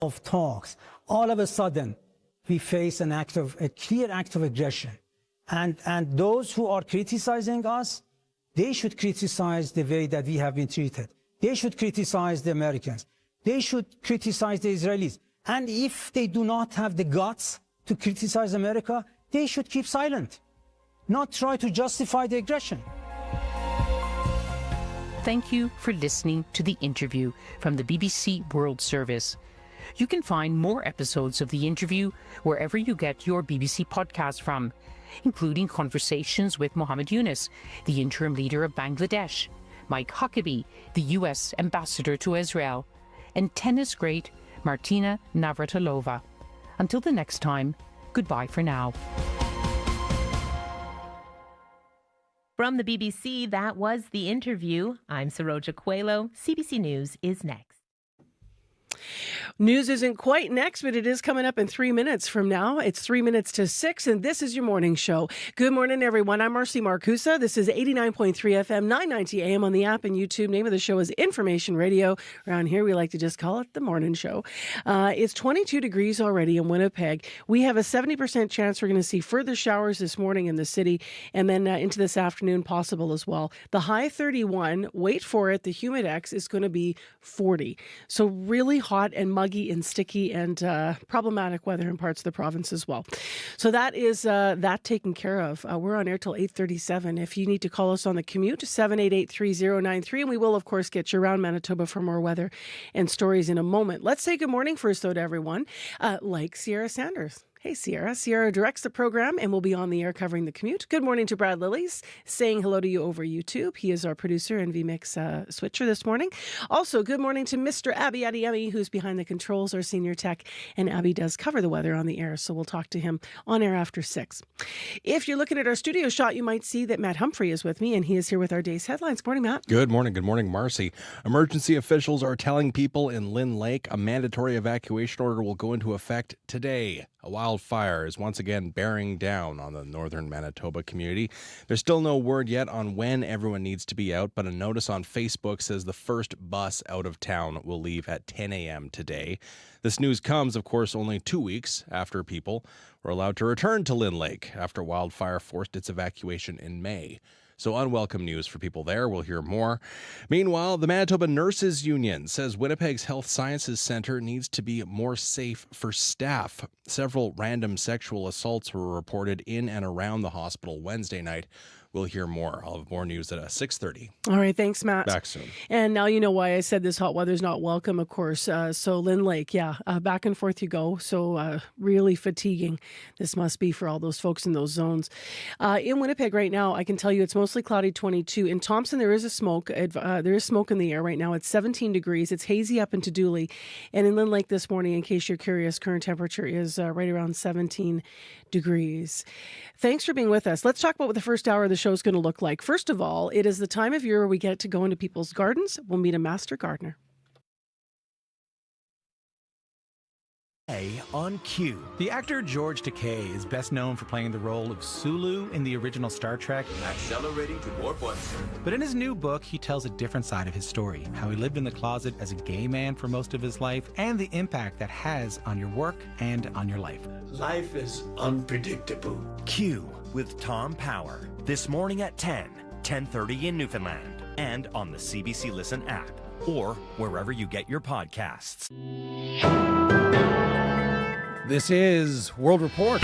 of talks, all of a sudden, we face a clear act of aggression. And those who are criticizing us, they should criticize the way that we have been treated. They should criticize the Americans. They should criticize the Israelis. And if they do not have the guts to criticize America, they should keep silent, not try to justify the aggression. Thank you for listening to the interview from the BBC World Service. You can find more episodes of the interview wherever you get your BBC podcast from, including conversations with Mohammed Yunus, the interim leader of Bangladesh, Mike Huckabee, the US ambassador to Israel, and tennis great Martina Navratilova. Until the next time, goodbye for now. From the BBC, that was the interview. I'm Saroja Coelho. CBC News is next. News isn't quite next, but it is coming up in 3 minutes from now. It's 3 minutes to 6, and this is your morning show. Good morning, everyone. I'm Marcy Marcusa. This is 89.3 FM, 990 AM on the app and YouTube. Name of the show is Information Radio. Around here, we like to just call it the morning show. It's 22 degrees already in Winnipeg. We have a 70% chance we're going to see further showers this morning in the city, and then into this afternoon possible as well. The high 31, wait for it, the humidex is going to be 40. So really hot and muggy and sticky and problematic weather in parts of the province as well. So that is that taken care of. We're on air till 8:37. If you need to call us on the commute, 788-3093, and we will, of course, get you around Manitoba for more weather and stories in a moment. Let's say good morning first, though, to everyone, like Sierra Sanders. Hey, Sierra. Sierra directs the program and will be on the air covering the commute. Good morning to Brad Lillies, saying hello to you over YouTube. He is our producer and VMix switcher this morning. Also, good morning to Mr. Abby Adeyemi, who's behind the controls, our senior tech. And Abby does cover the weather on the air, so we'll talk to him on air after 6. If you're looking at our studio shot, you might see that Matt Humphrey is with me, and he is here with our day's headlines. Morning, Matt. Good morning. Good morning, Marcy. Emergency officials are telling people in Lynn Lake a mandatory evacuation order will go into effect today. A wildfire is once again bearing down on the northern Manitoba community. There's still no word yet on when everyone needs to be out, but a notice on Facebook says the first bus out of town will leave at 10 a.m. today. This news comes, of course, only 2 weeks after people were allowed to return to Lynn Lake after wildfire forced its evacuation in May. So unwelcome news for people there. We'll hear more. Meanwhile, the Manitoba Nurses Union says Winnipeg's Health Sciences Centre needs to be more safe for staff. Several random sexual assaults were reported in and around the hospital Wednesday night. We'll hear more. I'll have more news at 6:30. All right. Thanks, Matt. Back soon. And now you know why I said this hot weather's not welcome, of course. So Lynn Lake, back and forth you go. So really fatiguing this must be for all those folks in those zones. In Winnipeg right now, I can tell you it's mostly cloudy, 22. In Thompson, there is smoke in the air right now. It's 17 degrees. It's hazy up into Dooley. And in Lynn Lake this morning, in case you're curious, current temperature is right around 17 degrees. Thanks for being with us. Let's talk about what the first hour of the show is going to look like. First of all, it is the time of year where we get to go into people's gardens. We'll meet a master gardener. On Q. The actor George Takei is best known for playing the role of Sulu in the original Star Trek. Accelerating to warp 1, sir. But in his new book, he tells a different side of his story, how he lived in the closet as a gay man for most of his life, and the impact that has on your work and on your life. Life is unpredictable. Q with Tom Power. This morning at 10:30 in Newfoundland, and on the CBC Listen app, or wherever you get your podcasts. This is World Report.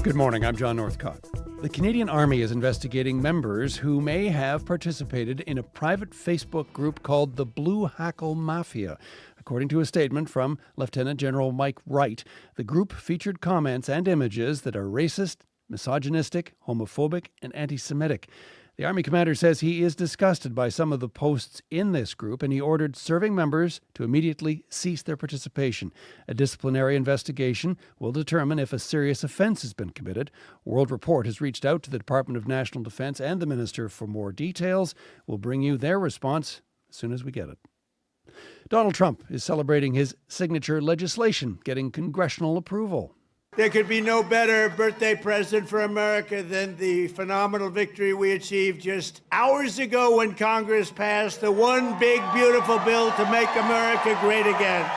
Good morning, I'm John Northcott. The Canadian Army is investigating members who may have participated in a private Facebook group called the Blue Hackle Mafia. According to a statement from Lieutenant General Mike Wright, the group featured comments and images that are racist, misogynistic, homophobic, and anti-Semitic. The Army commander says he is disgusted by some of the posts in this group, and he ordered serving members to immediately cease their participation. A disciplinary investigation will determine if a serious offense has been committed. World Report has reached out to the Department of National Defense and the Minister for more details. We'll bring you their response as soon as we get it. Donald Trump is celebrating his signature legislation getting congressional approval. There could be no better birthday present for America than the phenomenal victory we achieved just hours ago when Congress passed the one big, beautiful bill to make America great again.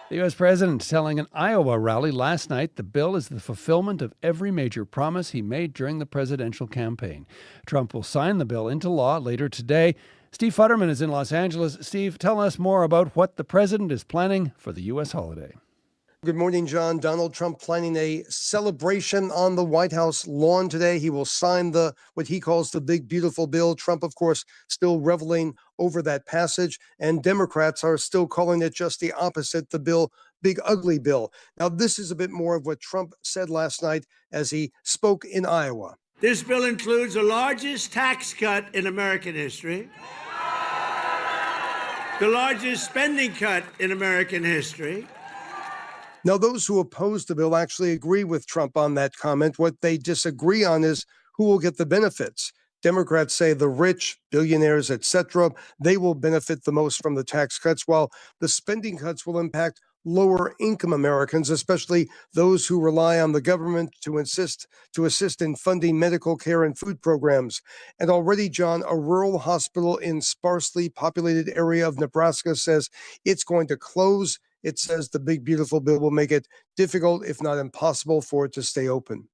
The U.S. president telling an Iowa rally last night the bill is the fulfillment of every major promise he made during the presidential campaign. Trump will sign the bill into law later today. Steve Futterman is in Los Angeles. Steve, tell us more about what the president is planning for the U.S. holiday. Good morning, John. Donald Trump planning a celebration on the White House lawn today. He will sign what he calls the big, beautiful bill. Trump, of course, still reveling over that passage, and Democrats are still calling it just the opposite, the bill, big, ugly bill. Now, this is a bit more of what Trump said last night as he spoke in Iowa. This bill includes the largest tax cut in American history, the largest spending cut in American history. Now, those who oppose the bill actually agree with Trump on that comment. What they disagree on is who will get the benefits. Democrats say the rich, billionaires, etc., they will benefit the most from the tax cuts, while the spending cuts will impact lower income Americans, especially those who rely on the government to assist in funding medical care and food programs. And already, John, a rural hospital in sparsely populated area of Nebraska says it's going to close. It says the big, beautiful bill will make it difficult, if not impossible, for it to stay open.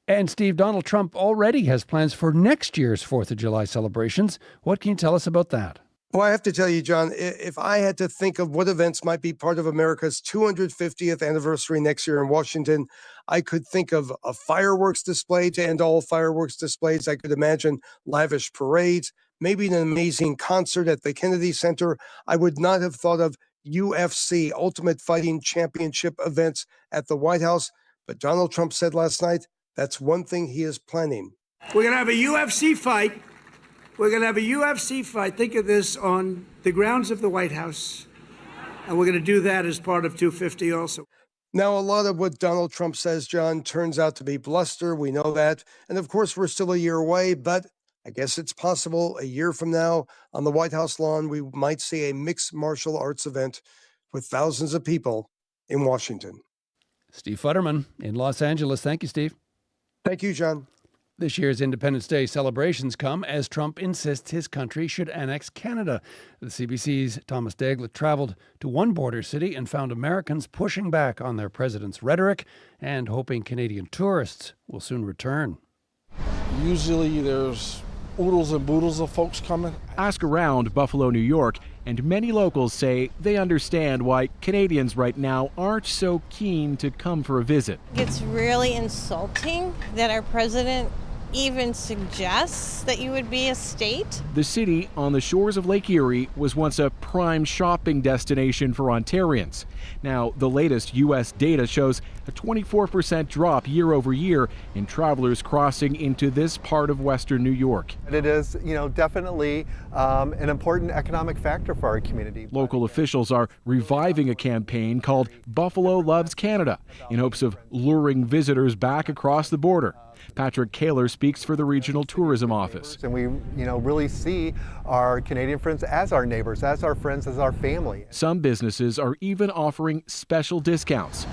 And Steve, Donald Trump already has plans for next year's 4th of July celebrations. What can you tell us about that? Well, I have to tell you, John, if I had to think of what events might be part of America's 250th anniversary next year in Washington, I could think of a fireworks display to end all fireworks displays. I could imagine lavish parades, maybe an amazing concert at the Kennedy Center. I would not have thought of UFC, Ultimate Fighting Championship events at the White House. But Donald Trump said last night that's one thing he is planning. We're going to have a UFC fight. We're going to have a UFC fight. Think of this on the grounds of the White House. And we're going to do that as part of 250 also. Now, a lot of what Donald Trump says, John, turns out to be bluster. We know that. And of course, we're still a year away, but I guess it's possible a year from now on the White House lawn, we might see a mixed martial arts event with thousands of people in Washington. Steve Futterman in Los Angeles. Thank you, Steve. Thank you, John. This year's Independence Day celebrations come as Trump insists his country should annex Canada. The CBC's Thomas Daglett traveled to one border city and found Americans pushing back on their president's rhetoric and hoping Canadian tourists will soon return. Usually there's oodles and boodles of folks coming. Ask around Buffalo, New York, and many locals say they understand why Canadians right now aren't so keen to come for a visit. It's really insulting that our president even suggests that you would be a state. The city on the shores of Lake Erie was once a prime shopping destination for Ontarians. Now, the latest U.S. data shows a 24% drop year over year in travelers crossing into this part of Western New York. It is, definitely an important economic factor for our community. Local officials are reviving a campaign called Buffalo Loves Canada in hopes of luring visitors back across the border. Patrick Kaler speaks for the Regional Tourism Office. And we, really see our Canadian friends as our neighbors, as our friends, as our family. Some businesses are even offering special discounts.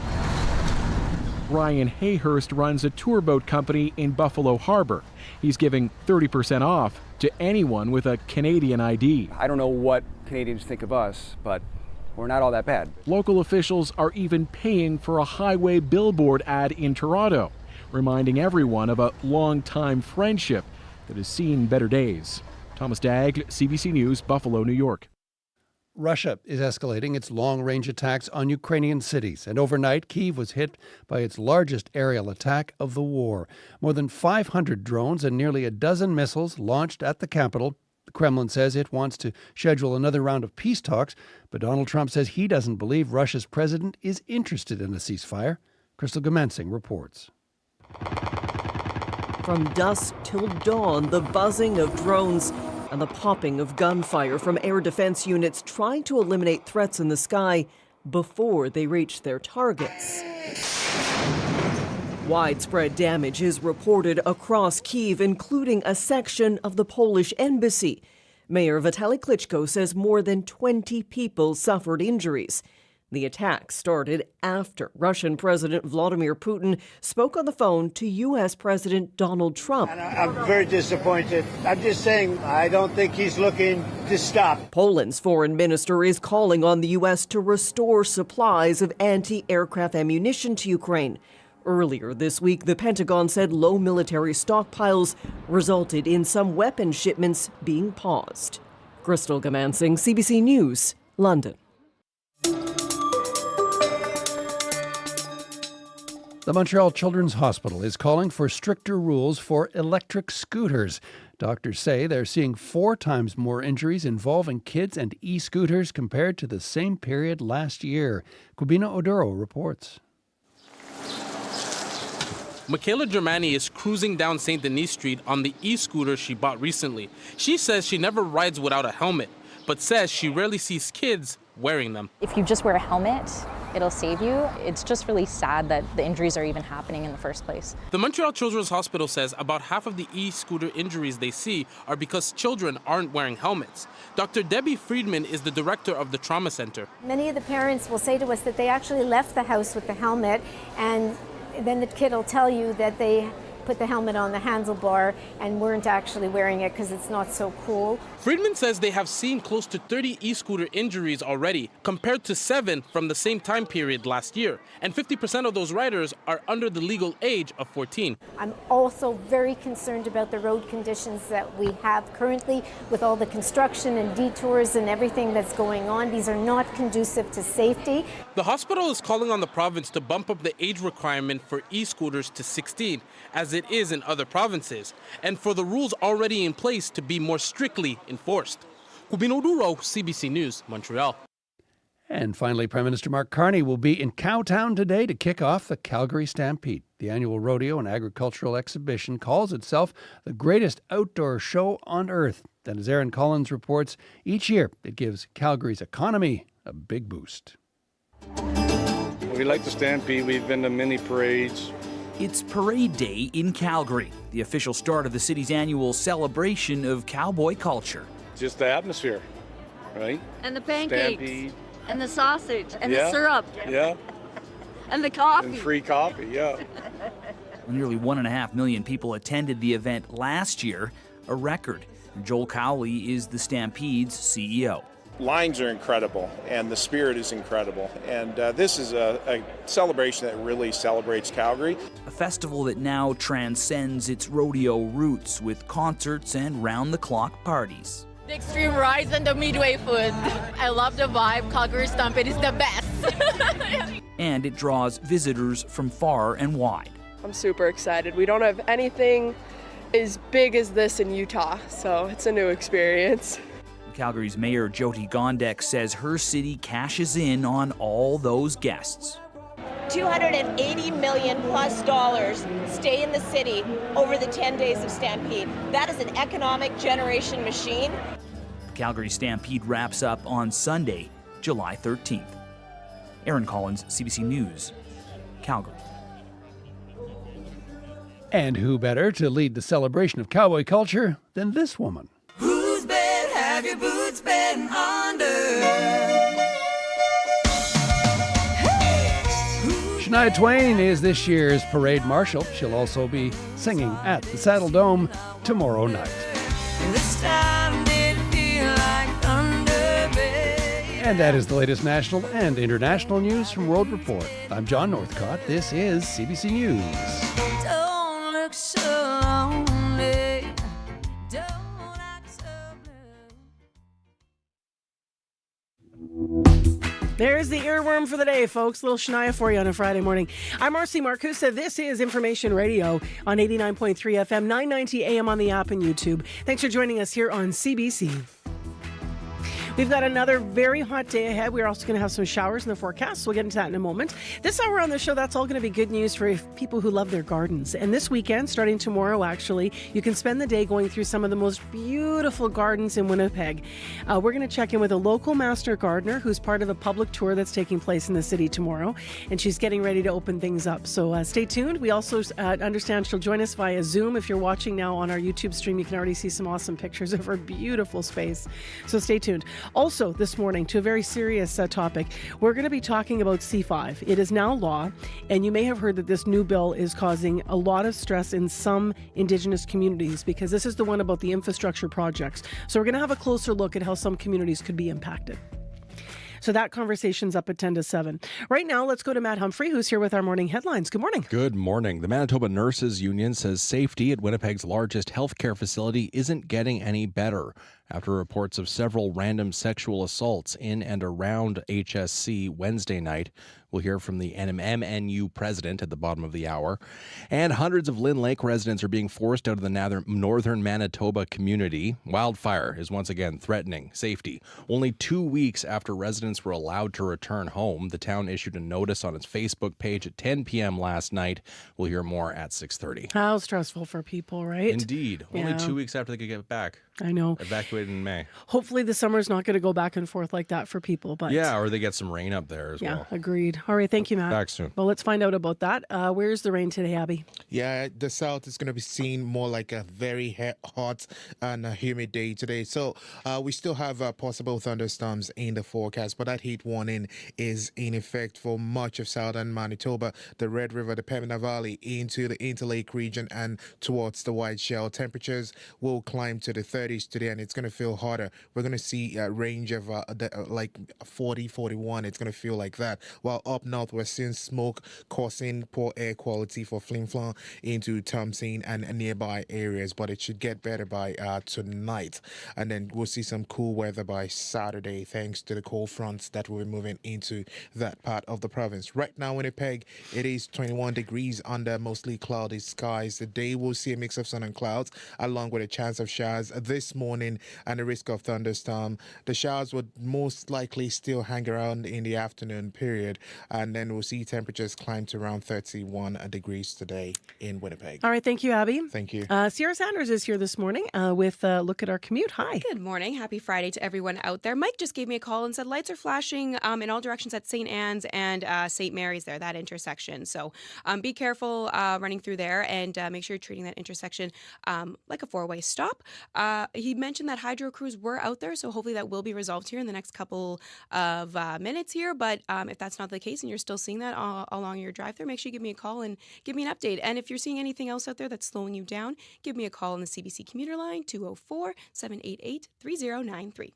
Ryan Hayhurst runs a tour boat company in Buffalo Harbor. He's giving 30% off to anyone with a Canadian ID. I don't know what Canadians think of us, but we're not all that bad. Local officials are even paying for a highway billboard ad in Toronto, reminding everyone of a long-time friendship that has seen better days. Thomas Dagg, CBC News, Buffalo, New York. Russia is escalating its long-range attacks on Ukrainian cities, and overnight, Kyiv was hit by its largest aerial attack of the war. More than 500 drones and nearly a dozen missiles launched at the capital. The Kremlin says it wants to schedule another round of peace talks, but Donald Trump says he doesn't believe Russia's president is interested in a ceasefire. Crystal Gamansing reports. From dusk till dawn, the buzzing of drones and the popping of gunfire from air defense units trying to eliminate threats in the sky before they reach their targets. Widespread damage is reported across Kyiv, including a section of the Polish embassy. Mayor Vitaly Klitschko says more than 20 people suffered injuries. The attack started after Russian President Vladimir Putin spoke on the phone to U.S. President Donald Trump. And I'm very disappointed. I'm just saying I don't think he's looking to stop. Poland's foreign minister is calling on the U.S. to restore supplies of anti-aircraft ammunition to Ukraine. Earlier this week, the Pentagon said low military stockpiles resulted in some weapon shipments being paused. Crystal Gamansing, CBC News, London. The Montreal Children's Hospital is calling for stricter rules for electric scooters. Doctors say they're seeing 4 times more injuries involving kids and e-scooters compared to the same period last year. Kubina Oduro reports. Michaela Germani is cruising down St. Denis Street on the e-scooter she bought recently. She says she never rides without a helmet, but says she rarely sees kids wearing them. If you just wear a helmet, it'll save you. It's just really sad that the injuries are even happening in the first place. The Montreal Children's Hospital says about half of the e-scooter injuries they see are because children aren't wearing helmets. Dr. Debbie Friedman is the director of the trauma center. Many of the parents will say to us that they actually left the house with the helmet, and then the kid will tell you that they put the helmet on the handlebar and weren't actually wearing it because it's not so cool. Friedman says they have seen close to 30 e-scooter injuries already, compared to 7 from the same time period last year. And 50% of those riders are under the legal age of 14. I'm also very concerned about the road conditions that we have currently with all the construction and detours and everything that's going on. These are not conducive to safety. The hospital is calling on the province to bump up the age requirement for e-scooters to 16, as it is in other provinces, and for the rules already in place to be more strictly enforced. Kubino Duro, CBC News, Montreal. And finally, Prime Minister Mark Carney will be in Cowtown today to kick off the Calgary Stampede. The annual rodeo and agricultural exhibition calls itself the greatest outdoor show on earth. And as Aaron Collins reports, each year it gives Calgary's economy a big boost. We like the Stampede. We've been to many parades. It's Parade Day in Calgary, the official start of the city's annual celebration of cowboy culture. Just the atmosphere, right? And the pancakes. Stampede. And the sausage. And Yeah. the syrup. Yeah. And the coffee. And free coffee, yeah. Nearly 1.5 million people attended the event last year, a record. Joel Cowley is the Stampede's CEO. Lines are incredible, and the spirit is incredible. And this is a celebration that really celebrates Calgary. A festival that now transcends its rodeo roots with concerts and round-the-clock parties. The extreme rides and the midway food. I love the vibe. Calgary Stampede is the best. And it draws visitors from far and wide. I'm super excited. We don't have anything as big as this in Utah, so it's a new experience. Calgary's Mayor Jyoti Gondek says her city cashes in on all those guests. $280 million plus stay in the city over the 10 days of Stampede. That is an economic generation machine. The Calgary Stampede wraps up on Sunday, July 13th. Aaron Collins, CBC News, Calgary. And who better to lead the celebration of cowboy culture than this woman? Whose bed have your boots been under? Shania Twain is this year's parade marshal. She'll also be singing at the Saddle Dome tomorrow night. This time did feel like thunder, babe. And that is the latest national and international news from World Report. I'm John Northcott. This is CBC News. Don't look so lonely. There's the earworm for the day, folks. Little Shania for you on a Friday morning. I'm Marcy Marcusa. This is Information Radio on 89.3 FM, 990 AM on the app and YouTube. Thanks for joining us here on CBC. We've got another very hot day ahead. We're also going to have some showers in the forecast. So we'll get into that in a moment. This hour on the show, that's all going to be good news for people who love their gardens. And this weekend, starting tomorrow, actually, you can spend the day going through some of the most beautiful gardens in Winnipeg. We're going to check in with a local master gardener who's part of a public tour that's taking place in the city tomorrow. And she's getting ready to open things up. So stay tuned. We also understand she'll join us via Zoom. If you're watching now on our YouTube stream, you can already see some awesome pictures of her beautiful space. So stay tuned. Also, this morning, to a very serious topic, we're going to be talking about C5. It is now law, and you may have heard that this new bill is causing a lot of stress in some Indigenous communities because this is the one about the infrastructure projects. So we're going to have a closer look at how some communities could be impacted. So that conversation's up at 10 to 7. Right now, let's go to Matt Humphrey, who's here with our morning headlines. Good morning. Good morning. The Manitoba Nurses Union says safety at Winnipeg's largest healthcare facility isn't getting any better after reports of several random sexual assaults in and around HSC Wednesday night. We'll hear from the MNU president at the bottom of the hour. And hundreds of Lynn Lake residents are being forced out of the northern Manitoba community. Wildfire is once again threatening safety. Only 2 weeks after residents were allowed to return home, the town issued a notice on its Facebook page at 10 p.m. last night. We'll hear more at 6:30. How stressful for people, right? Indeed. Only 2 weeks after they could get back. I know. Evacuated in May. Hopefully the summer's not going to go back and forth like that for people. But yeah, or they get some rain up there as well. Yeah, agreed. All right, thank you, Matt. Back soon. Well, let's find out about that. Where's the rain today, Abby? Yeah, the south is going to be seen more like a very hot and humid day today. So we still have possible thunderstorms in the forecast, but that heat warning is in effect for much of southern Manitoba, the Red River, the Pembina Valley, into the Interlake region and towards the White Shell. Temperatures will climb to the 30s today, and it's going to feel hotter. We're going to see a range of like 40, 41. It's going to feel like that. While up north, we're seeing smoke causing poor air quality for Flin Flon into Thompson and nearby areas, but it should get better by tonight. And then we'll see some cool weather by Saturday thanks to the cold fronts that will be moving into that part of the province. Right now, Winnipeg, it is 21 degrees under mostly cloudy skies. The day will see a mix of sun and clouds along with a chance of showers this morning and a risk of thunderstorm. The showers would most likely still hang around in the afternoon period, and then we'll see temperatures climb to around 31 degrees today in Winnipeg. All right, thank you, Abby. Thank you. Sierra Sanders is here this morning with a look at our commute. Hi. Good morning. Happy Friday to everyone out there. Mike just gave me a call and said lights are flashing in all directions at St. Anne's and St. Mary's there, that intersection. So be careful running through there and make sure you're treating that intersection like a four-way stop. He mentioned that hydro crews were out there, so hopefully that will be resolved here in the next couple of minutes here. But if that's not the case and you're still seeing that along your drive there, make sure you give me a call and give me an update. And if you're seeing anything else out there that's slowing you down, give me a call on the CBC commuter line, 204-788-3093.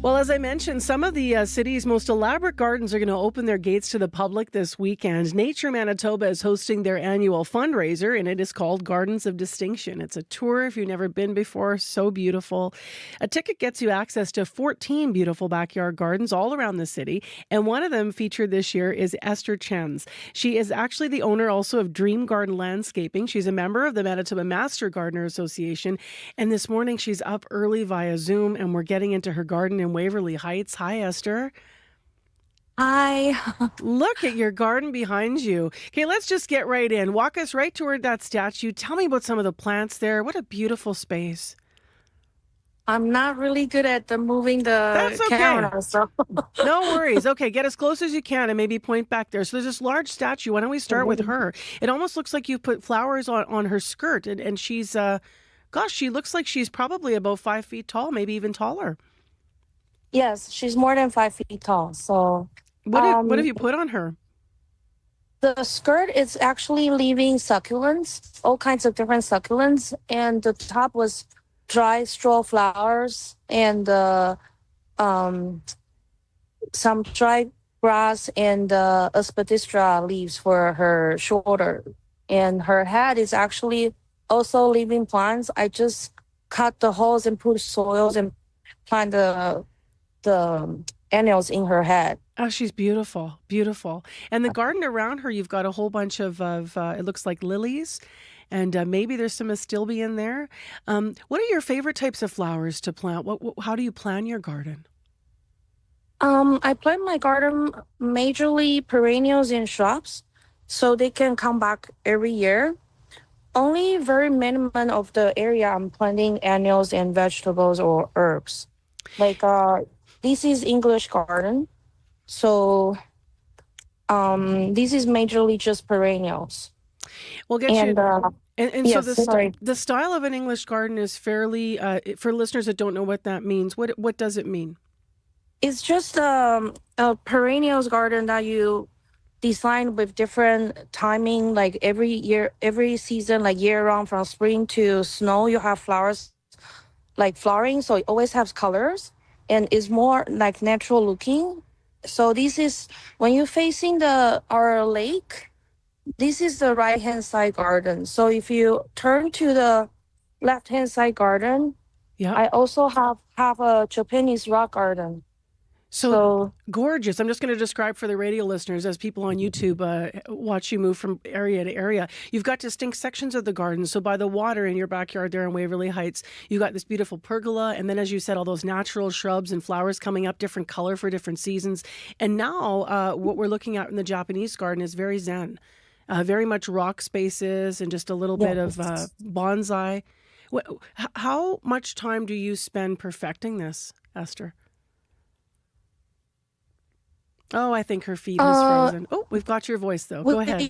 Well, as I mentioned, some of the city's most elaborate gardens are going to open their gates to the public this weekend. Nature Manitoba is hosting their annual fundraiser, and it is called Gardens of Distinction. It's a tour if you've never been before. So beautiful. A ticket gets you access to 14 beautiful backyard gardens all around the city, and one of them featured this year is Esther Chen's. She is actually the owner also of Dream Garden Landscaping. She's a member of the Manitoba Master Gardener Association, and this morning she's up early via Zoom, and we're getting into her garden in Waverly Heights. Hi, Esther. Hi. Look at your garden behind you. Okay, let's just get right in. Walk us right toward that statue. Tell me about some of the plants there. What a beautiful space. I'm not really good at moving the camera, so. No worries. Okay, get as close as you can and maybe point back there. So there's this large statue. Why don't we start with her? It almost looks like you put flowers on her skirt, and she's, gosh, she looks like she's probably about 5 feet tall, maybe even taller. Yes, she's more than 5 feet tall. So what have you put on her? The skirt is actually leaving succulents, all kinds of different succulents, and the top was dry straw flowers and some dry grass and aspidistra leaves for her shoulder. And her head is actually also living plants. I just cut the holes and put soils and plant the annuals in her head. Oh, she's beautiful, beautiful. And the garden around her, you've got a whole bunch of it looks like lilies, and maybe there's some astilbe in there. What are your favorite types of flowers to plant? How do you plan your garden? I plant my garden majorly perennials and shrubs, so they can come back every year. only very minimum of the area I'm planting annuals and vegetables or herbs. Like this is English garden, so this is majorly just perennials. We'll get And you. And so yes, sorry. the style of an English garden is fairly for listeners that don't know what that means. What does it mean? It's just a perennials garden that you design with different timing, like every year, every season, like year round from spring to snow. You have flowers like flowering, so it always has colors and is more like natural looking. So this is when you're facing our lake. This is the right hand side garden. So if you turn to the left hand side garden, I also have a Japanese rock garden. So gorgeous. I'm just going to describe for the radio listeners as people on YouTube watch you move from area to area. You've got distinct sections of the garden. So by the water in your backyard there in Waverly Heights, you've got this beautiful pergola. And then, as you said, all those natural shrubs and flowers coming up, different color for different seasons. And now what we're looking at in the Japanese garden is very zen, very much rock spaces and just a little bit of bonsai. How much time do you spend perfecting this, Esther? Oh, I think her feed is frozen. Oh, we've got your voice, though. Go ahead.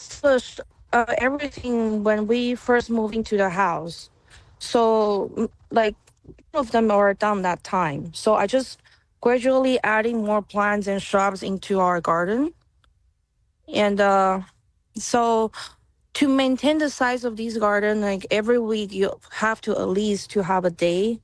First, everything when we first moved into the house. So, like, all of them are done that time. So I just gradually adding more plants and shrubs into our garden. And so to maintain the size of this garden, like every week you have to at least to have a day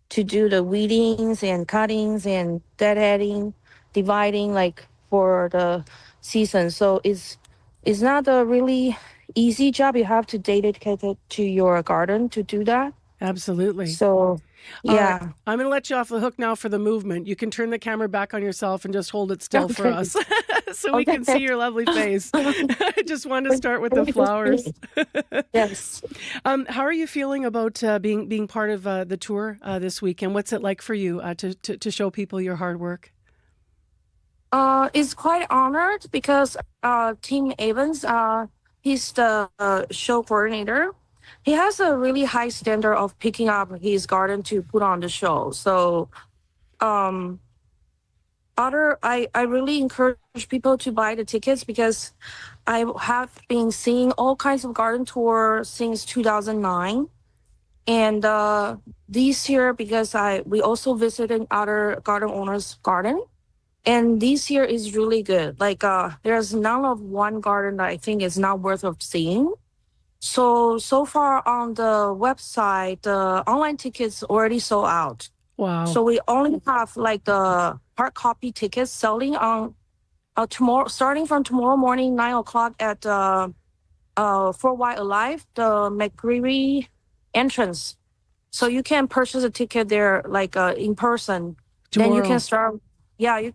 to do the weedings and cuttings and deadheading, dividing like for the season. So it's not a really easy job. You have to dedicate it to your garden to do that. Absolutely. So yeah. Right. I'm going to let you off the hook now for the movement. You can turn the camera back on yourself and just hold it still for us so we can see your lovely face. I just wanted to start with the flowers. Yes. How are you feeling about being part of the tour this weekend? What's it like for you to show people your hard work? It's quite honored because Tim Evans, he's the show coordinator. He has a really high standard of picking up his garden to put on the show. So, I really encourage people to buy the tickets because I have been seeing all kinds of garden tours since 2009. And this year, because we also visited other garden owners' garden. And this year is really good. Like there's none of one garden that I think is not worth of seeing. So far on the website, the online tickets already sold out. Wow. So we only have like the hard copy tickets selling on tomorrow, starting from tomorrow morning, 9:00 at For White Alive, the McCreary entrance. So you can purchase a ticket there like in person. Tomorrow. Then you can start. Yeah,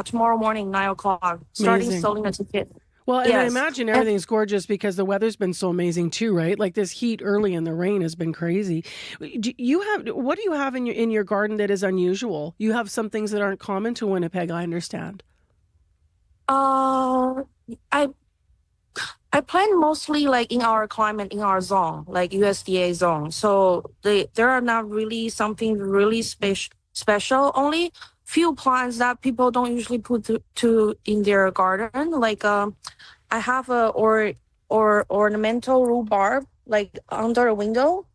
tomorrow morning, 9:00, starting Amazing. selling a ticket. Well, and Yes. I imagine everything's gorgeous because the weather's been so amazing too, right? Like this heat early and the rain has been crazy. What do you have in your garden that is unusual? You have some things that aren't common to Winnipeg, I understand. I plant mostly like in our climate, in our zone, like USDA zone. So there are not really something really special. Only few plants that people don't usually put in their garden. Like I have a ornamental rhubarb like under a window,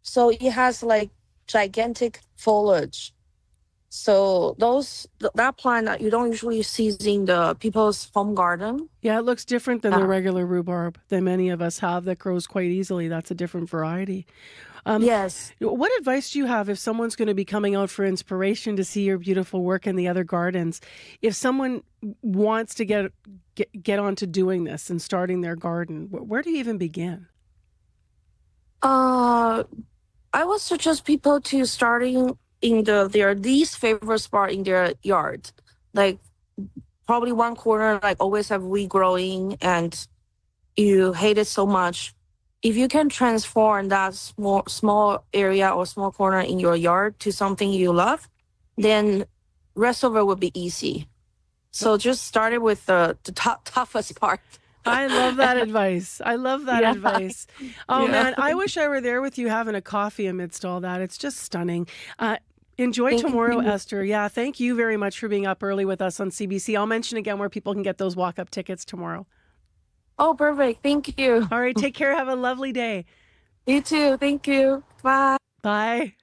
so it has like gigantic foliage. So that plant that you don't usually see in the people's home garden. Yeah, it looks different than the regular rhubarb that many of us have that grows quite easily. That's a different variety. Yes. What advice do you have if someone's going to be coming out for inspiration to see your beautiful work in the other gardens? If someone wants to get onto doing this and starting their garden, where do you even begin? I would suggest people to starting in their least favorite spot in their yard, like probably one corner, like always have weed growing and you hate it so much. If you can transform that small area or small corner in your yard to something you love, then rest of it will be easy. So just started with the toughest part. I love that advice. I love that Yeah. advice. Oh, Yeah. man, I wish I were there with you having a coffee amidst all that. It's just stunning. Enjoy Thank tomorrow, you. Esther. Yeah, thank you very much for being up early with us on CBC. I'll mention again where people can get those walk-up tickets tomorrow. Oh, perfect. Thank you. All right, take care. Have a lovely day. You too. Thank you. Bye. Bye.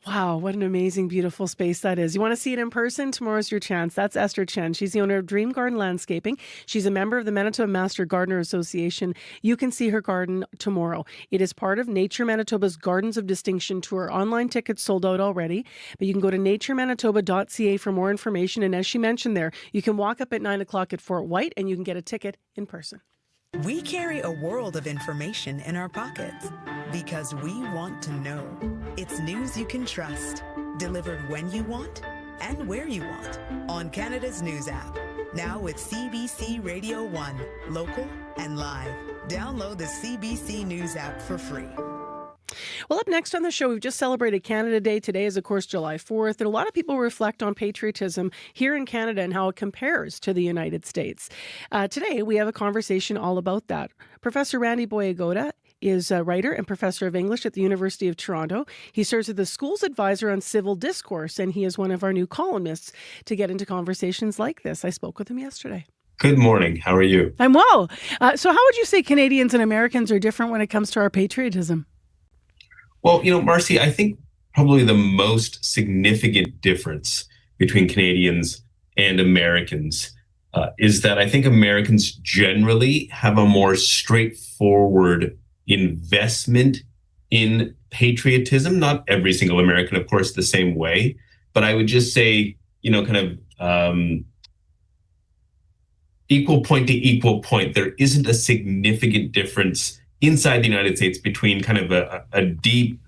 Wow, what an amazing, beautiful space that is. You want to see it in person? Tomorrow's your chance. That's Esther Chen. She's the owner of Dream Garden Landscaping. She's a member of the Manitoba Master Gardener Association. You can see her garden tomorrow. It is part of Nature Manitoba's Gardens of Distinction Tour. Online tickets sold out already, but you can go to naturemanitoba.ca for more information. And as she mentioned there, you can walk up at 9 o'clock at Fort White and you can get a ticket in person. We carry a world of information in our pockets because we want to know. It's news you can trust, delivered when you want and where you want on Canada's news app. Now with CBC Radio 1, local and live. Download the CBC News app for free. Well, up next on the show, we've just celebrated Canada Day. Today is, of course, July 4th. And a lot of people reflect on patriotism here in Canada and how it compares to the United States. Today, we have a conversation all about that. Professor Randy Boyagoda is a writer and professor of English at the University of Toronto. He serves as the school's advisor on civil discourse, and he is one of our new columnists to get into conversations like this. I spoke with him yesterday. Good morning. How are you? I'm well. So how would you say Canadians and Americans are different when it comes to our patriotism? Well, Marcy, I think probably the most significant difference between Canadians and Americans is that I think Americans generally have a more straightforward investment in patriotism. Not every single American, of course, the same way, but I would just say, equal point to equal point. There isn't a significant difference inside the United States between kind of a deep,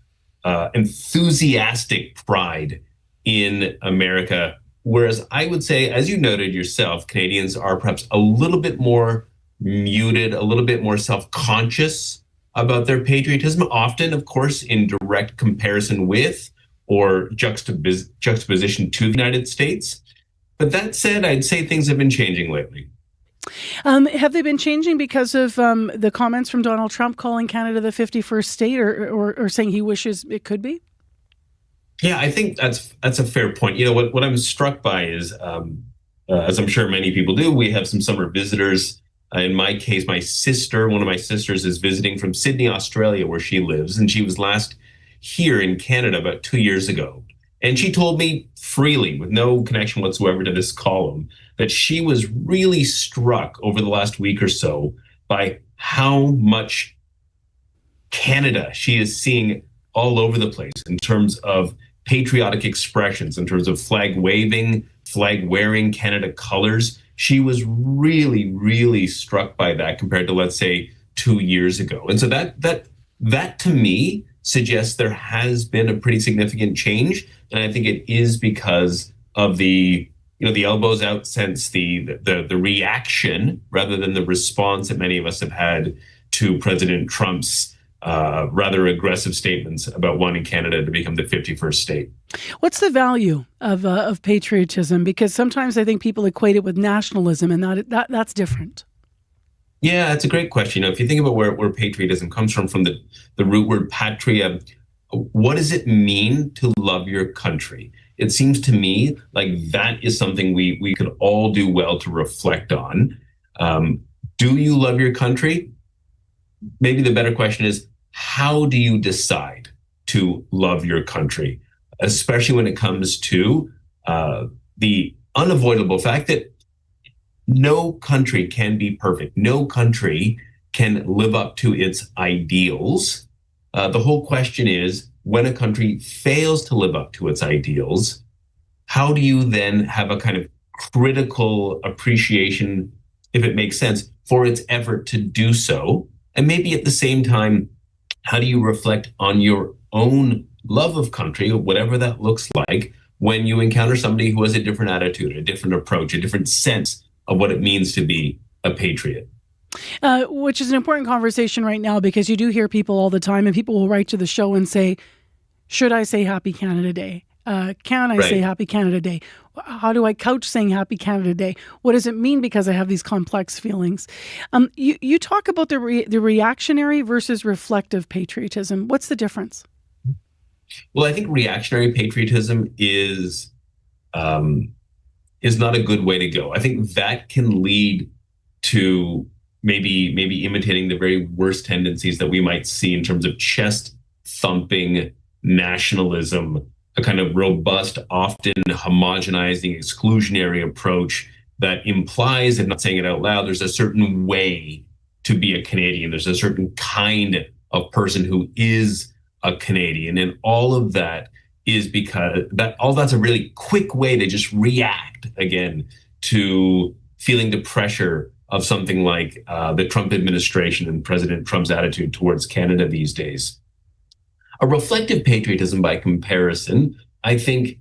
enthusiastic pride in America. Whereas I would say, as you noted yourself, Canadians are perhaps a little bit more muted, a little bit more self-conscious about their patriotism, often, of course, in direct comparison with or juxtaposition to the United States. But that said, I'd say things have been changing lately. Have they been changing because of the comments from Donald Trump calling Canada the 51st state or saying he wishes it could be? Yeah, I think that's a fair point. What I'm struck by is, as I'm sure many people do, we have some summer visitors. In my case, one of my sisters is visiting from Sydney, Australia, where she lives. And she was last here in Canada about 2 years ago. And she told me freely, with no connection whatsoever to this column, that she was really struck over the last week or so by how much Canada she is seeing all over the place in terms of patriotic expressions, in terms of flag waving, flag wearing, Canada colors. She was really, really struck by that compared to, let's say, 2 years ago. And so that to me suggests there has been a pretty significant change. And I think it is because of the elbows out sense, the reaction rather than the response that many of us have had to President Trump's rather aggressive statements about wanting Canada to become the 51st state. What's the value of patriotism? Because sometimes I think people equate it with nationalism, and that's different. Yeah, that's a great question. If you think about where patriotism comes from the root word patria, what does it mean to love your country? It seems to me like that is something we could all do well to reflect on. Do you love your country? Maybe the better question is, how do you decide to love your country? Especially when it comes to the unavoidable fact that no country can be perfect. No country can live up to its ideals. The whole question is, when a country fails to live up to its ideals, how do you then have a kind of critical appreciation, if it makes sense, for its effort to do so? And maybe at the same time, how do you reflect on your own love of country, whatever that looks like, when you encounter somebody who has a different attitude, a different approach, a different sense of what it means to be a patriot? Which is an important conversation right now, because you do hear people all the time, and people will write to the show and say, should I say Happy Canada Day? Can I say Happy Canada Day? How do I couch saying Happy Canada Day? What does it mean because I have these complex feelings? You talk about the reactionary versus reflective patriotism. What's the difference? Well, I think reactionary patriotism is not a good way to go. I think that can lead to maybe imitating the very worst tendencies that we might see in terms of chest thumping nationalism, a kind of robust, often homogenizing, exclusionary approach that implies, and not saying it out loud, there's a certain way to be a Canadian. There's a certain kind of person who is a Canadian. And all of that is because that's a really quick way to just react again to feeling the pressure of something like the Trump administration and President Trump's attitude towards Canada these days. A reflective patriotism, by comparison, I think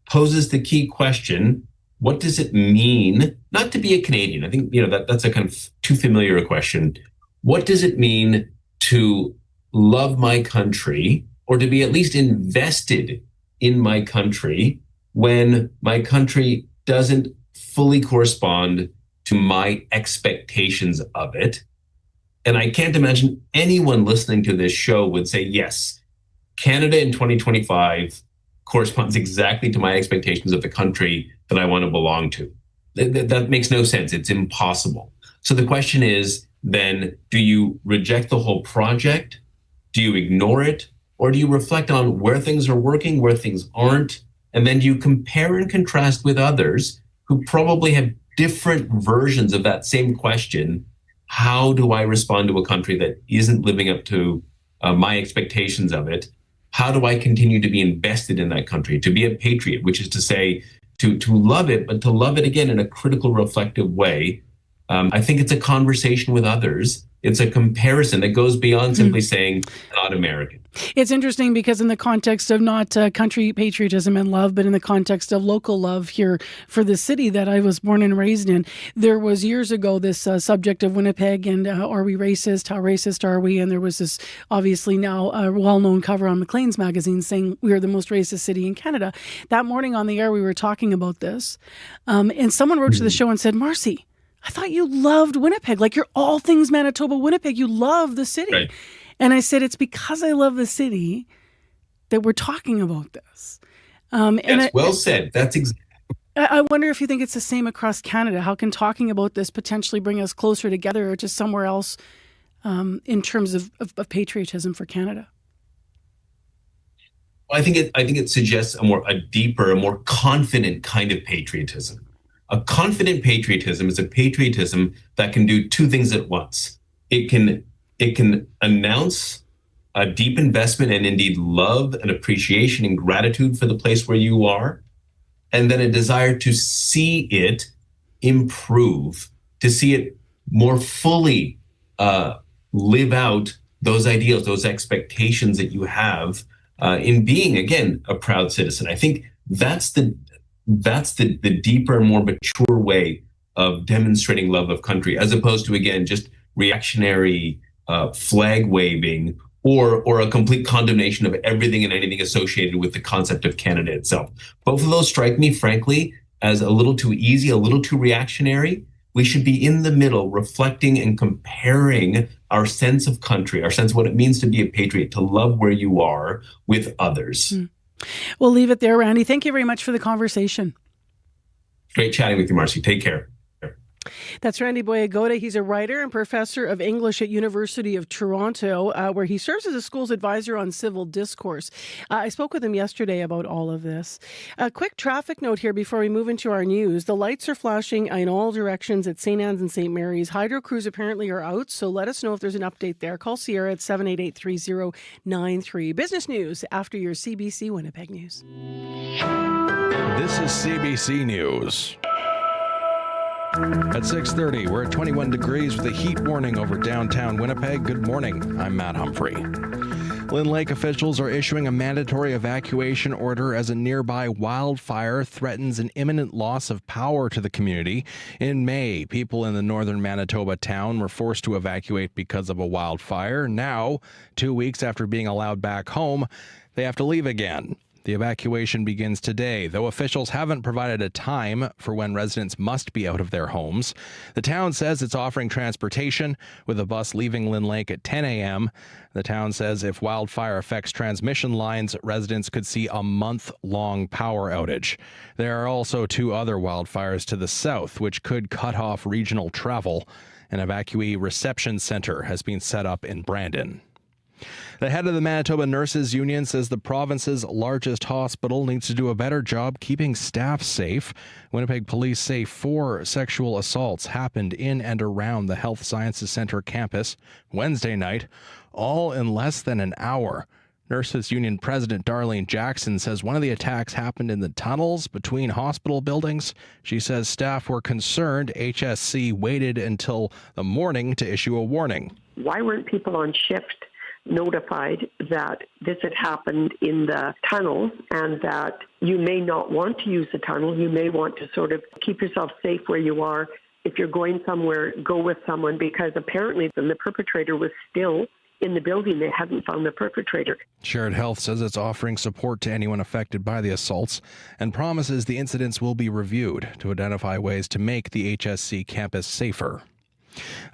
poses the key question: what does it mean not to be a Canadian? I think that's a kind of too familiar a question. What does it mean to love my country, or to be at least invested in my country, when my country doesn't fully correspond to my expectations of it? And I can't imagine anyone listening to this show would say, yes, Canada in 2025 corresponds exactly to my expectations of the country that I want to belong to. That makes no sense. It's impossible. So the question is then, do you reject the whole project? Do you ignore it? Or do you reflect on where things are working, where things aren't? And then do you compare and contrast with others who probably have different versions of that same question? How do I respond to a country that isn't living up to my expectations of it? How do I continue to be invested in that country, to be a patriot, which is to say, to love it, but to love it again in a critical, reflective way? I think it's a conversation with others. It's a comparison that goes beyond simply saying, not American. It's interesting because in the context of not country patriotism and love, but in the context of local love here for the city that I was born and raised in, there was years ago this subject of Winnipeg and are we racist? How racist are we? And there was this obviously now well-known cover on Maclean's magazine saying we are the most racist city in Canada. That morning on the air, we were talking about this. And someone wrote to the show and said, Marcy, I thought you loved Winnipeg. Like you're all things Manitoba, Winnipeg. You love the city. Right. And I said, it's because I love the city that we're talking about this. Yes, well said. That's exactly. I wonder if you think it's the same across Canada. How can talking about this potentially bring us closer together or to somewhere else in terms of patriotism for Canada? Well, I think it suggests a deeper, a more confident kind of patriotism. A confident patriotism is a patriotism that can do two things at once. It can announce a deep investment and indeed love and appreciation and gratitude for the place where you are, and then a desire to see it improve, to see it more fully live out those ideals, those expectations that you have in being, again, a proud citizen. I think that's the deeper and more mature way of demonstrating love of country, as opposed to, again, just reactionary flag waving or a complete condemnation of everything and anything associated with the concept of Canada itself. Both of those strike me, frankly, as a little too easy, a little too reactionary. We should be in the middle, reflecting and comparing our sense of country, our sense of what it means to be a patriot, to love where you are with others. We'll leave it there, Randy. Thank you very much for the conversation. Great chatting with you, Marcy. Take care. That's Randy Boyagoda. He's a writer and professor of English at University of Toronto, where he serves as a school's advisor on civil discourse. I spoke with him yesterday about all of this. A quick traffic note here before we move into our news. The lights are flashing in all directions at St. Anne's and St. Mary's. Hydro crews apparently are out, so let us know if there's an update there. Call Sierra at 788-3093. Business news after your CBC Winnipeg news. This is CBC News. At 6:30, we're at 21 degrees with a heat warning over downtown Winnipeg. Good morning. I'm Matt Humphrey. Lynn Lake officials are issuing a mandatory evacuation order as a nearby wildfire threatens an imminent loss of power to the community. In May, people in the northern Manitoba town were forced to evacuate because of a wildfire. Now, 2 weeks after being allowed back home, they have to leave again. The evacuation begins today, though officials haven't provided a time for when residents must be out of their homes. The town says it's offering transportation, with a bus leaving Lynn Lake at 10 a.m. The town says if wildfire affects transmission lines, residents could see a month-long power outage. There are also 2 other wildfires to the south, which could cut off regional travel. An evacuee reception center has been set up in Brandon. The head of the Manitoba Nurses Union says the province's largest hospital needs to do a better job keeping staff safe. Winnipeg police say 4 sexual assaults happened in and around the Health Sciences Centre campus Wednesday night, all in less than an hour. Nurses Union President Darlene Jackson says one of the attacks happened in the tunnels between hospital buildings. She says staff were concerned HSC waited until the morning to issue a warning. Why weren't people on shift notified that this had happened in the tunnel and that you may not want to use the tunnel? You may want to sort of keep yourself safe where you are. If you're going somewhere, go with someone, because apparently the perpetrator was still in the building. They hadn't found the perpetrator. Shared Health says it's offering support to anyone affected by the assaults and promises the incidents will be reviewed to identify ways to make the HSC campus safer.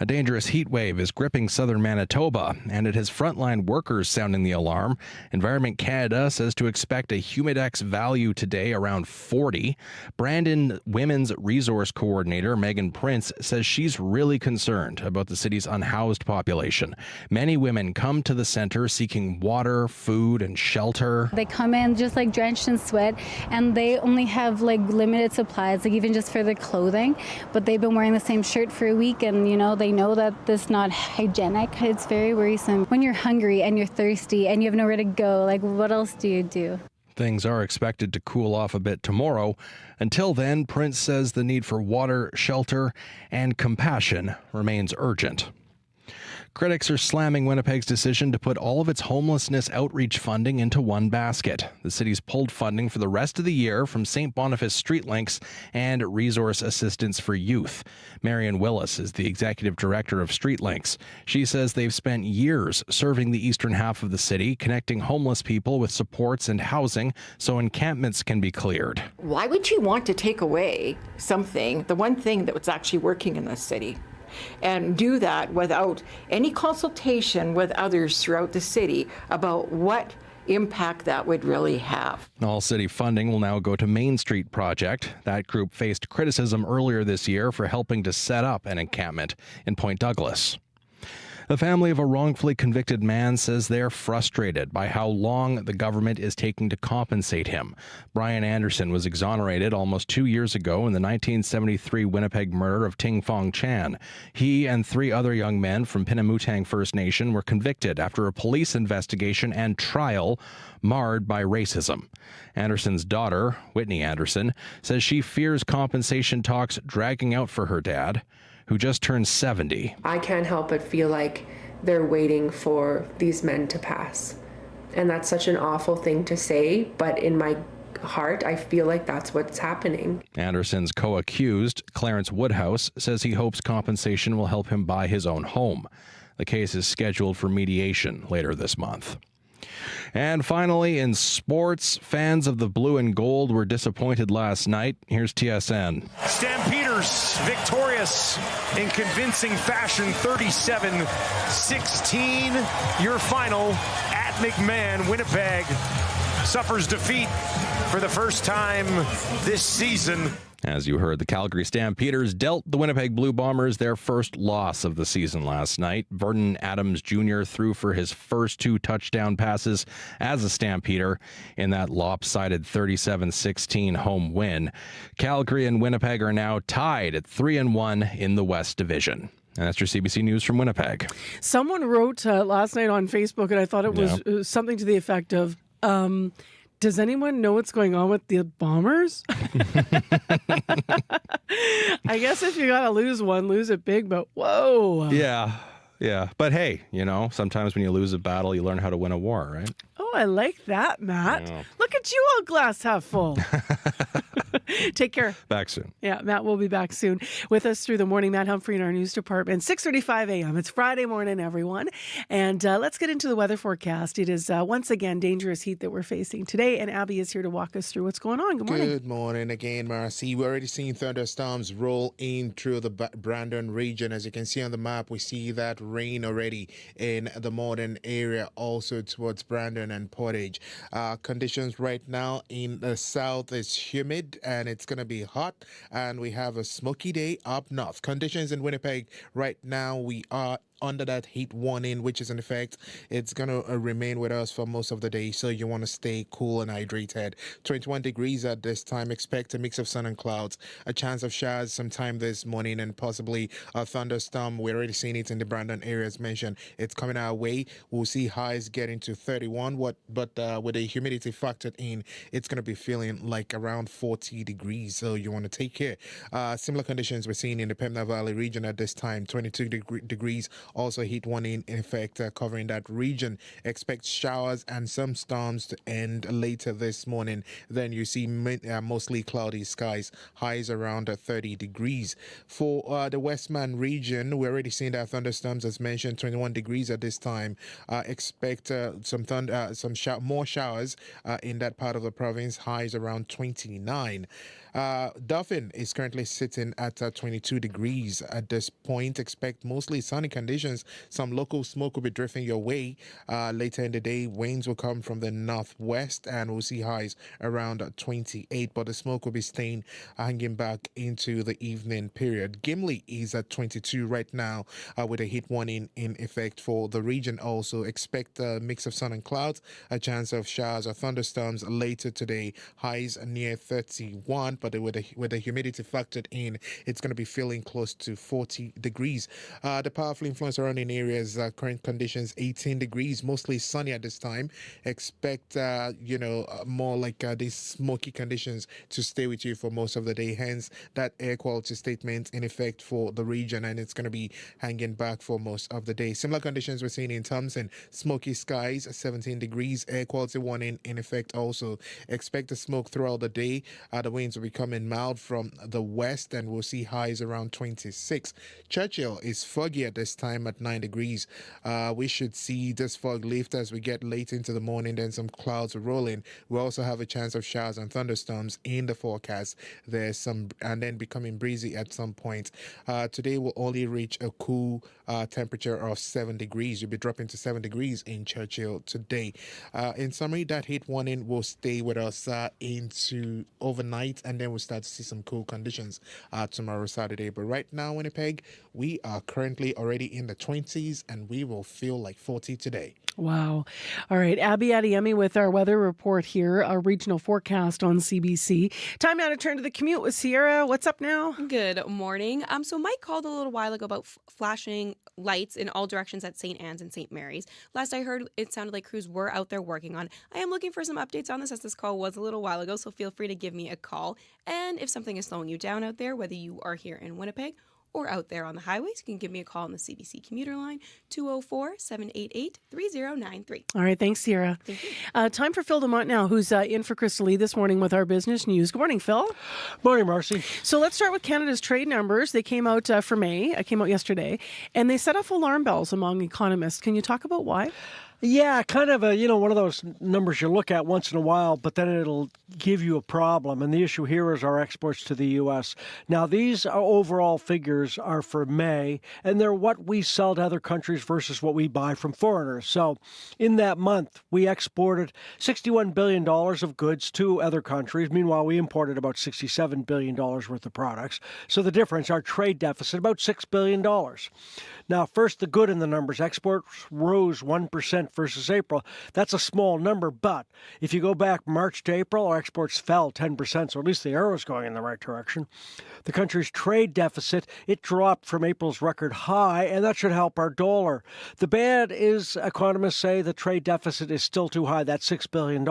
A dangerous heat wave is gripping southern Manitoba, and it has frontline workers sounding the alarm. Environment Canada says to expect a humidex value today around 40. Brandon Women's Resource Coordinator Megan Prince says she's really concerned about the city's unhoused population. Many women come to the center seeking water, food, and shelter. They come in just like drenched in sweat, and they only have like limited supplies, like even just for their clothing, but they've been wearing the same shirt for a week, and they know that this is not hygienic. It's very worrisome. When you're hungry and you're thirsty and you have nowhere to go, like what else do you do? Things are expected to cool off a bit tomorrow. Until then, Prince says the need for water, shelter, and compassion remains urgent. Critics are slamming Winnipeg's decision to put all of its homelessness outreach funding into one basket. The city's pulled funding for the rest of the year from St. Boniface Street Links and Resource Assistance for Youth. Marion Willis is the executive director of Street Links. She says they've spent years serving the eastern half of the city, connecting homeless people with supports and housing so encampments can be cleared. Why would you want to take away something, the one thing that was actually working in the city, and do that without any consultation with others throughout the city about what impact that would really have? All city funding will now go to Main Street Project. That group faced criticism earlier this year for helping to set up an encampment in Point Douglas. The family of a wrongfully convicted man says they're frustrated by how long the government is taking to compensate him. Brian Anderson was exonerated almost 2 years ago in the 1973 Winnipeg murder of Ting Fong Chan. He and 3 other young men from Pinnamutang First Nation were convicted after a police investigation and trial marred by racism. Anderson's daughter, Whitney Anderson, says she fears compensation talks dragging out for her dad, who just turned 70. I can't help but feel like they're waiting for these men to pass. And that's such an awful thing to say, but in my heart, I feel like that's what's happening. Anderson's co-accused, Clarence Woodhouse, says he hopes compensation will help him buy his own home. The case is scheduled for mediation later this month. And finally, in sports, fans of the blue and gold were disappointed last night. Here's TSN. Stampeders victorious in convincing fashion, 37-16. Your final at McMahon. Winnipeg suffers defeat for the first time this season. As you heard, the Calgary Stampeders dealt the Winnipeg Blue Bombers their first loss of the season last night. Vernon Adams Jr. threw for his first 2 touchdown passes as a Stampeder in that lopsided 37-16 home win. Calgary and Winnipeg are now tied at 3-1 in the West Division. And that's your CBC News from Winnipeg. Someone wrote last night on Facebook, and I thought it was something to the effect of, does anyone know what's going on with the Bombers? I guess if you got to lose one, lose it big, but whoa. Yeah. But hey, sometimes when you lose a battle, you learn how to win a war, right? Oh, I like that, Matt. Yeah. Look at you all glass half full. Take care. Back soon. Yeah, Matt will be back soon with us through the morning. Matt Humphrey in our news department, 6:35 a.m. It's Friday morning, everyone. And let's get into the weather forecast. It is once again dangerous heat that we're facing today. And Abby is here to walk us through what's going on. Good morning. Good morning again, Marcy. We're already seeing thunderstorms roll in through the Brandon region. As you can see on the map, we see that rain already in the Morden area, also towards Brandon and Portage. Conditions right now in the south is humid and it's going to be hot, and we have a smoky day up north. Conditions in Winnipeg right now, we are under that heat warning, which is in effect. It's going to remain with us for most of the day, so you want to stay cool and hydrated. 21 degrees at this time. Expect a mix of sun and clouds. A chance of showers sometime this morning and possibly a thunderstorm. We're already seeing it in the Brandon area as mentioned. It's coming our way. We'll see highs getting to 31, but with the humidity factored in, it's going to be feeling like around 40 degrees, so you want to take care. Similar conditions we're seeing in the Pembina Valley region at this time. 22 degrees. Also heat warning in effect covering that region. Expect showers and some storms to end later this morning. Then you see mostly cloudy skies. Highs around 30 degrees. For the Westman region, we're already seeing that thunderstorms as mentioned. 21 degrees at this time. Expect more showers in that part of the province. Highs around 29. Dauphin is currently sitting at 22 degrees at this point. Expect mostly sunny conditions. Some local smoke will be drifting your way. Later in the day, winds will come from the northwest and we'll see highs around 28, but the smoke will be staying hanging back into the evening period. Gimli is at 22 right now with a heat warning in effect for the region. Also expect a mix of sun and clouds, a chance of showers or thunderstorms later today. Highs near 31. But with the humidity factored in, it's going to be feeling close to 40 degrees. The powerful influence surrounding areas, current conditions 18 degrees, mostly sunny at this time. Expect more like these smoky conditions to stay with you for most of the day. Hence that air quality statement in effect for the region, and it's going to be hanging back for most of the day. Similar conditions we're seeing in Thompson. Smoky skies, 17 degrees. Air quality warning in effect also. Expect the smoke throughout the day. The winds will be coming mild from the west, and we'll see highs around 26. Churchill is foggy at this time at 9 degrees. We should see this fog lift as we get late into the morning, then some clouds rolling. We also have a chance of showers and thunderstorms in the forecast. There's some, and then becoming breezy at some point. Today will only reach a cool temperature of 7 degrees. You'll be dropping to 7 degrees in Churchill today. In summary, that heat warning will stay with us into overnight, and then we'll start to see some cool conditions tomorrow, Saturday. But right now, Winnipeg, we are currently already in the 20s, and we will feel like 40 today. Wow. All right. Abby Adeyemi with our weather report here, our regional forecast on CBC. Time now to turn to the commute with Sierra. What's up now? Good morning. So Mike called a little while ago about flashing lights in all directions at St. Anne's and St. Mary's. Last I heard, it sounded like crews were out there working on. I am looking for some updates on this, as this call was a little while ago, so feel free to give me a call. And if something is slowing you down out there, whether you are here in Winnipeg or out there on the highways, you can give me a call on the CBC commuter line, 204-788-3093. All right. Thanks, Sierra. Thank you. Time for Phil DeMont now, who's in for Crystal Lee this morning with our business news. Good morning, Phil. Morning, Marcy. So let's start with Canada's trade numbers. They came out for May. Came out yesterday, and they set off alarm bells among economists. Can you talk about why? Yeah, kind of one of those numbers you look at once in a while, but then it'll give you a problem. And the issue here is our exports to the U.S. Now, these overall figures are for May, and they're what we sell to other countries versus what we buy from foreigners. So in that month, we exported $61 billion of goods to other countries. Meanwhile, we imported about $67 billion worth of products. So the difference, our trade deficit, about $6 billion. Now, first, the good in the numbers. Exports rose 1% versus April. That's a small number, but if you go back March to April, our exports fell 10%, so at least the arrow's going in the right direction. The country's trade deficit, it dropped from April's record high, and that should help our dollar. The bad is, economists say, the trade deficit is still too high, that's $6 billion.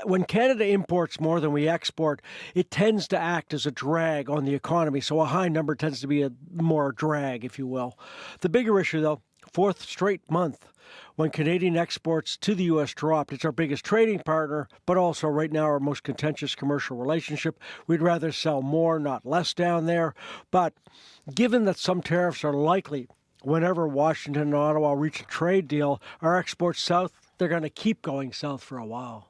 When Canada imports more than we export, it tends to act as a drag on the economy. So a high number tends to be a more drag, if you will. The bigger issue, though, fourth straight month when Canadian exports to the U.S. dropped. It's our biggest trading partner, but also right now our most contentious commercial relationship. We'd rather sell more, not less down there. But given that some tariffs are likely whenever Washington and Ottawa reach a trade deal, our exports south, they're going to keep going south for a while.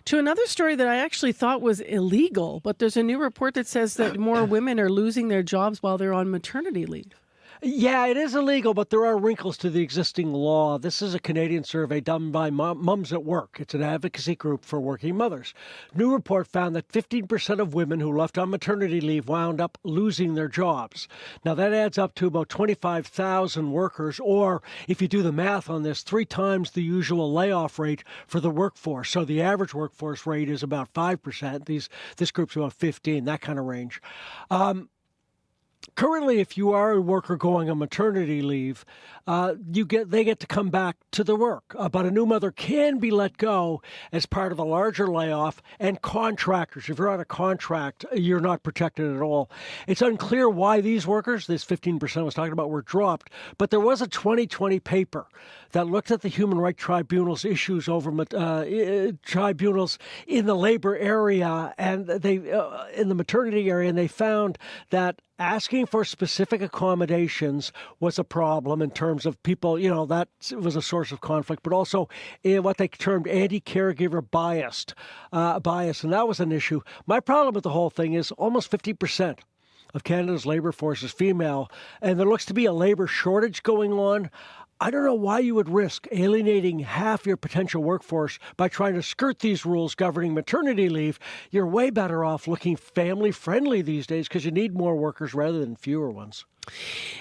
To another story that I actually thought was illegal, but there's a new report that says that more women are losing their jobs while they're on maternity leave. Yeah, it is illegal, but there are wrinkles to the existing law. This is a Canadian survey done by Mums at Work. It's an advocacy group for working mothers. New report found that 15% of women who left on maternity leave wound up losing their jobs. Now, that adds up to about 25,000 workers, or if you do the math on this, 3 times the usual layoff rate for the workforce. So the average workforce rate is about 5%. This group's about 15, that kind of range. Currently, if you are a worker going on maternity leave, they get to come back to the work. But a new mother can be let go as part of a larger layoff, and contractors. If you're on a contract, you're not protected at all. It's unclear why these workers, this 15% I was talking about, were dropped. But there was a 2020 paper that looked at the Human Rights Tribunal's issues over tribunals in the labor area and in the maternity area, and they found that asking for specific accommodations was a problem in terms of people, that was a source of conflict, but also what they termed anti-caregiver bias, and that was an issue. My problem with the whole thing is almost 50% of Canada's labor force is female, and there looks to be a labor shortage going on. I don't know why you would risk alienating half your potential workforce by trying to skirt these rules governing maternity leave. You're way better off looking family-friendly these days because you need more workers rather than fewer ones.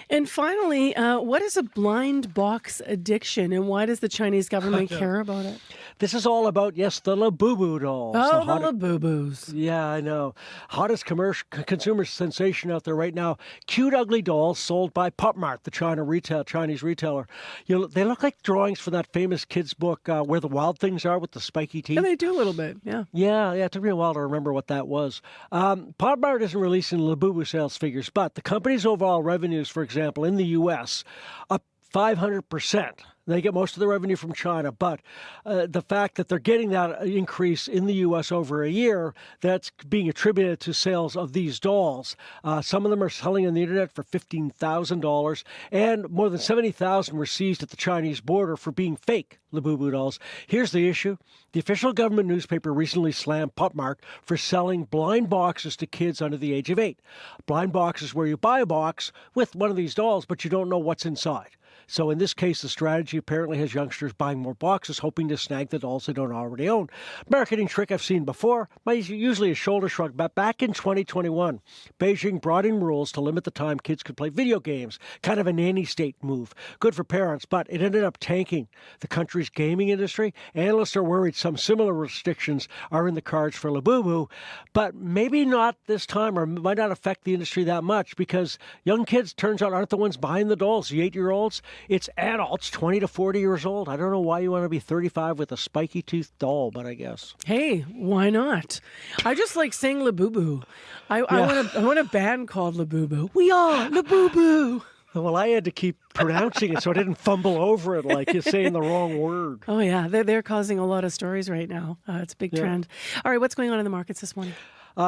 And finally, what is a blind box addiction, and why does the Chinese government care about it? This is all about, yes, the Labubu dolls. Oh, the Labubus. Yeah, I know. Hottest consumer sensation out there right now. Cute, ugly dolls sold by Pop Mart, the Chinese retailer. They look like drawings from that famous kids' book, Where the Wild Things Are, with the spiky teeth. Yeah, they do a little bit, yeah. Yeah, it took me a while to remember what that was. Pop Mart isn't releasing Labubu sales figures, but the company's overall revenues, for example, in the U.S., up 500%. They get most of the revenue from China, but the fact that they're getting that increase in the U.S. over a year, that's being attributed to sales of these dolls. Some of them are selling on the internet for $15,000, and more than 70,000 were seized at the Chinese border for being fake Labubu dolls. Here's the issue. The official government newspaper recently slammed Pop Mart for selling blind boxes to kids under the age of 8. Blind boxes where you buy a box with one of these dolls, but you don't know what's inside. So in this case, the strategy apparently has youngsters buying more boxes, hoping to snag the dolls they don't already own. Marketing trick I've seen before, usually a shoulder shrug, but back in 2021, Beijing brought in rules to limit the time kids could play video games, kind of a nanny state move. Good for parents, but it ended up tanking the country's gaming industry. Analysts are worried some similar restrictions are in the cards for Labubu, but maybe not this time, or might not affect the industry that much, because young kids, turns out, aren't the ones buying the dolls, the 8-year-olds. It's adults, 20 to 40 years old. I don't know why you want to be 35 with a spiky-toothed doll, but I guess. Hey, why not? I just like saying Labubu. I want a band called Labubu. We are Labubu. Well, I had to keep pronouncing it so I didn't fumble over it like you're saying the wrong word. Oh, yeah. They're causing a lot of stories right now. It's a big trend. All right, what's going on in the markets this morning?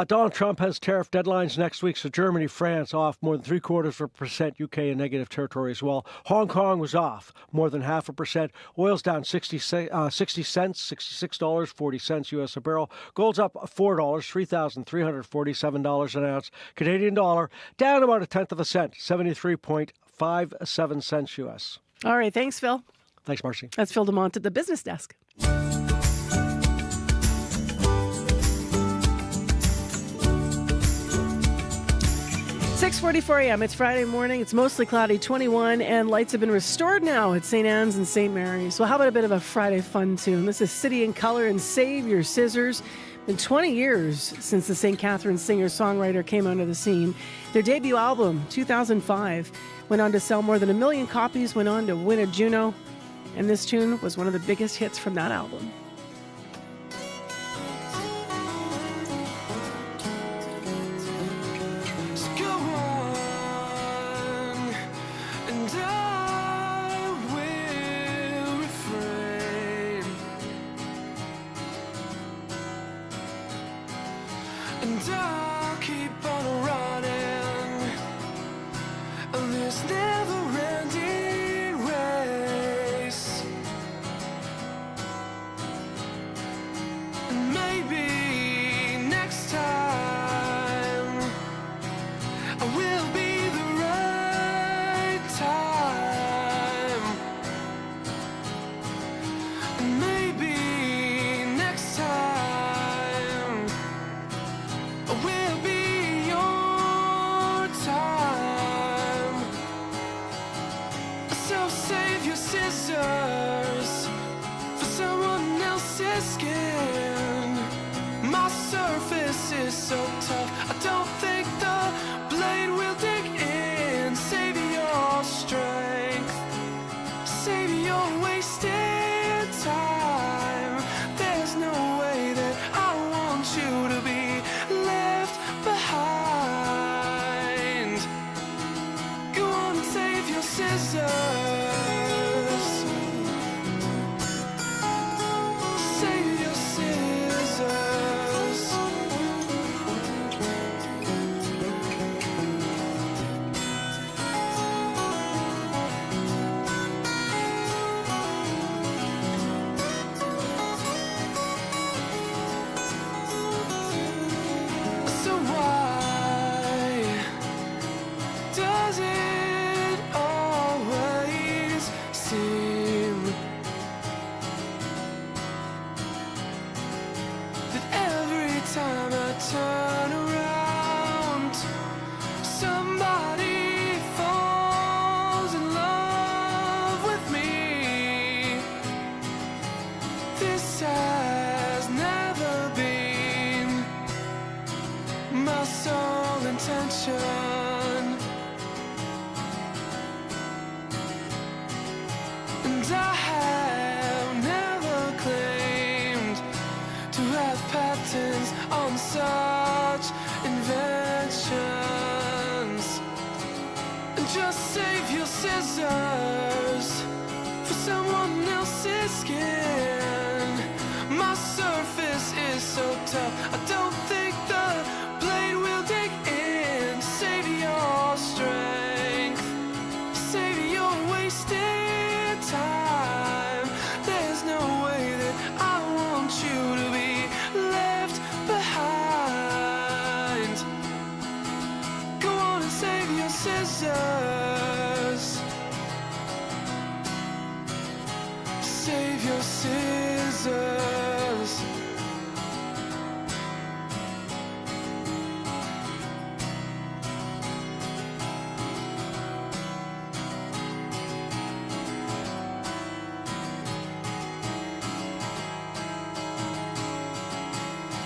Donald Trump has tariff deadlines next week, so Germany, France off more than 0.75%, UK in negative territory as well. Hong Kong was off more than 0.5%. Oil's down 60 cents, $66.40 U.S. a barrel. Gold's up $4, $3,347 an ounce. Canadian dollar down about 1/10 cent, 73.57 cents U.S. All right, thanks, Phil. Thanks, Marcy. That's Phil DeMont at the Business Desk. 6:44 a.m. It's Friday morning. It's mostly cloudy, 21, and lights have been restored now at St. Anne's and St. Mary's. Well, how about a bit of a Friday fun tune? This is City in Color and Save Your Scissors. Been 20 years since the St. Catharines singer-songwriter came onto the scene. Their debut album, 2005, went on to sell more than 1 million copies, went on to win a Juno, and this tune was one of the biggest hits from that album. And I and I'll keep on running this never-ending race. And maybe next time I will be the right time. And maybe next time I will be your time. So save your scissors for someone else's skin. My surface is so tough, I don't think the blade will dig in. Save your strength, save your wasted time. There's no way that I want you to be left behind. Go on and save your scissors. Save your scissors. So why does it always seem that every time I turn around, somebody falls in love with me? This has never been my sole intention, and I have never claimed to have patents on such inventions. And just save your scissors for someone else's skin. My surface is so tough, I don't think the blade will dig in. Save your strength, save your wasted time. There's no way that I want you to be left behind. Go on and save your scissors. Save your scissors.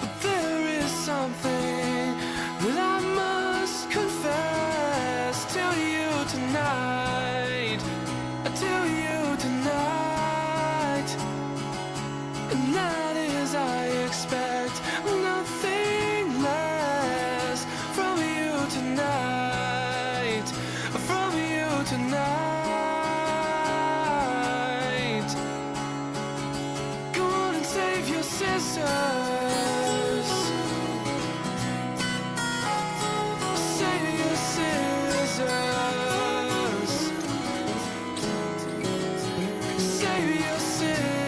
But there is something that I must confess to you tonight. To you tonight. And that is I expect nothing less from you tonight. From you tonight. Go on and save your scissors. Save your scissors. Save your scissors.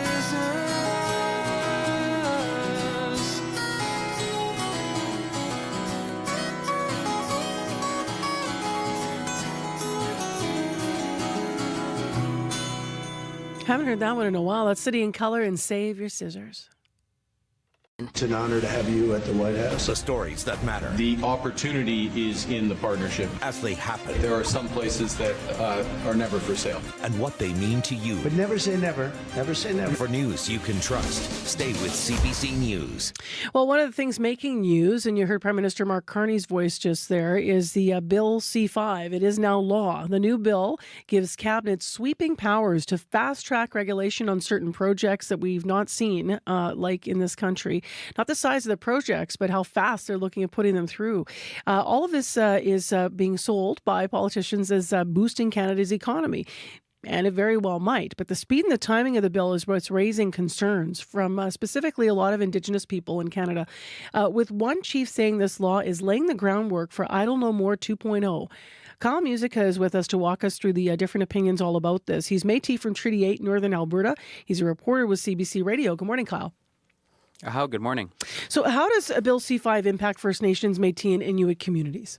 Haven't heard that one in a while. That's City in Color and Save Your Scissors. It's an honor to have you at the White House. The stories that matter. The opportunity is in the partnership. As they happen. There are some places that are never for sale. And what they mean to you. But never say never. Never say never. For news you can trust, stay with CBC News. Well, one of the things making news, and you heard Prime Minister Mark Carney's voice just there, is the Bill C-5. It is now law. The new bill gives Cabinet sweeping powers to fast-track regulation on certain projects that we've not seen, like in this country. Not the size of the projects, but how fast they're looking at putting them through. All of this is being sold by politicians as boosting Canada's economy. And it very well might. But the speed and the timing of the bill is what's raising concerns from specifically a lot of Indigenous people in Canada, with one chief saying this law is laying the groundwork for Idle No More 2.0. Kyle Musica is with us to walk us through the different opinions all about this. He's Métis from Treaty 8, Northern Alberta. He's a reporter with CBC Radio. Good morning, Kyle. Good morning. So how does Bill C-5 impact First Nations, Métis, and Inuit communities?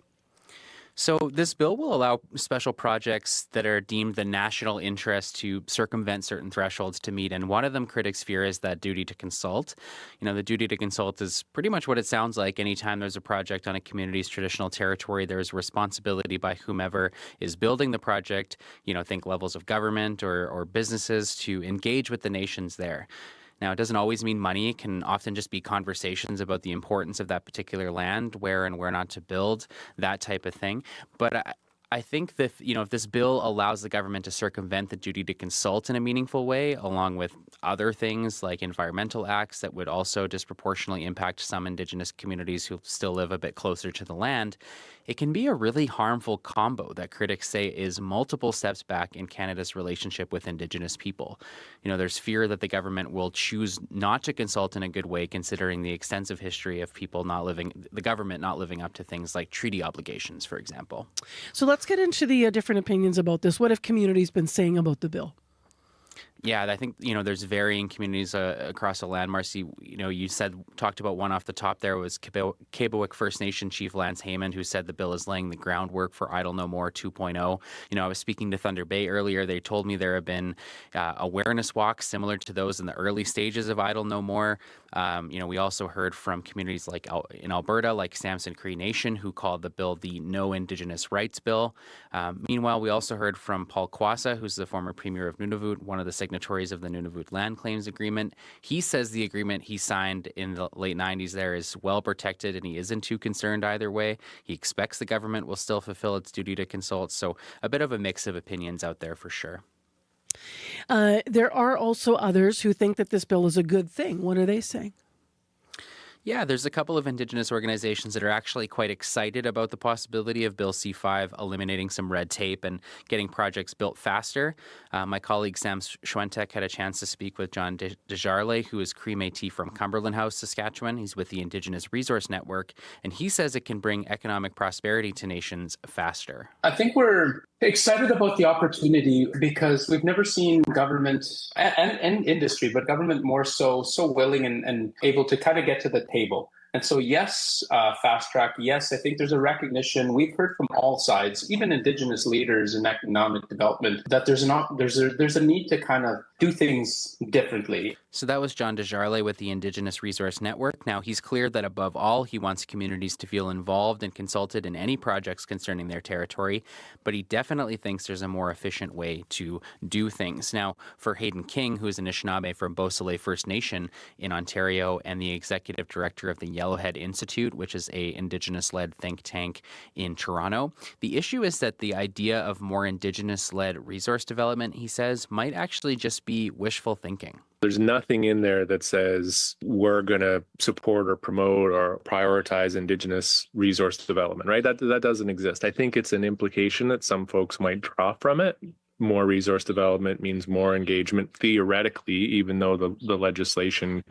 So this bill will allow special projects that are deemed the national interest to circumvent certain thresholds to meet. And one of them critics fear is that duty to consult. The duty to consult is pretty much what it sounds like. Anytime there's a project on a community's traditional territory, there's responsibility by whomever is building the project, think levels of government or businesses, to engage with the nations there. Now, it doesn't always mean money. It can often just be conversations about the importance of that particular land, where and where not to build, that type of thing. But I think that, if this bill allows the government to circumvent the duty to consult in a meaningful way, along with other things like environmental acts that would also disproportionately impact some Indigenous communities who still live a bit closer to the land, it can be a really harmful combo that critics say is multiple steps back in Canada's relationship with Indigenous people. There's fear that the government will choose not to consult in a good way, considering the extensive history of the government not living up to things like treaty obligations, for example. So let's get into the different opinions about this. What have communities been saying about the bill? Yeah, I think, there's varying communities across the land. Marcy, you talked about one off the top there was Kabewick First Nation Chief Lance Heyman, who said the bill is laying the groundwork for Idle No More 2.0. I was speaking to Thunder Bay earlier. They told me there have been awareness walks similar to those in the early stages of Idle No More. We also heard from communities like in Alberta, like Samson Cree Nation, who called the bill the No Indigenous Rights Bill. Meanwhile, we also heard from Paul Kwasa, who's the former Premier of Nunavut, one of the signatories of the Nunavut Land Claims Agreement. He says the agreement he signed in the late 90s there is well protected, and he isn't too concerned either way. He expects the government will still fulfill its duty to consult. So a bit of a mix of opinions out there for sure. There are also others who think that this bill is a good thing. What are they saying? Yeah, there's a couple of Indigenous organizations that are actually quite excited about the possibility of Bill C-5 eliminating some red tape and getting projects built faster. My colleague Sam Schwentek had a chance to speak with John Desjarlais, who is Cree Métis from Cumberland House, Saskatchewan. He's with the Indigenous Resource Network, and he says it can bring economic prosperity to nations faster. I think we're excited about the opportunity because we've never seen government and industry, but government more so willing and able to kind of get to the table. And so, yes, fast track. Yes, I think there's a recognition. We've heard from all sides, even Indigenous leaders in economic development, that there's a need to kind of do things differently. So that was John Desjarlais with the Indigenous Resource Network. Now, he's clear that above all, he wants communities to feel involved and consulted in any projects concerning their territory, but he definitely thinks there's a more efficient way to do things. Now, for Hayden King, who is an Anishinaabe from Beausoleil First Nation in Ontario and the executive director of the Yellowhead Institute, which is a Indigenous-led think tank in Toronto, the issue is that the idea of more Indigenous-led resource development, he says, might actually just be wishful thinking. There's nothing in there that says we're going to support or promote or prioritize Indigenous resource development, right? That doesn't exist. I think it's an implication that some folks might draw from it. More resource development means more engagement, theoretically, even though the legislation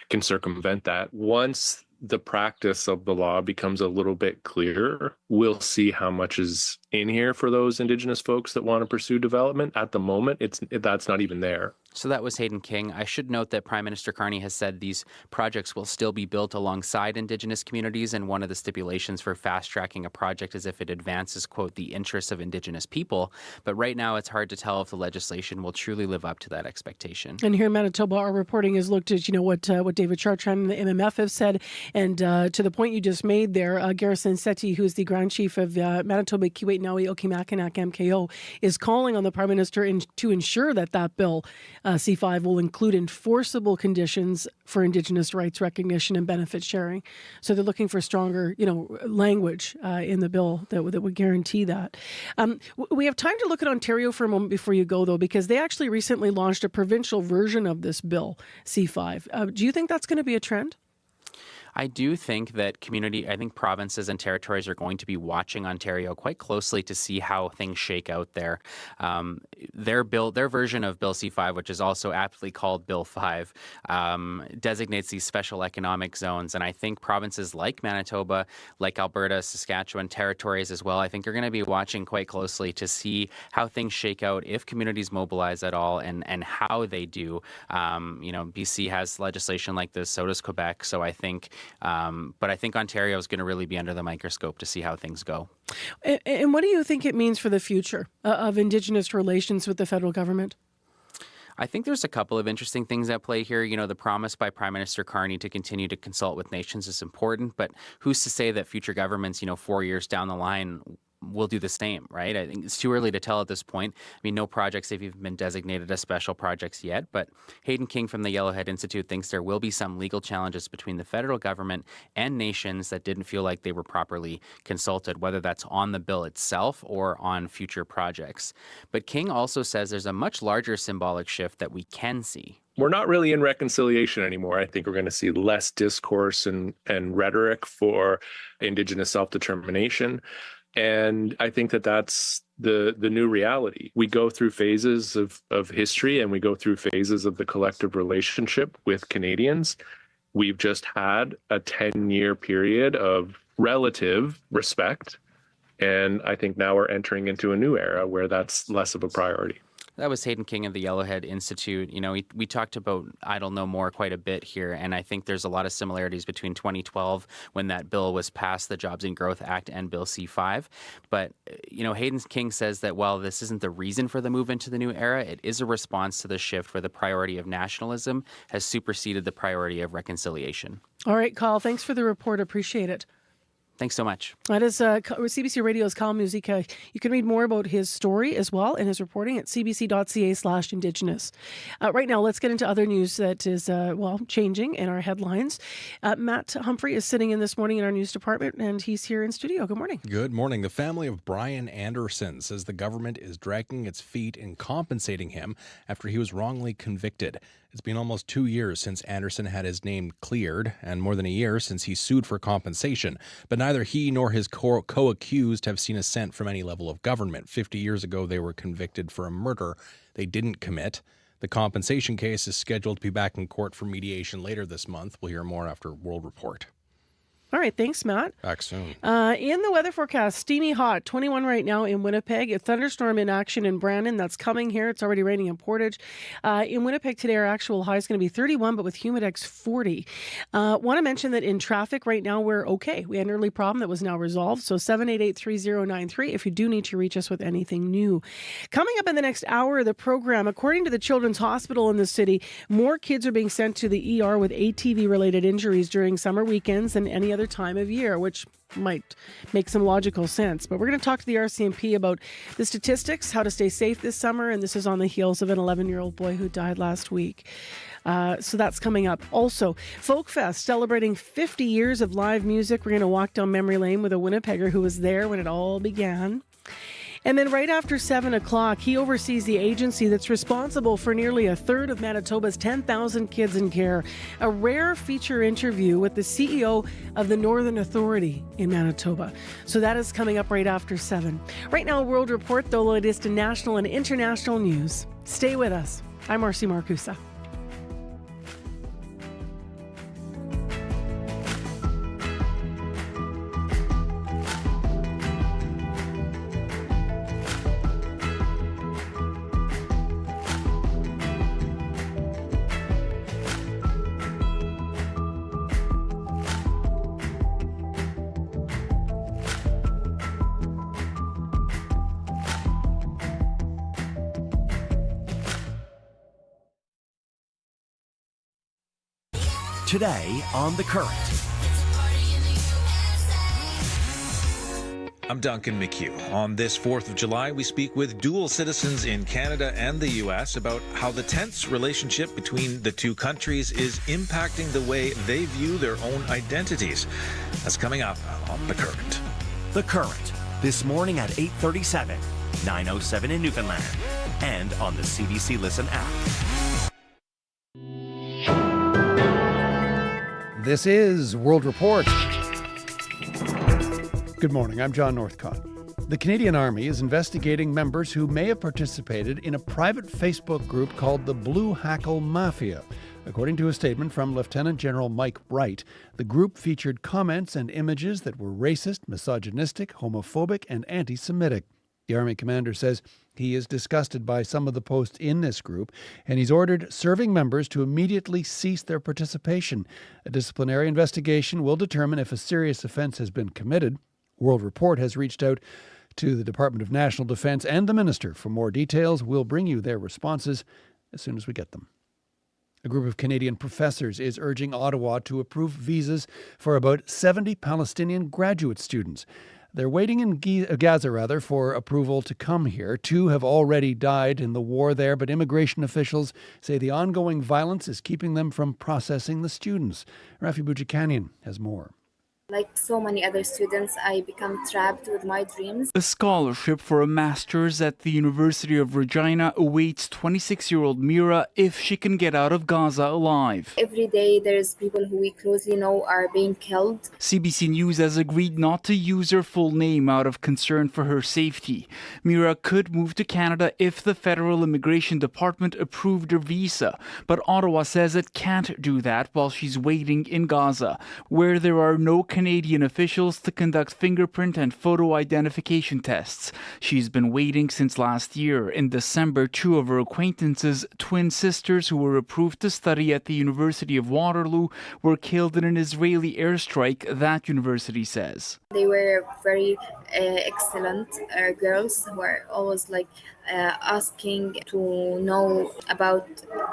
can circumvent that. Once the practice of the law becomes a little bit clearer, we'll see how much is in here for those Indigenous folks that want to pursue development. At the moment, that's not even there. So that was Hayden King. I should note that Prime Minister Carney has said these projects will still be built alongside Indigenous communities, and one of the stipulations for fast-tracking a project is if it advances, quote, the interests of Indigenous people. But right now, it's hard to tell if the legislation will truly live up to that expectation. And here in Manitoba, our reporting has looked at, what David Chartrand and the MMF have said, and to the point you just made there, Garrison Setti, who's the Grand Chief of Manitoba Kiiwetinowi Okimakanak MKO, is calling on the Prime Minister to ensure that bill C-5 will include enforceable conditions for Indigenous rights recognition and benefit sharing. So they're looking for stronger, language in the bill that would guarantee that. We have time to look at Ontario for a moment before you go, though, because they actually recently launched a provincial version of this bill, C-5. Do you think that's going to be a trend? I do think that I think provinces and territories are going to be watching Ontario quite closely to see how things shake out there. Their version of Bill C-5, which is also aptly called Bill 5, designates these special economic zones. And I think provinces like Manitoba, like Alberta, Saskatchewan, territories as well, I think are going to be watching quite closely to see how things shake out, if communities mobilize at all, and how they do. BC has legislation like this, so does Quebec. So I think, but I think Ontario is going to really be under the microscope to see how things go. And what do you think it means for the future of Indigenous relations with the federal government? I think there's a couple of interesting things at play here. The promise by Prime Minister Carney to continue to consult with nations is important, but who's to say that future governments, 4 years down the line, will do the same, right? I think it's too early to tell at this point. I mean, no projects have even been designated as special projects yet, but Hayden King from the Yellowhead Institute thinks there will be some legal challenges between the federal government and nations that didn't feel like they were properly consulted, whether that's on the bill itself or on future projects. But King also says there's a much larger symbolic shift that we can see. We're not really in reconciliation anymore. I think we're going to see less discourse and rhetoric for Indigenous self-determination. And I think that that's the new reality. We go through phases of history, and we go through phases of the collective relationship with Canadians. We've just had a 10-year period of relative respect. And I think now we're entering into a new era where that's less of a priority. That was Hayden King of the Yellowhead Institute. We talked about Idle No More quite a bit here, and I think there's a lot of similarities between 2012 when that bill was passed, the Jobs and Growth Act, and Bill C-5. But, Hayden King says that while this isn't the reason for the move into the new era, it is a response to the shift where the priority of nationalism has superseded the priority of reconciliation. All right, Carl, thanks for the report. Appreciate it. Thanks so much. That is CBC Radio's Carl Musica. You can read more about his story as well and his reporting at cbc.ca/Indigenous. Right now, let's get into other news that is, changing in our headlines. Matt Humphrey is sitting in this morning in our news department, and he's here in studio. Good morning. Good morning. The family of Brian Anderson says the government is dragging its feet in compensating him after he was wrongly convicted. It's been almost 2 years since Anderson had his name cleared, and more than a year since he sued for compensation. But neither he nor his co-accused have seen a cent from any level of government. 50 years ago, they were convicted for a murder they didn't commit. The compensation case is scheduled to be back in court for mediation later this month. We'll hear more after World Report. All right, thanks, Matt. Back soon. In the weather forecast, steamy hot, 21 right now in Winnipeg. A thunderstorm in action in Brandon. That's coming here. It's already raining in Portage. In Winnipeg today, our actual high is going to be 31, but with humidex 40. Want to mention that in traffic right now, we're okay. We had an early problem that was now resolved. So 788-3093 if you do need to reach us with anything new. Coming up in the next hour of the program, according to the Children's Hospital in the city, more kids are being sent to the ER with ATV-related injuries during summer weekends than any other time of year, which might make some logical sense. But we're going to talk to the RCMP about the statistics, how to stay safe this summer, and this is on the heels of an 11-year-old boy who died last week. So that's coming up. Also, Folk Fest, celebrating 50 years of live music. We're going to walk down memory lane with a Winnipegger who was there when it all began. And then right after 7 o'clock, he oversees the agency that's responsible for nearly a third of Manitoba's 10,000 kids in care. A rare feature interview with the CEO of the Northern Authority in Manitoba. So that is coming up right after 7. Right now, a World Report, the latest in national and international news. Stay with us. I'm Marcy Marcusa. Today on The Current. I'm Duncan McHugh. On this 4th of July, we speak with dual citizens in Canada and the U.S. about how the tense relationship between the two countries is impacting the way they view their own identities. That's coming up on The Current. The Current, this morning at 8:37, 9:07 in Newfoundland, and on the CBC Listen app. This is World Report. Good morning, I'm John Northcott. The Canadian Army is investigating members who may have participated in a private Facebook group called the Blue Hackle Mafia. According to a statement from Lieutenant General Mike Wright, the group featured comments and images that were racist, misogynistic, homophobic, and anti-Semitic. The Army commander says he is disgusted by some of the posts in this group, and he's ordered serving members to immediately cease their participation. A disciplinary investigation will determine if a serious offense has been committed. World Report has reached out to the Department of National Defense and the Minister for more details. We'll bring you their responses as soon as we get them. A group of Canadian professors is urging Ottawa to approve visas for about 70 Palestinian graduate students. They're waiting in Gaza for approval to come here. 2 have already died in the war there, but immigration officials say the ongoing violence is keeping them from processing the students. Rafi Boudjikanian has more. Like so many other students, I become trapped with my dreams. A scholarship for a master's at the University of Regina awaits 26-year-old Mira if she can get out of Gaza alive. Every day there's people who we closely know are being killed. CBC News has agreed not to use her full name out of concern for her safety. Mira could move to Canada if the Federal Immigration Department approved her visa, but Ottawa says it can't do that while she's waiting in Gaza, where there are no Canadian officials to conduct fingerprint and photo identification tests. She's been waiting since last year. In December, 2 of her acquaintances, twin sisters who were approved to study at the University of Waterloo, were killed in an Israeli airstrike, that university says. They were very excellent girls who were always asking to know about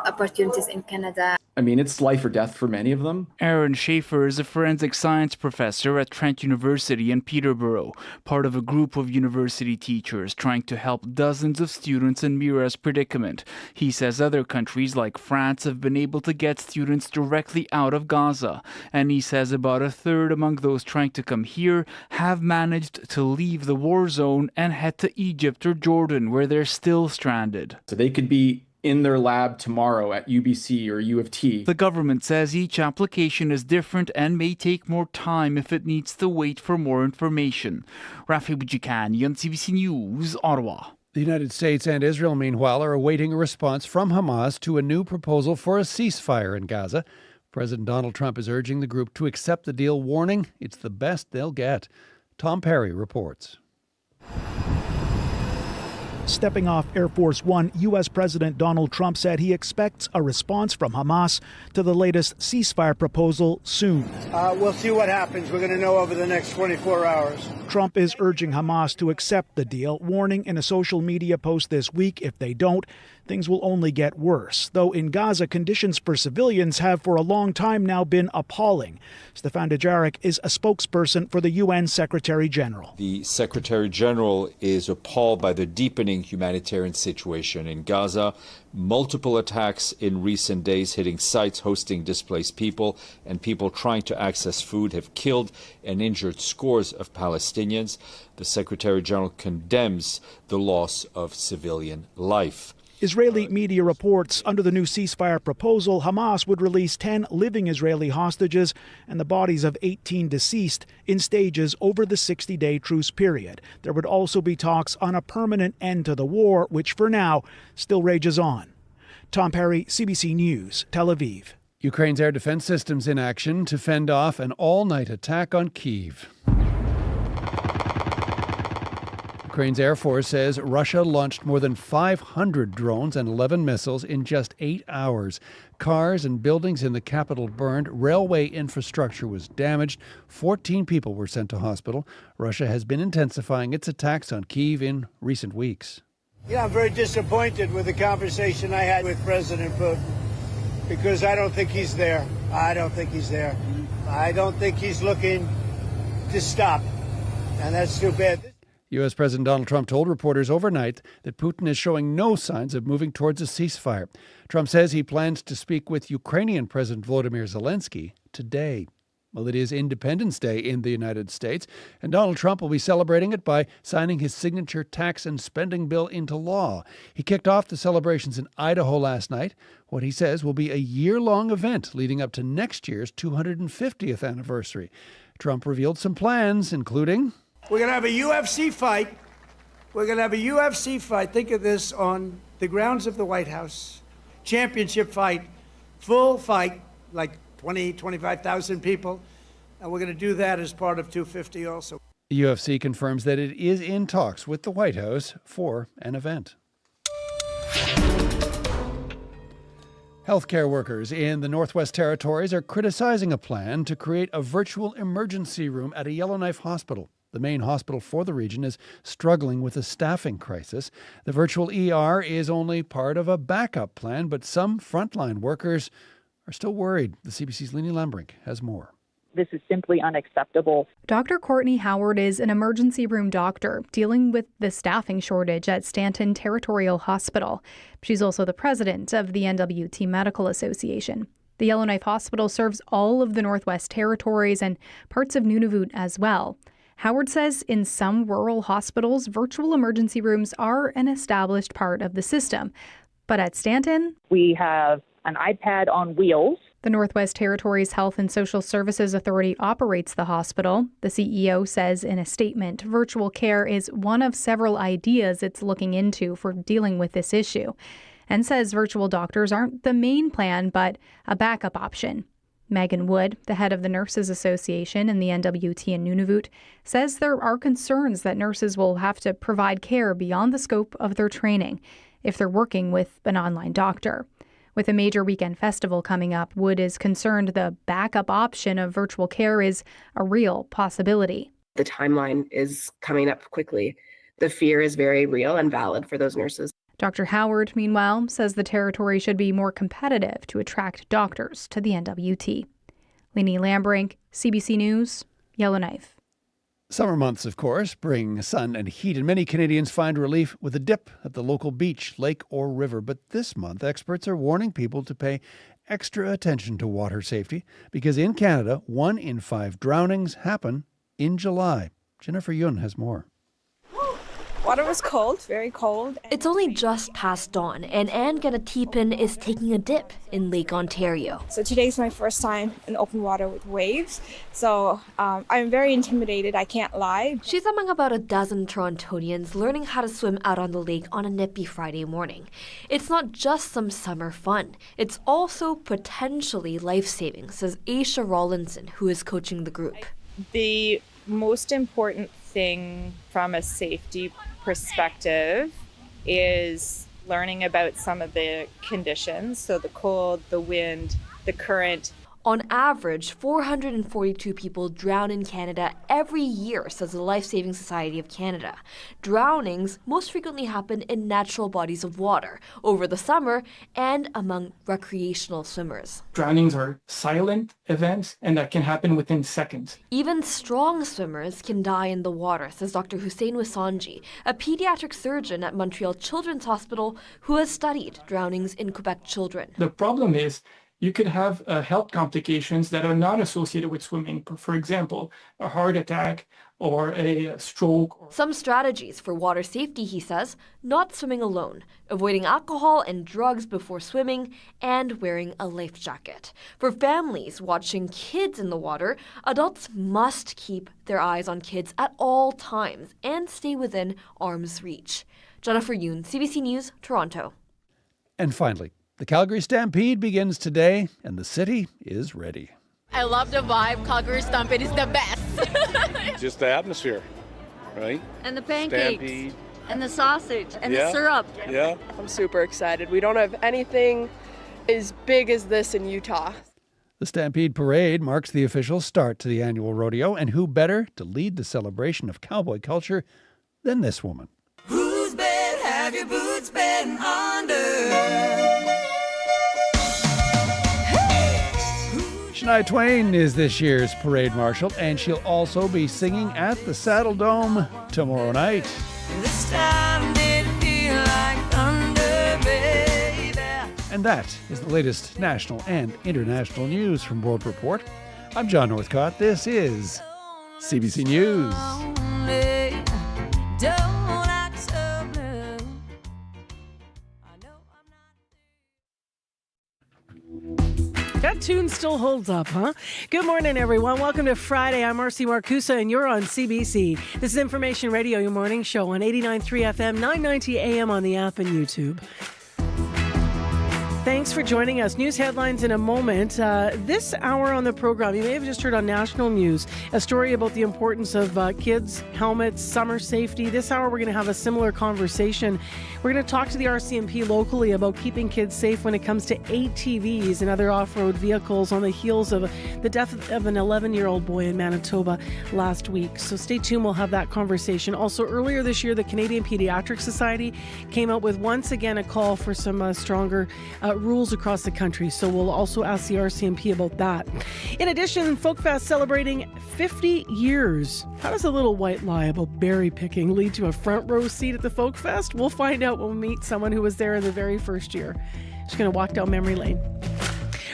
opportunities in Canada. I mean, it's life or death for many of them. Aaron Schaefer is a forensic science professor at Trent University in Peterborough, part of a group of university teachers trying to help dozens of students in Mira's predicament. He says other countries like France have been able to get students directly out of Gaza, and he says about a third among those trying to come here have managed to leave the war zone and head to Egypt or Jordan, where they're still stranded. So they could be in their lab tomorrow at UBC or U of T. The government says each application is different and may take more time if it needs to wait for more information. Rafi Boudjikanian, CBC News, Ottawa. The United States and Israel, meanwhile, are awaiting a response from Hamas to a new proposal for a ceasefire in Gaza. President Donald Trump is urging the group to accept the deal, warning it's the best they'll get. Tom Perry reports. Stepping off Air Force One, U.S. President Donald Trump said he expects a response from Hamas to the latest ceasefire proposal soon. We'll see what happens. We're going to know over the next 24 hours. Trump is urging Hamas to accept the deal, warning in a social media post this week if they don't, things will only get worse. Though in Gaza, conditions for civilians have for a long time now been appalling. Stefan Dujarric is a spokesperson for the UN Secretary General. The Secretary General is appalled by the deepening humanitarian situation in Gaza. Multiple attacks in recent days hitting sites hosting displaced people and people trying to access food have killed and injured scores of Palestinians. The Secretary General condemns the loss of civilian life. Israeli media reports under the new ceasefire proposal, Hamas would release 10 living Israeli hostages and the bodies of 18 deceased in stages over the 60-day truce period. There would also be talks on a permanent end to the war, which for now still rages on. Tom Perry, CBC News, Tel Aviv. Ukraine's air defense systems in action to fend off an all-night attack on Kyiv. Ukraine's Air Force says Russia launched more than 500 drones and 11 missiles in just 8 hours. Cars and buildings in the capital burned. Railway infrastructure was damaged. 14 people were sent to hospital. Russia has been intensifying its attacks on Kyiv in recent weeks. Yeah, I'm very disappointed with the conversation I had with President Putin because I don't think he's there. I don't think he's there. I don't think he's looking to stop, and that's too bad. U.S. President Donald Trump told reporters overnight that Putin is showing no signs of moving towards a ceasefire. Trump says he plans to speak with Ukrainian President Volodymyr Zelensky today. Well, it is Independence Day in the United States, and Donald Trump will be celebrating it by signing his signature tax and spending bill into law. He kicked off the celebrations in Idaho last night, what he says will be a year-long event leading up to next year's 250th anniversary. Trump revealed some plans, including... We're going to have a UFC fight. We're going to have a UFC fight. Think of this on the grounds of the White House. Championship fight, full fight, like 20, 25,000 people. And we're going to do that as part of 250 also. The UFC confirms that it is in talks with the White House for an event. Healthcare workers in the Northwest Territories are criticizing a plan to create a virtual emergency room at a Yellowknife hospital. The main hospital for the region is struggling with a staffing crisis. The virtual ER is only part of a backup plan, but some frontline workers are still worried. The CBC's Lenny Lambrink has more. This is simply unacceptable. Dr. Courtney Howard is an emergency room doctor dealing with the staffing shortage at Stanton Territorial Hospital. She's also the president of the NWT Medical Association. The Yellowknife Hospital serves all of the Northwest Territories and parts of Nunavut as well. Howard says in some rural hospitals, virtual emergency rooms are an established part of the system. But at Stanton, we have an iPad on wheels. The Northwest Territories Health and Social Services Authority operates the hospital. The CEO says in a statement, virtual care is one of several ideas it's looking into for dealing with this issue, and says virtual doctors aren't the main plan, but a backup option. Megan Wood, the head of the Nurses Association in the NWT in Nunavut, says there are concerns that nurses will have to provide care beyond the scope of their training if they're working with an online doctor. With a major weekend festival coming up, Wood is concerned the backup option of virtual care is a real possibility. The timeline is coming up quickly. The fear is very real and valid for those nurses. Dr. Howard, meanwhile, says the territory should be more competitive to attract doctors to the NWT. Lenny Lambrink, CBC News, Yellowknife. Summer months, of course, bring sun and heat, and many Canadians find relief with a dip at the local beach, lake, or river. But this month, experts are warning people to pay extra attention to water safety because in Canada, 1 in 5 drownings happen in July. Jennifer Yun has more. Water was cold, very cold. It's only just past dawn, and Anne Ganatipin is taking a dip in Lake Ontario. So today's my first time in open water with waves, so I'm very intimidated, I can't lie. She's among about a dozen Torontonians learning how to swim out on the lake on a nippy Friday morning. It's not just some summer fun, it's also potentially life-saving, says Aisha Rawlinson, who is coaching the group. The most important thing from a safety perspective is learning about some of the conditions, so the cold, the wind, the current. On average, 442 people drown in Canada every year, says the Life Saving Society of Canada. Drownings most frequently happen in natural bodies of water, over the summer, and among recreational swimmers. Drownings are silent events, and that can happen within seconds. Even strong swimmers can die in the water, says Dr. Hussein Wasanji, a pediatric surgeon at Montreal Children's Hospital who has studied drownings in Quebec children. The problem is, you could have health complications that are not associated with swimming. For example, a heart attack or a stroke. Some strategies for water safety, he says, not swimming alone, avoiding alcohol and drugs before swimming, and wearing a life jacket. For families watching kids in the water, adults must keep their eyes on kids at all times and stay within arm's reach. Jennifer Yoon, CBC News, Toronto. And finally, the Calgary Stampede begins today, and the city is ready. I love the vibe. Calgary Stampede is the best. Just the atmosphere, right? And the pancakes. Stampede. And the sausage. And the syrup. Yeah. I'm super excited. We don't have anything as big as this in Utah. The Stampede Parade marks the official start to the annual rodeo, and who better to lead the celebration of cowboy culture than this woman? Whose bed have your boots been under? Shania Twain is this year's parade marshal, and she'll also be singing at the Saddle Dome tomorrow night. This time didn't feel like thunder, baby. And that is the latest national and international news from World Report. I'm John Northcott. This is CBC News. tune still holds up, huh? Good morning, everyone. Welcome to Friday. I'm Marcy Marcusa, and you're on CBC. This is Information Radio, your morning show on 89.3 FM, 990 AM on the app and YouTube. Thanks for joining us. News headlines in a moment. This hour on the program, you may have just heard on national news a story about the importance of kids, helmets, summer safety. This hour, we're going to have a similar conversation. We're going to talk to the RCMP locally about keeping kids safe when it comes to ATVs and other off-road vehicles on the heels of the death of an 11-year-old boy in Manitoba last week. So stay tuned. We'll have that conversation. Also, earlier this year, the Canadian Pediatric Society came out with once again a call for some stronger rules across the country. So we'll also ask the RCMP about that. In addition, Folkfest celebrating 50 years. How does a little white lie about berry picking lead to a front row seat at the Folkfest? We'll find out when we meet someone who was there in the very first year. Just going to walk down memory lane.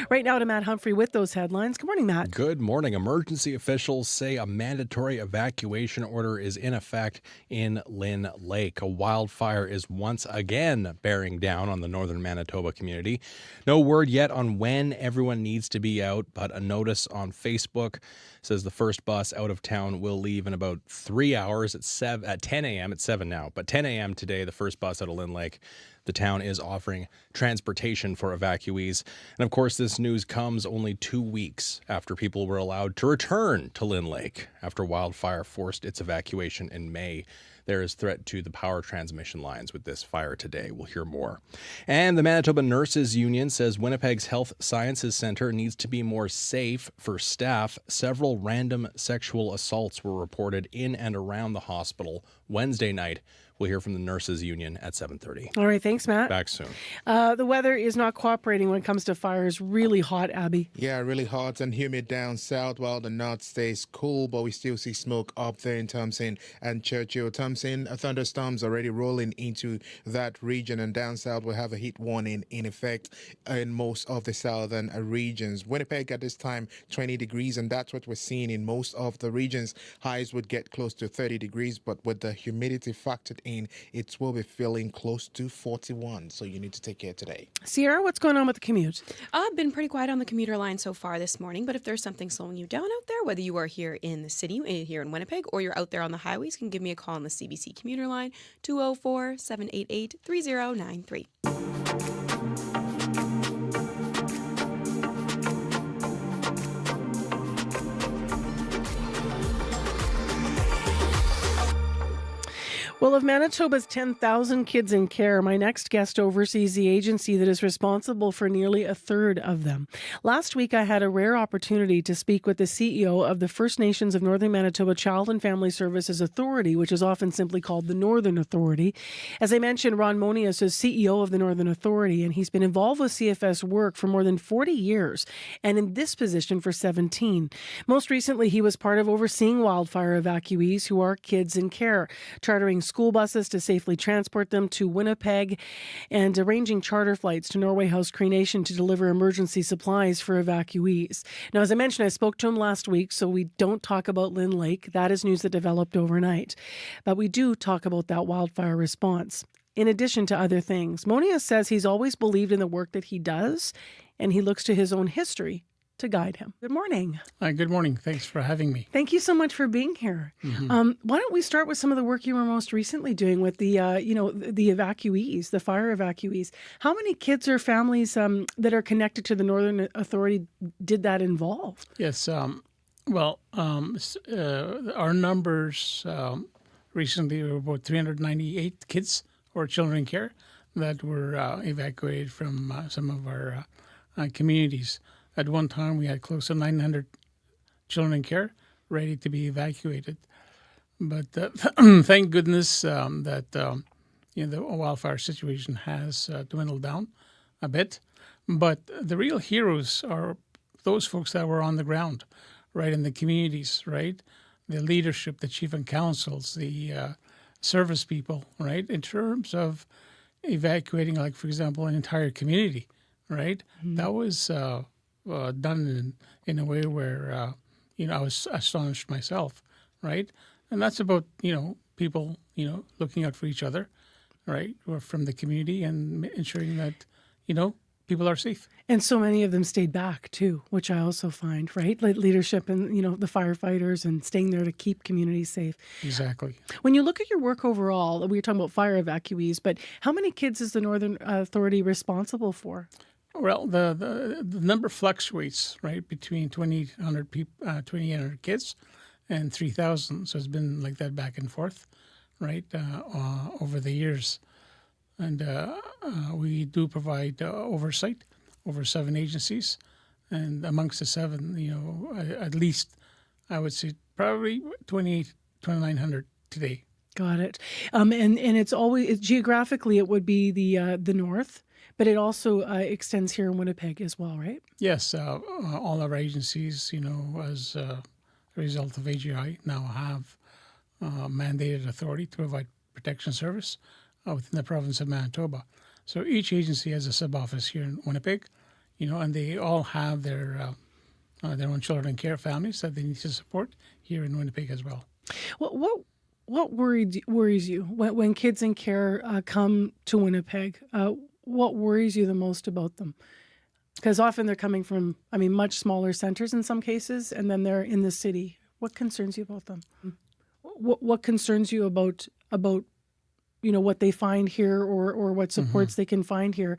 Right now to Matt Humphrey with those headlines. Good morning, Matt. Good morning. Emergency officials say a mandatory evacuation order is in effect in Lynn Lake. A wildfire is once again bearing down on the northern Manitoba community. No word yet on when everyone needs to be out, but a notice on Facebook says the first bus out of town will leave in about 3 hours at 10 a.m. It's 7 now, but 10 a.m. today, the first bus out of Lynn Lake. The town is offering transportation for evacuees. And of course, this news comes only 2 weeks after people were allowed to return to Lynn Lake after wildfire forced its evacuation in May. There is threat to the power transmission lines with this fire today. We'll hear more. And the Manitoba Nurses Union says Winnipeg's Health Sciences Centre needs to be more safe for staff. Several random sexual assaults were reported in and around the hospital Wednesday night. We'll hear from the Nurses Union at 7:30. All right, thanks, Matt. Back soon. The weather is not cooperating when it comes to fires. Really hot, Abby. Yeah, really hot and humid down south, while the north stays cool, but we still see smoke up there in Thompson and Churchill. Thompson, thunderstorms already rolling into that region, and down south we have a heat warning in effect in most of the southern regions. Winnipeg at this time, 20 degrees, and that's what we're seeing in most of the regions. Highs would get close to 30 degrees, but with the humidity factored in, it will be feeling close to 41, so you need to take care today. Sierra, what's going on with the commute? I've been pretty quiet on the commuter line so far this morning, but if there's something slowing you down out there, whether you are here in the city, here in Winnipeg, or you're out there on the highways, you can give me a call on the CBC commuter line, 204-788-3093. Well, of Manitoba's 10,000 kids in care, my next guest oversees the agency that is responsible for nearly a third of them. Last week, I had a rare opportunity to speak with the CEO of the First Nations of Northern Manitoba Child and Family Services Authority, which is often simply called the Northern Authority. As I mentioned, Ron Monius is CEO of the Northern Authority, and he's been involved with CFS work for more than 40 years, and in this position for 17. Most recently, he was part of overseeing wildfire evacuees who are kids in care, chartering school buses to safely transport them to Winnipeg, and arranging charter flights to Norway House Cree Nation to deliver emergency supplies for evacuees. Now, as I mentioned, I spoke to him last week, so we don't talk about Lynn Lake. That is news that developed overnight. But we do talk about that wildfire response. In addition to other things, Monius says he's always believed in the work that he does, and he looks to his own history to guide him. Good morning. Hi, good morning. Thanks for having me. Thank you so much for being here. Mm-hmm. Why don't we start with some of the work you were most recently doing with the evacuees, the fire evacuees? How many kids or families that are connected to the Northern Authority did that involve? Yes. Our numbers recently were about 398 kids or children in care that were evacuated from some of our communities. At one time, we had close to 900 children in care ready to be evacuated. But thank goodness that the wildfire situation has dwindled down a bit. But the real heroes are those folks that were on the ground, right, in the communities, right? The leadership, the chief and councils, the service people, right, in terms of evacuating, like, for example, an entire community, right? Mm-hmm. That was done in a way where, I was astonished myself, right? And that's about, people, looking out for each other, right, or from the community and ensuring that, people are safe. And so many of them stayed back too, which I also find, right? Like leadership and, the firefighters and staying there to keep communities safe. Exactly. When you look at your work overall, we were talking about fire evacuees, but how many kids is the Northern Authority responsible for? Well, the number fluctuates, right, between 2,800 kids and 3,000. So it's been like that back and forth, right, over the years. And we do provide oversight over 7 agencies. And amongst the 7, at least I would say probably 2,900 today. Got it. And it's always, geographically, it would be the north, but it also extends here in Winnipeg as well, right? Yes. All our agencies, as a result of AGI, now have mandated authority to provide protection service within the province of Manitoba. So each agency has a sub-office here in Winnipeg, and they all have their own children care families that they need to support here in Winnipeg as well. What worries you when kids in care come to Winnipeg? What worries you the most about them? Because often they're coming from, much smaller centers in some cases, and then they're in the city. What concerns you about them? What concerns you about what they find here or what supports they can find here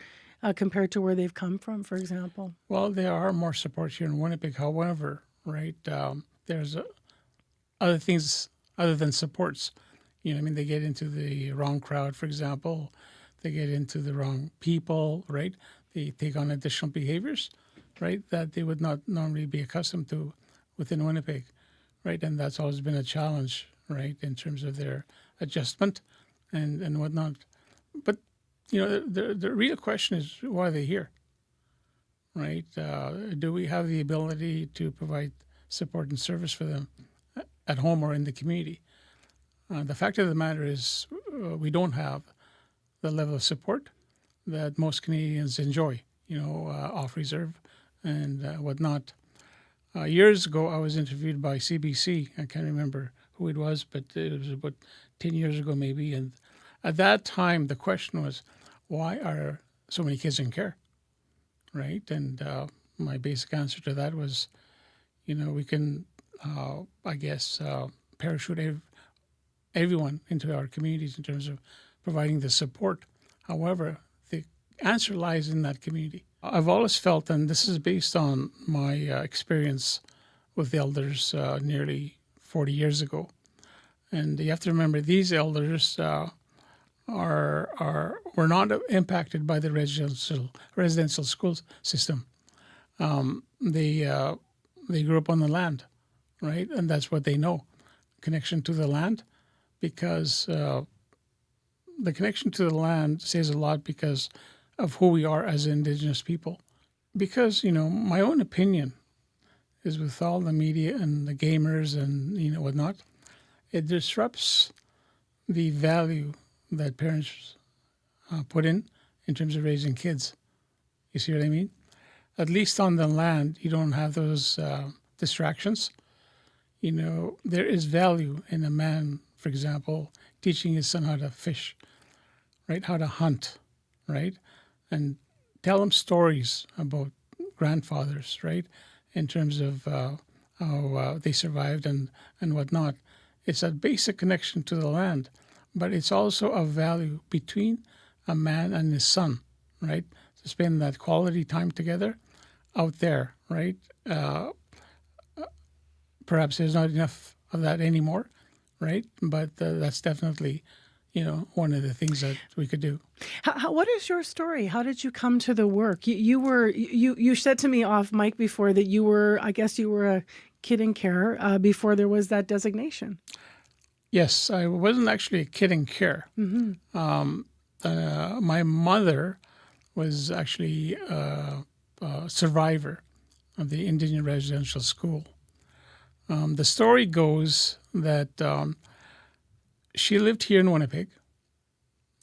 compared to where they've come from, for example? Well, there are more supports here in Winnipeg. However, right, there's other things other than supports. They get into the wrong crowd, for example. They get into the wrong people, right? They take on additional behaviors, right, that they would not normally be accustomed to within Winnipeg, right? And that's always been a challenge, right, in terms of their adjustment and whatnot. But, the real question is, why are they here, right? Do we have the ability to provide support and service for them at home or in the community? The fact of the matter is we don't have the level of support that most Canadians enjoy, off reserve and whatnot. Years ago, I was interviewed by CBC. I can't remember who it was, but it was about 10 years ago maybe. And at that time, the question was, why are so many kids in care, right? And my basic answer to that was, we can, parachute everyone into our communities in terms of providing the support. However, the answer lies in that community. I've always felt, and this is based on my experience with elders nearly 40 years ago, and you have to remember these elders were not impacted by the residential school system. They grew up on the land, right, and that's what they know, connection to the land, because the connection to the land says a lot because of who we are as Indigenous people. Because, my own opinion is with all the media and the gamers and, whatnot, it disrupts the value that parents put in terms of raising kids. You see what I mean? At least on the land, you don't have those distractions. There is value in a man, for example, teaching his son how to fish, right? How to hunt, right? And tell him stories about grandfathers, right? In terms of how they survived and whatnot. It's a basic connection to the land, but it's also a value between a man and his son, right? To spend that quality time together out there, right? Perhaps there's not enough of that anymore, right? But that's definitely, one of the things that we could do. What is your story? How did you come to the work? You said to me off mic before that you were a kid in care before there was that designation. Yes, I wasn't actually a kid in care. Mm-hmm. My mother was actually a survivor of the Indian residential school. The story goes that she lived here in Winnipeg,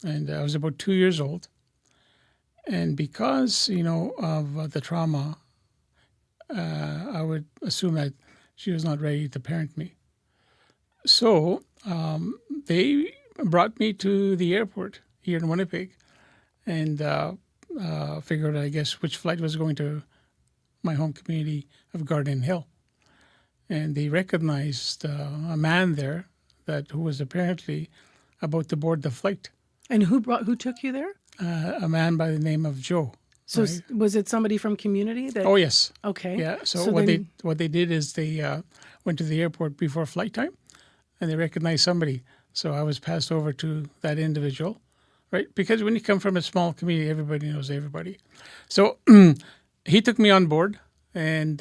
and I was about 2 years old. And because, of the trauma, I would assume that she was not ready to parent me. So they brought me to the airport here in Winnipeg, and figured, I guess, which flight was going to my home community of Garden Hill. And they recognized a man there who was apparently about to board the flight. And who took you there? A man by the name of Joe. So right? Was it somebody from community? Oh, yes. Okay. Yeah. So what they did is they went to the airport before flight time, and they recognized somebody. So I was passed over to that individual, right? Because when you come from a small community, everybody knows everybody. So he took me on board and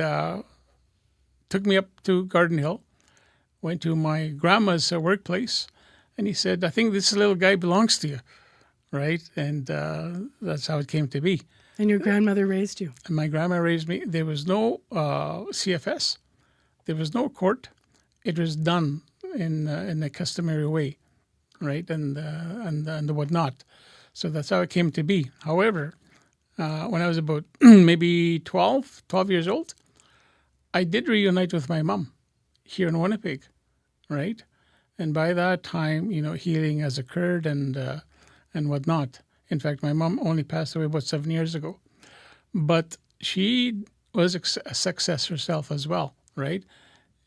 took me up to Garden Hill, went to my grandma's workplace, and he said, "I think this little guy belongs to you," right? And that's how it came to be. And your grandmother raised you? And my grandma raised me. There was no CFS. There was no court. It was done in a customary way, right? And whatnot. So that's how it came to be. However, when I was about maybe 12 years old, I did reunite with my mom here in Winnipeg, right? And by that time, healing has occurred and whatnot. In fact, my mom only passed away about 7 years ago. But she was a success herself as well, right?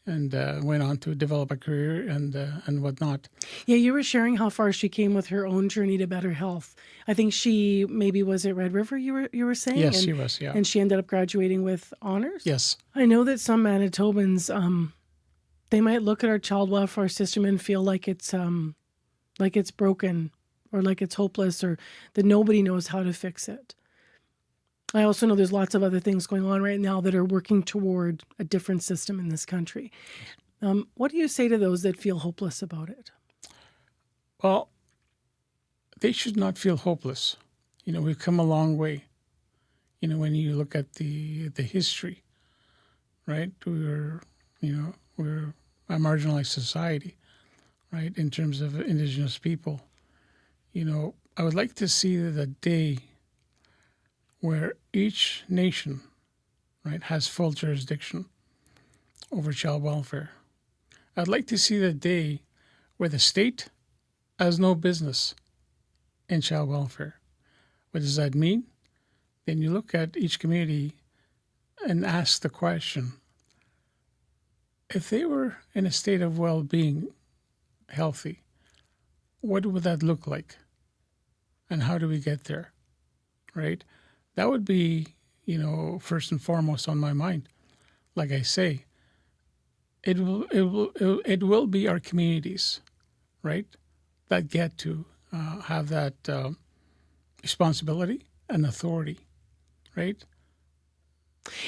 And went on to develop a career and whatnot. Yeah, you were sharing how far she came with her own journey to better health. I think she maybe was at Red River, you were saying? Yes, she was, yeah. And she ended up graduating with honors? Yes. I know that some Manitobans, they might look at our child welfare system and feel like it's broken, or like it's hopeless, or that nobody knows how to fix it. I also know there's lots of other things going on right now that are working toward a different system in this country. What do you say to those that feel hopeless about it? Well, they should not feel hopeless. We've come a long way. When you look at the history, right? We're a marginalized society, right? In terms of Indigenous people. I would like to see the day where each nation, right, has full jurisdiction over child welfare. I'd like to see the day where the state has no business in child welfare. What does that mean? Then you look at each community and ask the question, if they were in a state of well-being, healthy, what would that look like? And how do we get there, right? That would be, first and foremost on my mind. Like I say, it will be our communities, right, that get to have that responsibility and authority, right?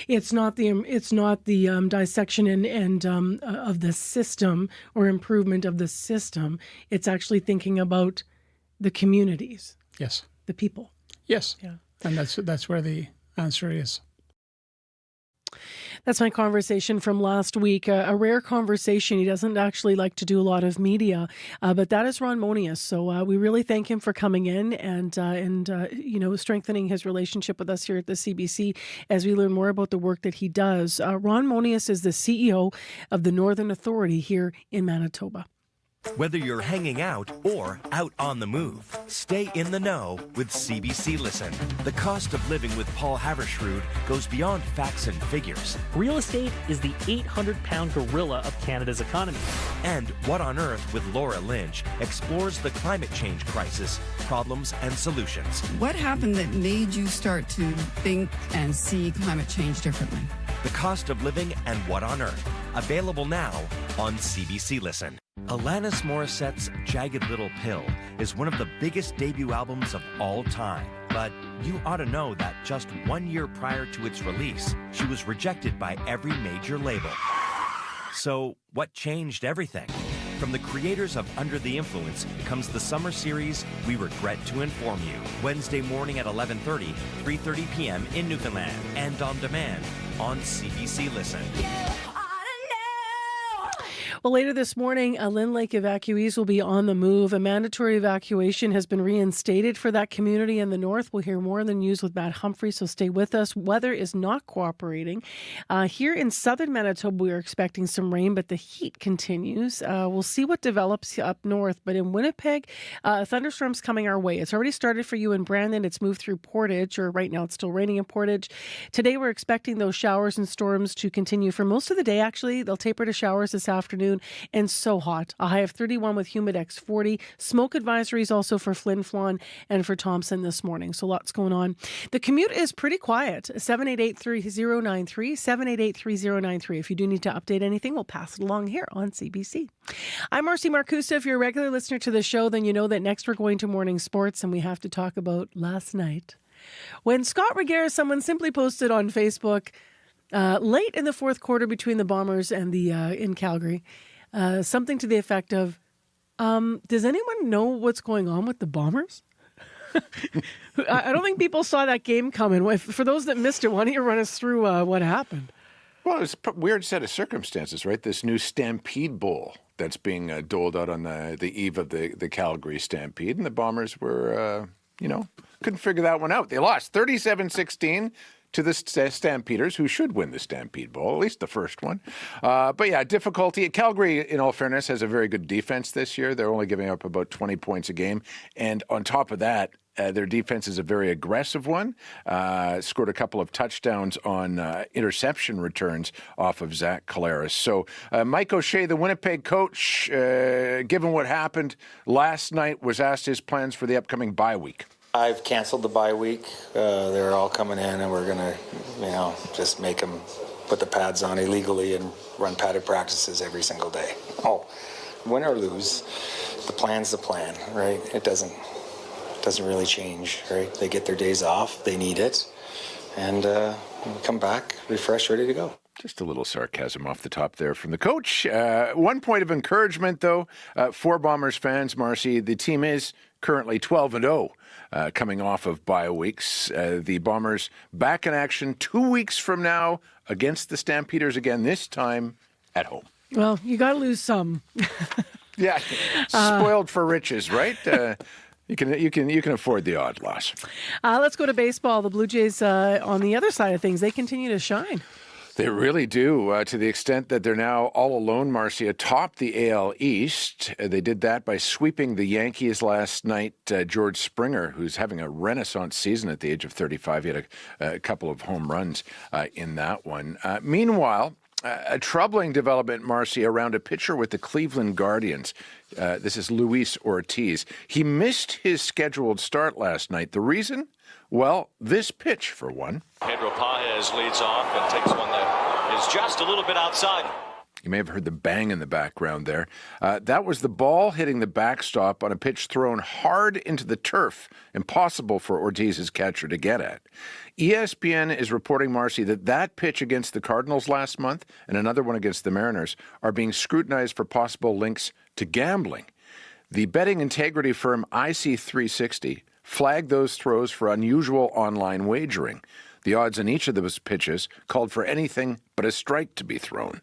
It's not the dissection and of the system or improvement of the system. It's actually thinking about the communities. Yes. The people. Yes. Yeah. And that's where the answer is. That's my conversation from last week. A rare conversation. He doesn't actually like to do a lot of media, but that is Ron Monius. So we really thank him for coming in and strengthening his relationship with us here at the CBC as we learn more about the work that he does. Ron Monius is the CEO of the Northern Authority here in Manitoba. Whether you're hanging out or out on the move, stay in the know with CBC Listen. The cost of living with Paul Havershrud goes beyond facts and figures. Real estate is the 800-pound gorilla of Canada's economy. And What on Earth with Laura Lynch explores the climate change crisis, problems, and solutions. What happened that made you start to think and see climate change differently? The Cost of Living and What on Earth. Available now on CBC Listen. Alanis Morissette's Jagged Little Pill is one of the biggest debut albums of all time. But you ought to know that just 1 year prior to its release, she was rejected by every major label. So what changed everything? From the creators of Under the Influence comes the summer series We Regret to Inform You. Wednesday morning at 11:30, 3:30 p.m. in Newfoundland and on demand on CBC Listen. Well, later this morning, Lynn Lake evacuees will be on the move. A mandatory evacuation has been reinstated for that community in the north. We'll hear more in the news with Matt Humphrey, so stay with us. Weather is not cooperating. Here in southern Manitoba, we are expecting some rain, but the heat continues. We'll see what develops up north. But in Winnipeg, thunderstorms coming our way. It's already started for you in Brandon. It's moved through Portage, or right now it's still raining in Portage. Today, we're expecting those showers and storms to continue for most of the day, actually. They'll taper to showers this afternoon, and so hot. A high of 31 with Humidex 40. Smoke advisories also for Flin Flon and for Thompson this morning. So lots going on. The commute is pretty quiet. 788-3093, 788-3093. If you do need to update anything, we'll pass it along here on CBC. I'm Marcy Marcusa. If you're a regular listener to the show, then you know that next we're going to morning sports, and we have to talk about last night. When Scott Regehr, someone simply posted on Facebook, late in the fourth quarter between the Bombers and the in Calgary, something to the effect of, does anyone know what's going on with the Bombers? I don't think people saw that game coming. For those that missed it, why don't you run us through what happened? Well, it's a weird set of circumstances, right? This new Stampede Bowl that's being doled out on the eve of the Calgary Stampede, and the Bombers were, couldn't figure that one out. They lost 37-16 to the Stampeders, who should win the Stampede Bowl, at least the first one. But yeah, difficulty. Calgary, in all fairness, has a very good defense this year. They're only giving up about 20 points a game. And on top of that, their defense is a very aggressive one. Scored a couple of touchdowns on interception returns off of Zach Collaros. So Mike O'Shea, the Winnipeg coach, given what happened last night, was asked his plans for the upcoming bye week. I've canceled the bye week. They're all coming in, and we're going to, just make them put the pads on illegally and run padded practices every single day. Oh, win or lose, the plan's the plan, right? It doesn't really change, right? They get their days off. They need it. And come back, refreshed, ready to go. Just a little sarcasm off the top there from the coach. One point of encouragement, though, for Bombers fans, Marcy, the team is currently 12-0. Coming off of bye weeks. The Bombers back in action 2 weeks from now against the Stampeders again, this time at home. Well, you got to lose some. Yeah, spoiled for riches, right? You can afford the odd loss. Let's go to baseball. The Blue Jays, on the other side of things, they continue to shine. They really do, to the extent that they're now all alone, Marcy, atop the AL East. They did that by sweeping the Yankees last night. George Springer, who's having a renaissance season at the age of 35, he had a couple of home runs in that one. Meanwhile, a troubling development, Marcy, around a pitcher with the Cleveland Guardians. This is Luis Ortiz. He missed his scheduled start last night. The reason? Well, this pitch, for one. Pedro Paez leads off and takes one that is just a little bit outside. You may have heard the bang in the background there. That was the ball hitting the backstop on a pitch thrown hard into the turf, impossible for Ortiz's catcher to get at. ESPN is reporting, Marcy, that pitch against the Cardinals last month and another one against the Mariners are being scrutinized for possible links to gambling. The betting integrity firm IC360 flagged those throws for unusual online wagering. The odds on each of those pitches called for anything but a strike to be thrown.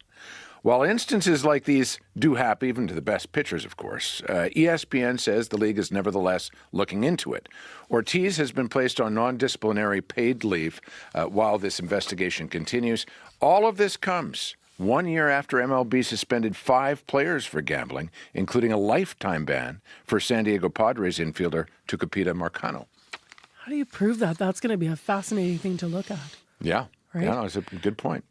While instances like these do happen, even to the best pitchers, of course, ESPN says the league is nevertheless looking into it. Ortiz has been placed on non-disciplinary paid leave while this investigation continues. All of this comes 1 year after MLB suspended 5 players for gambling, including a lifetime ban for San Diego Padres infielder Tucupita Marcano. How do you prove that? That's going to be a fascinating thing to look at. Yeah, right? Yeah, that's a good point.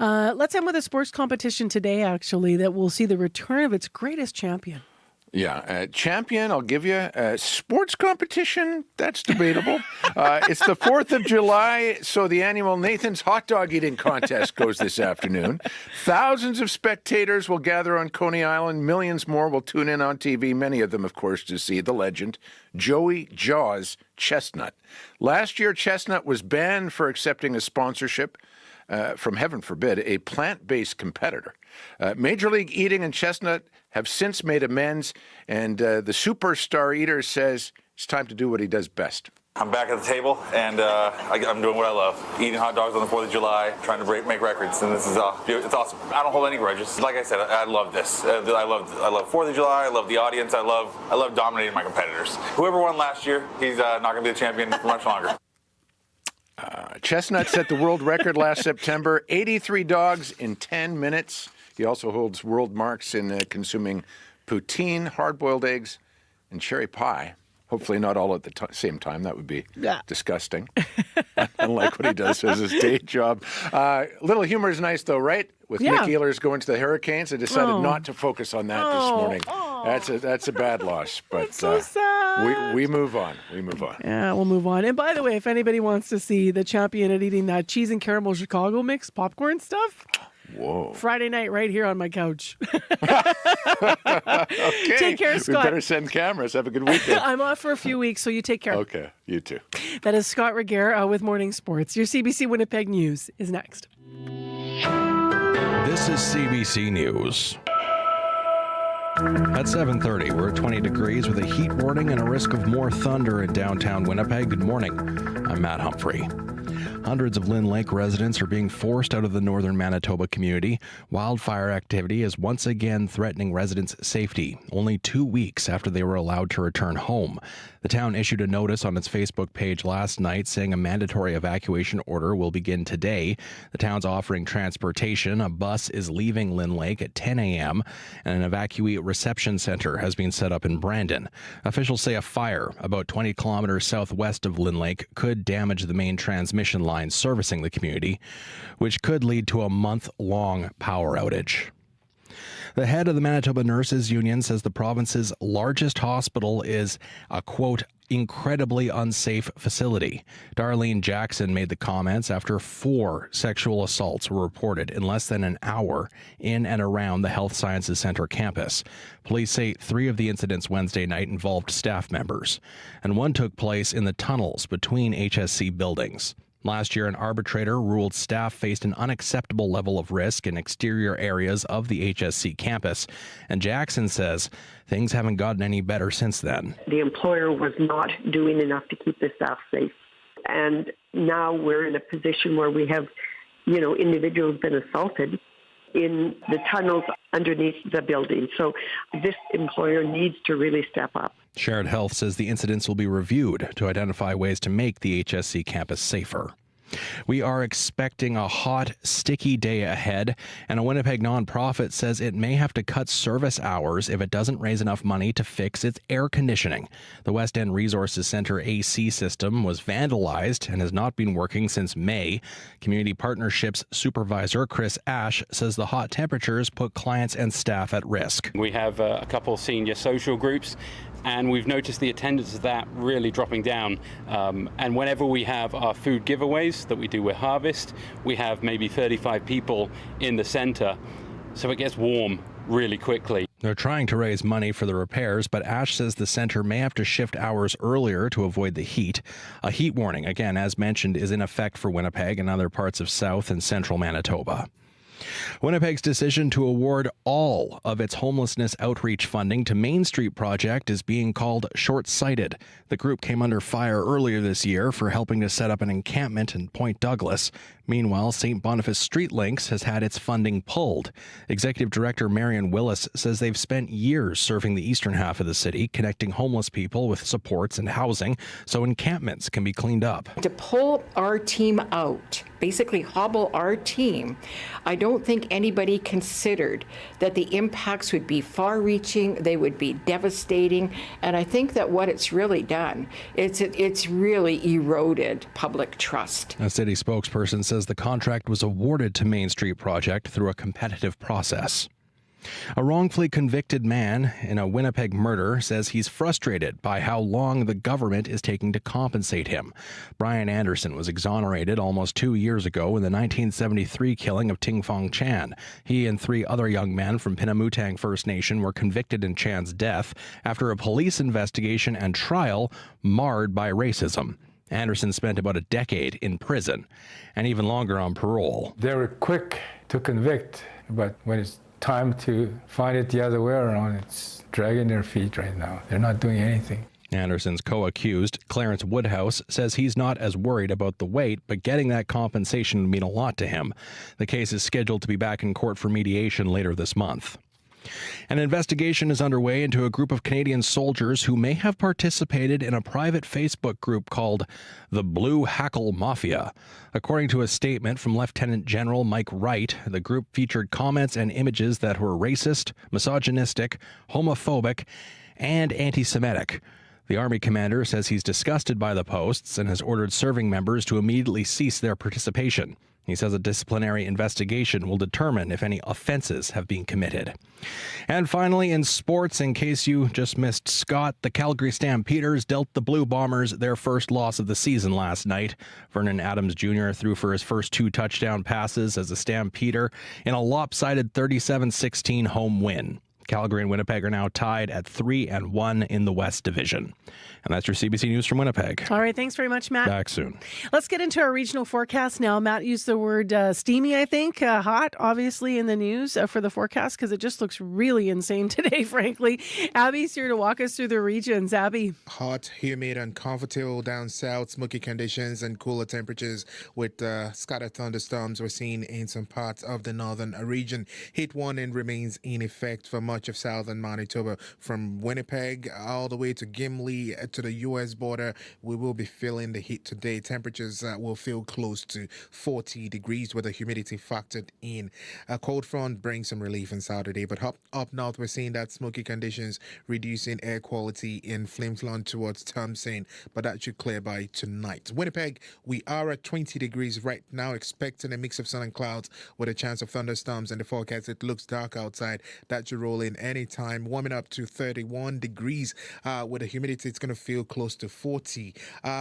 Let's end with a sports competition today, actually, that will see the return of its greatest champion. Yeah, champion, I'll give you. Sports competition, that's debatable. It's the 4th of July, so the annual Nathan's Hot Dog Eating Contest goes this afternoon. Thousands of spectators will gather on Coney Island. Millions more will tune in on TV, many of them, of course, to see the legend, Joey Jaws Chestnut. Last year, Chestnut was banned for accepting a sponsorship from, heaven forbid, a plant-based competitor. Major League Eating and Chestnut have since made amends, and the superstar eater says it's time to do what he does best, I'm back at the table, and I'm doing what I love. Eating hot dogs on the 4th of July, trying to make records, and this is it's awesome. I don't hold any grudges. Like I said, I love this. I love 4th of July. I love the audience. I love dominating my competitors. Whoever won last year, he's not going to be the champion for much longer. Chestnut set the world record last September, 83 dogs in 10 minutes. He also holds world marks in consuming poutine, hard-boiled eggs, and cherry pie. Hopefully not all at the same time. That would be disgusting. Unlike what he does as his day job. Little humor is nice, though, right? With Nick Ehlers going to the Hurricanes, I decided not to focus on that this morning. That's a bad loss. But so sad. We move on. We move on. Yeah, we'll move on. And by the way, if anybody wants to see the champion at eating that cheese and caramel Chicago mix popcorn stuff, whoa! Friday night right here on my couch. Okay. Take care, Scott. We better send cameras. Have a good weekend. I'm off for a few weeks, so you take care. Okay, you too. That is Scott Regehr with Morning Sports. Your CBC Winnipeg News is next. This is CBC News. At 7:30, we're at 20 degrees with a heat warning and a risk of more thunder in downtown Winnipeg. Good morning. I'm Matt Humphrey. Hundreds of Lynn Lake residents are being forced out of the northern Manitoba community. Wildfire activity is once again threatening residents' safety, only 2 weeks after they were allowed to return home. The town issued a notice on its Facebook page last night saying a mandatory evacuation order will begin today. The town's offering transportation. A bus is leaving Lynn Lake at 10 a.m., and an evacuee reception center has been set up in Brandon. Officials say a fire about 20 kilometers southwest of Lynn Lake could damage the main transmission line servicing the community, which could lead to a month-long power outage. The head of the Manitoba Nurses Union says the province's largest hospital is a, quote, incredibly unsafe facility. Darlene Jackson made the comments after 4 sexual assaults were reported in less than an hour in and around the Health Sciences Centre campus. Police say 3 of the incidents Wednesday night involved staff members, and one took place in the tunnels between HSC buildings. Last year, an arbitrator ruled staff faced an unacceptable level of risk in exterior areas of the HSC campus, and Jackson says things haven't gotten any better since then. The employer was not doing enough to keep the staff safe, and now we're in a position where we have, individuals been assaulted in the tunnels underneath the building. So this employer needs to really step up. Shared Health says the incidents will be reviewed to identify ways to make the HSC campus safer. We are expecting a hot, sticky day ahead, and a Winnipeg nonprofit says it may have to cut service hours if it doesn't raise enough money to fix its air conditioning. The West End Resources Centre AC system was vandalized and has not been working since May. Community Partnerships Supervisor Chris Ash says the hot temperatures put clients and staff at risk. We have a couple senior social groups, and we've noticed the attendance of that really dropping down. And whenever we have our food giveaways that we do with Harvest, we have maybe 35 people in the centre, so it gets warm really quickly. They're trying to raise money for the repairs, but Ash says the centre may have to shift hours earlier to avoid the heat. A heat warning, again, as mentioned, is in effect for Winnipeg and other parts of South and Central Manitoba. Winnipeg's decision to award all of its homelessness outreach funding to Main Street Project is being called short-sighted. The group came under fire earlier this year for helping to set up an encampment in Point Douglas. Meanwhile, St. Boniface Street Links has had its funding pulled. Executive Director Marion Willis says they've spent years serving the eastern half of the city, connecting homeless people with supports and housing so encampments can be cleaned up. To pull our team out, basically hobble our team, I don't think anybody considered that the impacts would be far-reaching, they would be devastating, and I think that what it's really done, it's really eroded public trust. A city spokesperson says the contract was awarded to Main Street Project through a competitive process. A wrongfully convicted man in a Winnipeg murder says he's frustrated by how long the government is taking to compensate him. Brian Anderson was exonerated almost 2 years ago in the 1973 killing of Ting Fong Chan. He and 3 other young men from Pinnamutang First Nation were convicted in Chan's death after a police investigation and trial marred by racism. Anderson spent about a decade in prison and even longer on parole. They were quick to convict, but when it's time to find it the other way around, it's dragging their feet right now. They're not doing anything. Anderson's co-accused, Clarence Woodhouse, says he's not as worried about the wait, but getting that compensation would mean a lot to him. The case is scheduled to be back in court for mediation later this month. An investigation is underway into a group of Canadian soldiers who may have participated in a private Facebook group called the Blue Hackle Mafia. According to a statement from Lieutenant General Mike Wright, the group featured comments and images that were racist, misogynistic, homophobic, and anti-Semitic. The Army commander says he's disgusted by the posts and has ordered serving members to immediately cease their participation. He says a disciplinary investigation will determine if any offenses have been committed. And finally, in sports, in case you just missed Scott, the Calgary Stampeders dealt the Blue Bombers their first loss of the season last night. Vernon Adams Jr. threw for his first 2 touchdown passes as a Stampeder in a lopsided 37-16 home win. Calgary and Winnipeg are now tied at 3-1 in the West Division. And that's your CBC News from Winnipeg. All right, thanks very much, Matt. Back soon. Let's get into our regional forecast now. Matt used the word steamy, I think. Hot, obviously, in the news for the forecast because it just looks really insane today, frankly. Abby's here to walk us through the regions. Abby. Hot, humid, and comfortable down south, smoky conditions and cooler temperatures with scattered thunderstorms we're seeing in some parts of the northern region. Heat warning remains in effect for much of southern Manitoba from Winnipeg all the way to Gimli to the U.S. border. We will be feeling the heat today. Temperatures will feel close to 40 degrees with the humidity factored in. A cold front brings some relief on Saturday, but up north we're seeing that smoky conditions reducing air quality in Flin Flon towards Thompson, but that should clear by tonight. Winnipeg, we are at 20 degrees right now, expecting a mix of sun and clouds with a chance of thunderstorms in the forecast. It looks dark outside. That should roll in anytime, warming up to 31 degrees. With the humidity, it's going to feel close to 40.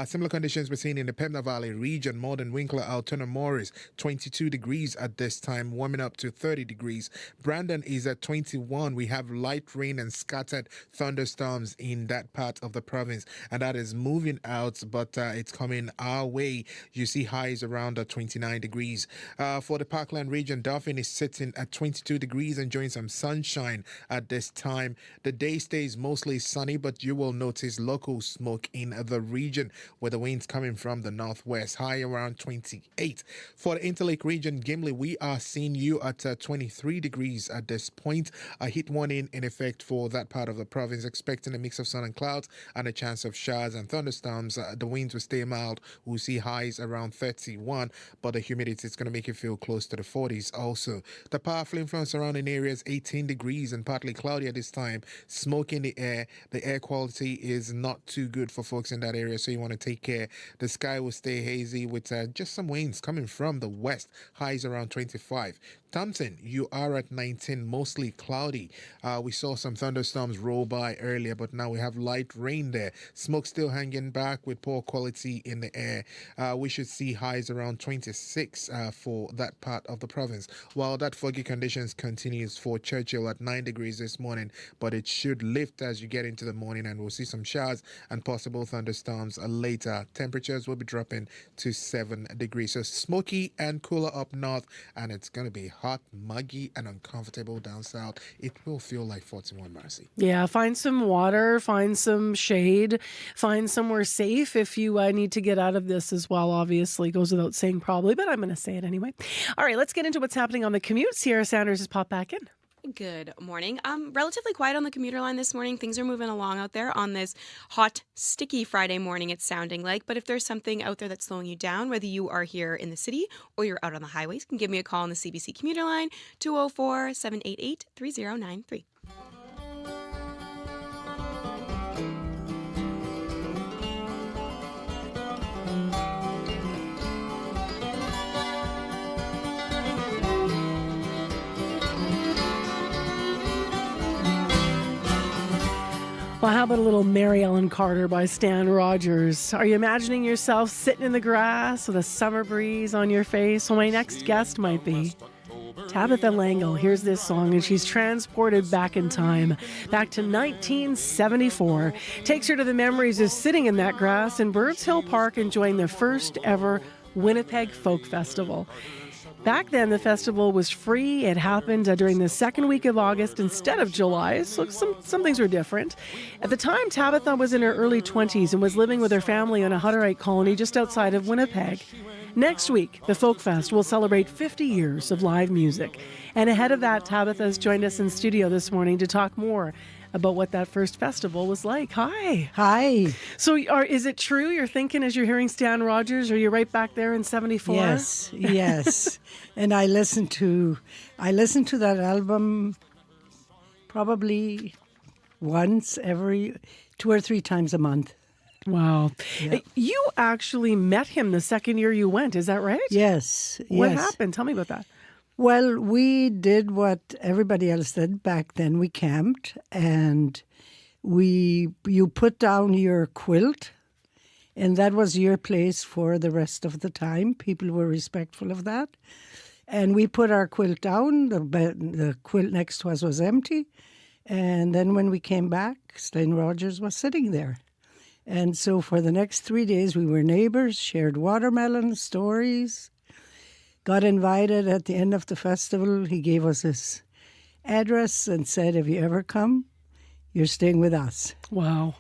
Similar conditions we're seeing in the Pembina Valley region, Morden, Winkler, Altoona, Morris, 22 degrees at this time, warming up to 30 degrees. Brandon is at 21. We have light rain and scattered thunderstorms in that part of the province, and that is moving out, but it's coming our way. You see highs around 29 degrees. For the Parkland region, Dauphin is sitting at 22 degrees, enjoying some sunshine at this time. The day stays mostly sunny, but you will notice local smoke in the region where the winds coming from the northwest, high around 28. For the Interlake region, Gimli, we are seeing you at 23 degrees at this point. A heat warning in effect for that part of the province, expecting a mix of sun and clouds and a chance of showers and thunderstorms. The winds will stay mild. We'll see highs around 31, but the humidity is going to make it feel close to the 40s also. The powerful influence surrounding areas, 18 degrees and partly cloudy at this time. Smoke in the air. The air quality is not too good for folks in that area, so you want to take care. The sky will stay hazy with just some winds coming from the west. Highs around 25. Thompson, you are at 19, mostly cloudy. We saw some thunderstorms roll by earlier, but now we have light rain there. Smoke still hanging back with poor quality in the air. We should see highs around 26 for that part of the province. While that foggy conditions continues for Churchill at 9 degrees this morning, but it should lift as you get into the morning, and we'll see some showers and possible thunderstorms later. Temperatures will be dropping to 7 degrees. So smoky and cooler up north, and it's going to be hot, muggy, and uncomfortable down south. It will feel like 41, Marcy. Yeah, find some water, find some shade, find somewhere safe if you need to get out of this as well. Obviously, goes without saying probably, but I'm going to say it anyway. All right, let's get into what's happening on the commute. Sierra Sanders has popped back in. Good morning. Relatively quiet on the commuter line this morning. Things are moving along out there on this hot, sticky Friday morning, it's sounding like. But if there's something out there that's slowing you down, whether you are here in the city or you're out on the highways, you can give me a call on the CBC commuter line, 204-788-3093. Well, how about a little Mary Ellen Carter by Stan Rogers? Are you imagining yourself sitting in the grass with a summer breeze on your face? Well, my next guest might be Tabitha Langle. Here's this song, and she's transported back in time, back to 1974. Takes her to the memories of sitting in that grass in Birds Hill Park enjoying the first ever Winnipeg Folk Festival. Back then, the festival was free. It happened during the second week of August instead of July, so some things were different. At the time, Tabitha was in her early 20s and was living with her family on a Hutterite colony just outside of Winnipeg. Next week, the Folk Fest will celebrate 50 years of live music. And ahead of that, Tabitha has joined us in studio this morning to talk more about what that first festival was like. Hi. Hi. So is it true you're thinking as you're hearing Stan Rogers, are you right back there in 74? Yes. And I listened to that album probably once every 2 or 3 times a month. Wow. Yeah. You actually met him the second year you went, is that right? Yes. What happened? Tell me about that. Well, we did what everybody else did back then. We camped and you put down your quilt, and that was your place for the rest of the time. People were respectful of that. And we put our quilt down. The quilt next to us was empty. And then when we came back, Stan Rogers was sitting there. And so for the next 3 days, we were neighbors, shared watermelon stories, got invited at the end of the festival. He gave us his address and said, if you ever come, you're staying with us. Wow.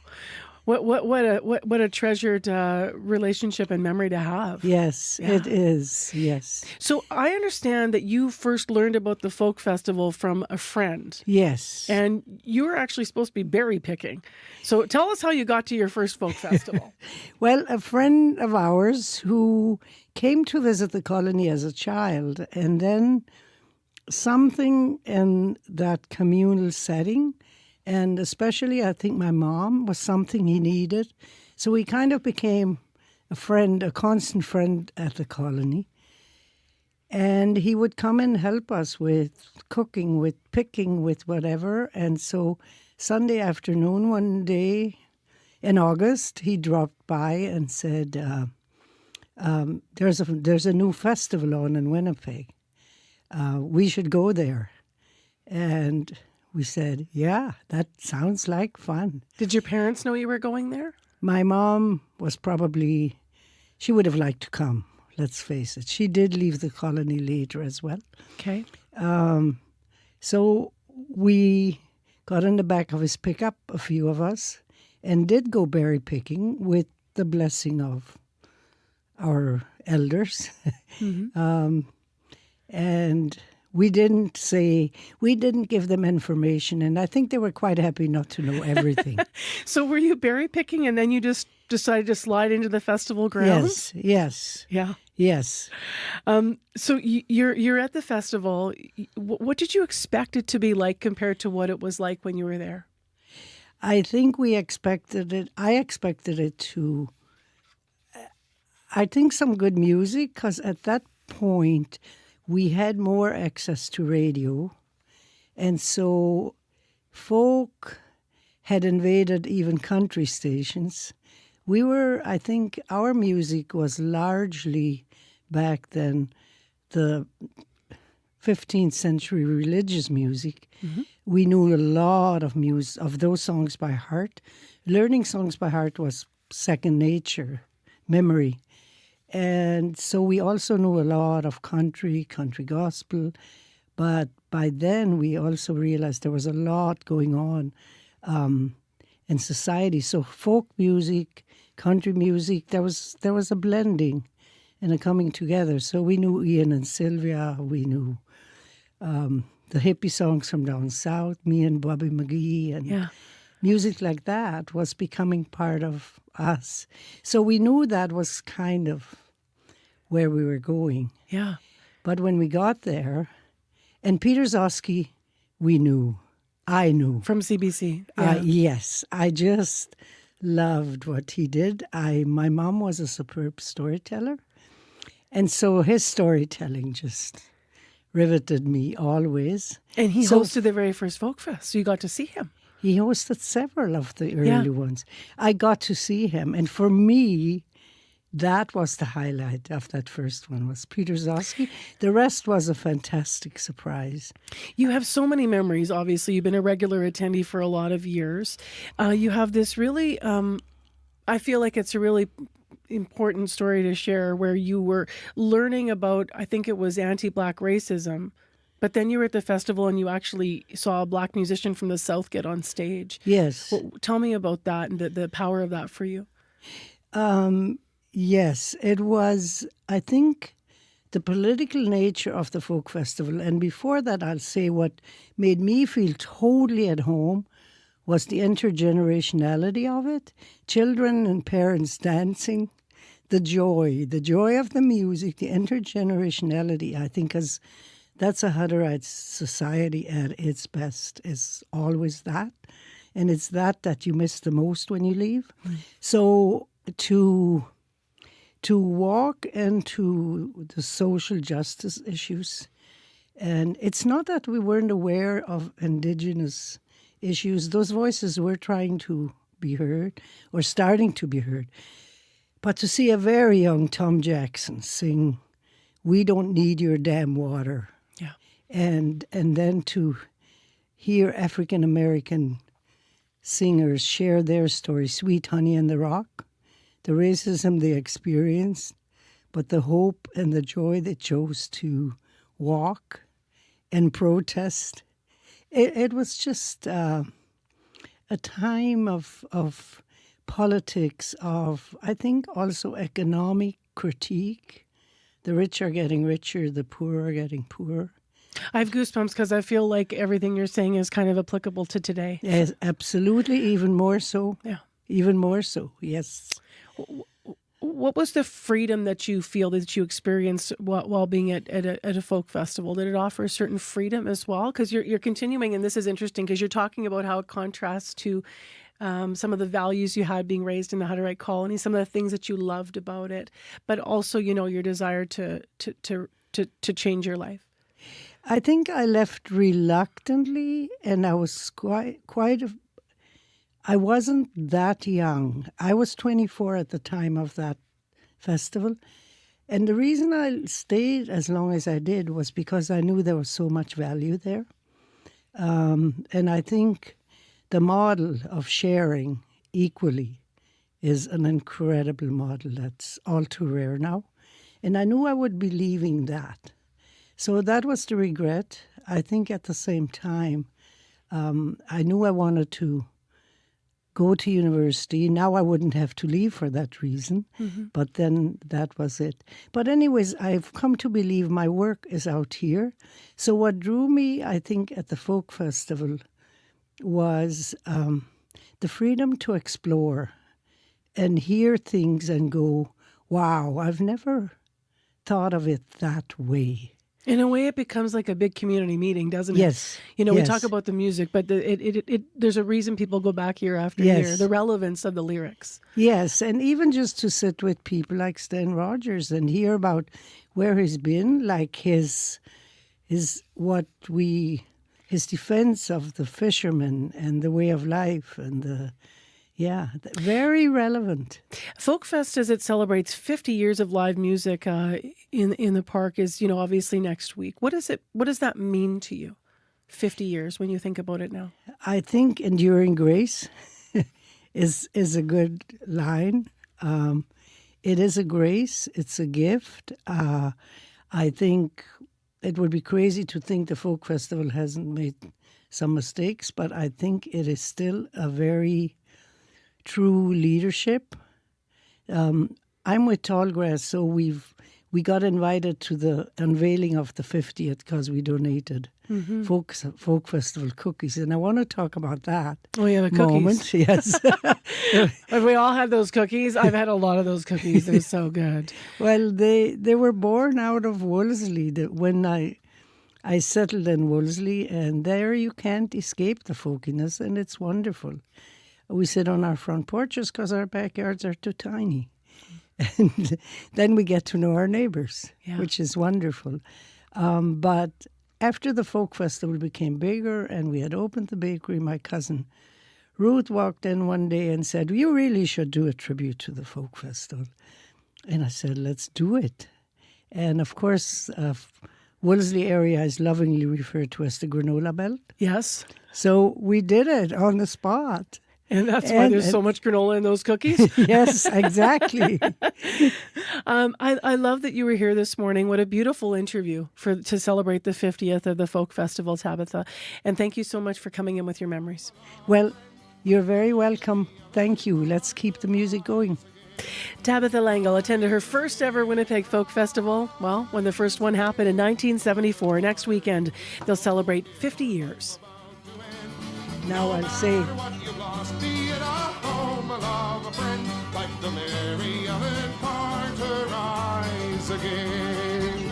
What a treasured relationship and memory to have. Yes, It is. Yes. So I understand that you first learned about the folk festival from a friend. Yes. And you were actually supposed to be berry picking. So tell us how you got to your first folk festival. Well, a friend of ours who came to visit the colony as a child, and then something in that communal setting, and especially, I think my mom, was something he needed. So he kind of became a constant friend at the colony. And he would come and help us with cooking, with picking, with whatever. And so Sunday afternoon, one day in August, he dropped by and said, there's a new festival on in Winnipeg. We should go there. And we said, yeah, that sounds like fun. Did your parents know you were going there? My mom she would have liked to come, let's face it. She did leave the colony later as well. Okay. So we got in the back of his pickup, a few of us, and did go berry picking with the blessing of our elders. Mm-hmm. And we didn't give them information, and I think they were quite happy not to know everything. So were you berry picking and then you just decided to slide into the festival grounds? Yes. Yeah. Yes. So you're at the festival. What did you expect it to be like compared to what it was like when you were there? I think I expected it to, I think some good music, because at that point, we had more access to radio, and so folk had invaded even country stations. I think our music was largely, back then, the 15th century religious music. Mm-hmm. We knew a lot of those songs by heart. Learning songs by heart was second nature, memory. And so we also knew a lot of country gospel. But by then we also realized there was a lot going on in society. So folk music, country music, there was a blending and a coming together. So we knew Ian and Sylvia. We knew the hippie songs from down south, me and Bobby McGee. And music like that was becoming part of us. So we knew that was kind of where we were going. Yeah. But when we got there, and Peter Zosky, I knew. From CBC. Yes. I just loved what he did. My mom was a superb storyteller. And so his storytelling just riveted me always. And he hosted the very first Folk Fest, so you got to see him. He hosted several of the early ones. I got to see him. And for me, that was the highlight of that first one, was Peter Zosky. The rest was a fantastic surprise. You have so many memories, obviously. You've been a regular attendee for a lot of years. You have this really, I feel like it's a really important story to share where you were learning about, I think it was anti-Black racism, but then you were at the festival and you actually saw a Black musician from the South get on stage. Yes. Well, tell me about that and the power of that for you. Yes, it was, I think, the political nature of the folk festival. And before that, I'll say what made me feel totally at home was the intergenerationality of it. Children and parents dancing, the joy of the music, the intergenerationality, I think, that's a Hutterite society at its best, is always that. And it's that you miss the most when you leave. So to walk into the social justice issues, and it's not that we weren't aware of Indigenous issues. Those voices were trying to be heard, or starting to be heard. But to see a very young Tom Jackson sing, "We Don't Need Your Damn Water," yeah, and then to hear African American singers share their story, Sweet Honey in the Rock, the racism they experienced, but the hope and the joy they chose to walk and protest. It was just a time of politics, of, I think, also economic critique. The rich are getting richer, the poor are getting poorer. I have goosebumps because I feel like everything you're saying is kind of applicable to today. Yes, absolutely, even more so. Yeah. Even more so, yes. What was the freedom that you feel that you experienced while being at a folk festival? Did it offer a certain freedom as well? Because you're continuing, and this is interesting because you're talking about how it contrasts to some of the values you had being raised in the Hutterite colony, some of the things that you loved about it, but also, your desire to change your life. I think I left reluctantly, and I was I wasn't that young. I was 24 at the time of that festival. And the reason I stayed as long as I did was because I knew there was so much value there. And I think the model of sharing equally is an incredible model that's all too rare now. And I knew I would be leaving that. So that was the regret. I think at the same time, I knew I wanted to go to university. Now I wouldn't have to leave for that reason, but then that was it. But anyways, I've come to believe my work is out here. So what drew me, I think, at the folk festival was the freedom to explore and hear things and go, wow, I've never thought of it that way. In a way, it becomes like a big community meeting, doesn't it? Yes. We yes. talk about the music, but there's a reason people go back year after Yes. year, the relevance of the lyrics. Yes, and even just to sit with people like Stan Rogers and hear about where he's been, like his defense of the fishermen and the way of life and very relevant. Folkfest, as it celebrates 50 years of live music in the park, is obviously next week. What does that mean to you? 50 years when you think about it now. I think enduring grace is a good line. It is a grace. It's a gift. I think it would be crazy to think the folk festival hasn't made some mistakes, but I think it is still a very true leadership. I'm with Tallgrass, so we got invited to the unveiling of the 50th because we donated folk festival cookies, and I want to talk about that. Oh yeah, the moment. cookies. Yes, but we all had those cookies. I've had a lot of those cookies. They're so good. Well, they were born out of Wolseley. When I settled in Wolseley, and there you can't escape the folkiness, and it's wonderful. We sit on our front porches because our backyards are too tiny. And then we get to know our neighbors, which is wonderful. But after the folk festival became bigger and we had opened the bakery, my cousin Ruth walked in one day and said, "You really should do a tribute to the folk festival." And I said, "Let's do it." And of course, Wolseley area is lovingly referred to as the granola belt. Yes. So we did it on the spot. And that's why there's so much granola in those cookies? Yes, exactly. I love that you were here this morning. What a beautiful interview to celebrate the 50th of the Folk Festival, Tabitha. And thank you so much for coming in with your memories. Well, you're very welcome. Thank you. Let's keep the music going. Tabitha Langle attended her first ever Winnipeg Folk Festival, well, when the first one happened in 1974. Next weekend, they'll celebrate 50 years. Now I'll say, like the Mary Ellen Carter rise again.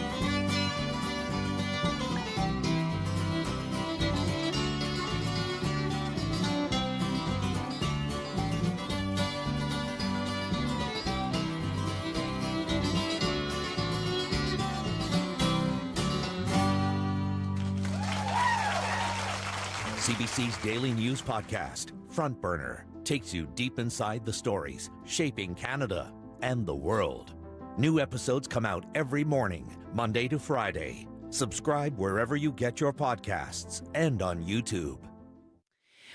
CBC's daily news podcast, Front Burner, takes you deep inside the stories shaping Canada and the world. New episodes come out every morning, Monday to Friday. Subscribe wherever you get your podcasts and on YouTube.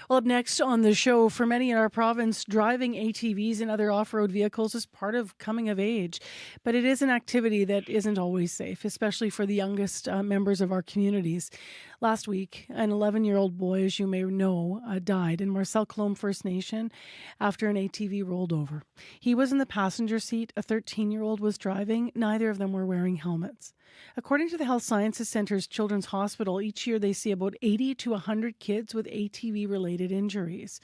Well, up next on the show, for many in our province, driving ATVs and other off-road vehicles is part of coming of age. But it is an activity that isn't always safe, especially for the youngest members of our communities. Last week, an 11-year-old boy, as you may know, died in Marcel Colombe First Nation after an ATV rolled over. He was in the passenger seat. A 13-year-old was driving. Neither of them were wearing helmets. According to the Health Sciences Centre's Children's Hospital, each year they see about 80 to 100 kids with ATV-related injuries.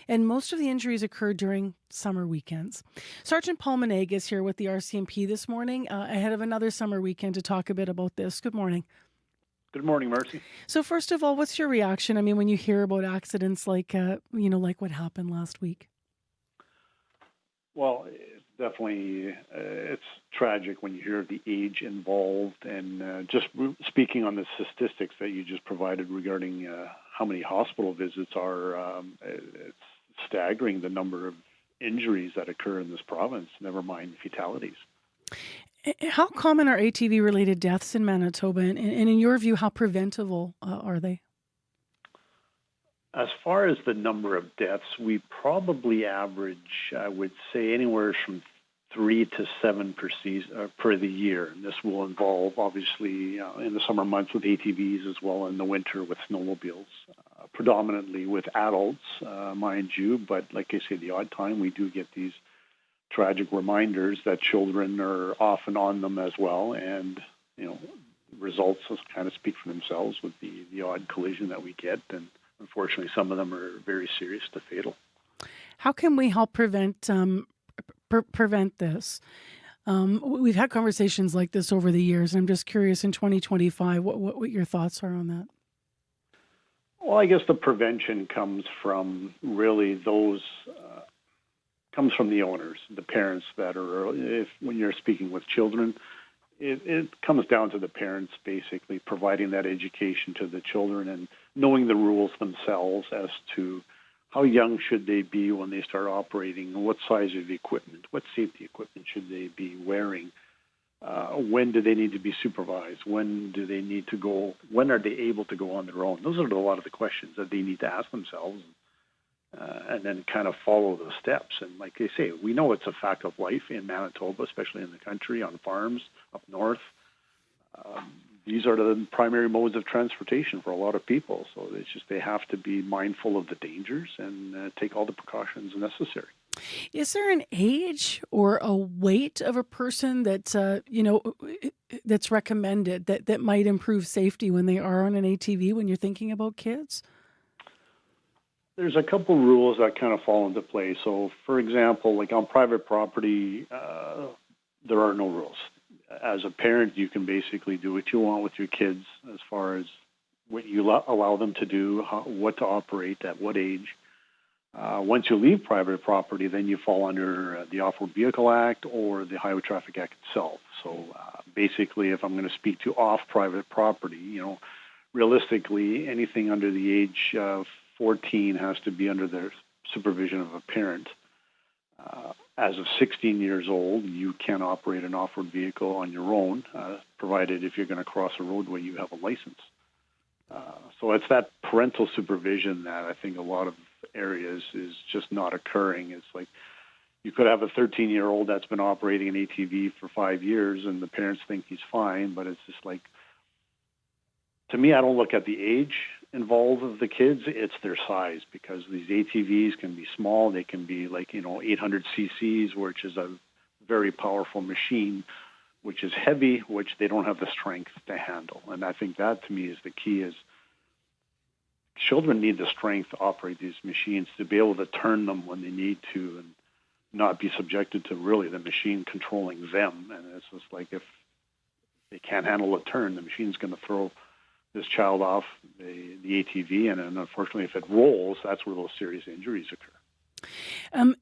And most of the injuries occur during summer weekends. Sergeant Paul Maneg is here with the RCMP this morning ahead of another summer weekend to talk a bit about this. Good morning. Good morning, Marcy. So first of all, what's your reaction? I mean, when you hear about accidents like what happened last week? Well, definitely, it's tragic when you hear of the age involved, and just speaking on the statistics that you just provided regarding how many hospital visits are, it's staggering the number of injuries that occur in this province, never mind fatalities. How common are ATV-related deaths in Manitoba, and in your view, how preventable are they? As far as the number of deaths, we probably average, I would say, anywhere from 3 to 7 per the year. And this will involve, obviously, in the summer months with ATVs as well in the winter with snowmobiles, predominantly with adults, mind you. But like I say, the odd time we do get these tragic reminders that children are often on them as well. And, results kind of speak for themselves with the odd collision that we get. And unfortunately, some of them are very serious to fatal. How can we help prevent this? We've had conversations like this over the years, and I'm just curious in 2025, what your thoughts are on that? Well, I guess the prevention comes from really comes from the owners, the parents that are, when you're speaking with children, it comes down to the parents basically providing that education to the children and knowing the rules themselves as to how young should they be when they start operating, what size of equipment, what safety equipment should they be wearing, when do they need to be supervised, when do they need to go, when are they able to go on their own? Those are a lot of the questions that they need to ask themselves and then kind of follow those steps. And like they say, we know it's a fact of life in Manitoba, especially in the country, on farms, up north. These are the primary modes of transportation for a lot of people. So it's just they have to be mindful of the dangers and take all the precautions necessary. Is there an age or a weight of a person that's that's recommended that might improve safety when they are on an ATV when you're thinking about kids? There's a couple rules that kind of fall into play. So, for example, like on private property, there are no rules. As a parent, you can basically do what you want with your kids as far as what you allow them to do, what to operate at what age. Once you leave private property, then you fall under the Off-Road Vehicle Act or the Highway Traffic Act itself. So basically, if I'm going to speak to off private property, realistically, anything under the age of 14 has to be under the supervision of a parent. As of 16 years old, you can operate an off-road vehicle on your own, provided if you're going to cross a roadway, you have a license. So it's that parental supervision that I think a lot of areas is just not occurring. It's like you could have a 13-year-old that's been operating an ATV for 5 years, and the parents think he's fine, but it's just like, to me, I don't look at the age involved of the kids, it's their size, because these ATVs can be small, they can be like, 800 cc's, which is a very powerful machine, which is heavy, which they don't have the strength to handle. And I think that, to me, is the key, is children need the strength to operate these machines, to be able to turn them when they need to, and not be subjected to really the machine controlling them. And it's just like, if they can't handle a turn, the machine's going to throw this child off the ATV, and unfortunately, if it rolls, that's where those serious injuries occur.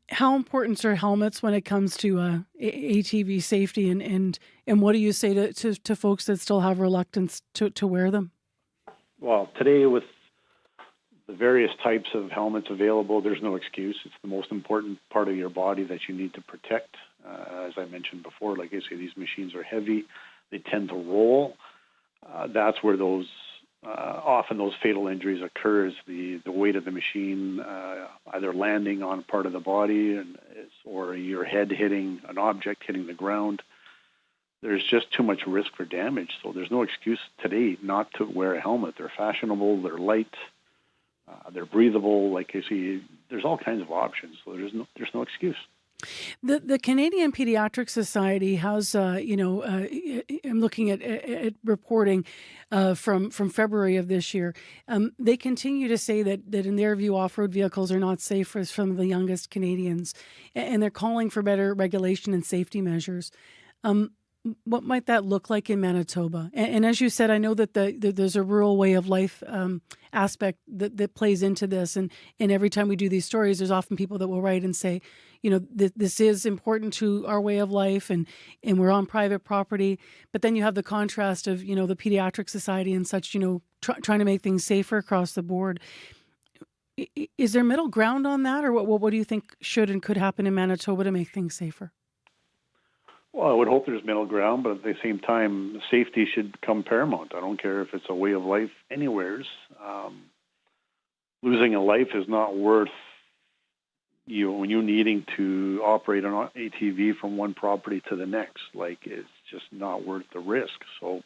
How important are helmets when it comes to ATV safety, and what do you say to folks that still have reluctance to wear them? Well, today with the various types of helmets available, there's no excuse. It's the most important part of your body that you need to protect. As I mentioned before, like I say, these machines are heavy. They tend to roll. That's where those often those fatal injuries occur, is the weight of the machine either landing on part of the body or your head hitting an object, hitting the ground. There's just too much risk for damage. So there's no excuse today not to wear a helmet. They're fashionable, they're light, they're breathable. Like you see, there's all kinds of options. So there's no excuse. The Canadian Pediatric Society has, I'm looking at reporting from February of this year. They continue to say that in their view, off-road vehicles are not safe for some of the youngest Canadians, and they're calling for better regulation and safety measures. What might that look like in Manitoba? And as you said, I know that there's a rural way of life aspect that plays into this. And every time we do these stories, there's often people that will write and say, this is important to our way of life, and we're on private property. But then you have the contrast of, the Pediatric Society and such, trying to make things safer across the board. Is there middle ground on that? Or what do you think should and could happen in Manitoba to make things safer? Well, I would hope there's middle ground, but at the same time, safety should come paramount. I don't care if it's a way of life anywheres. Losing a life is not worth when you're needing to operate an ATV from one property to the next. Like, it's just not worth the risk. So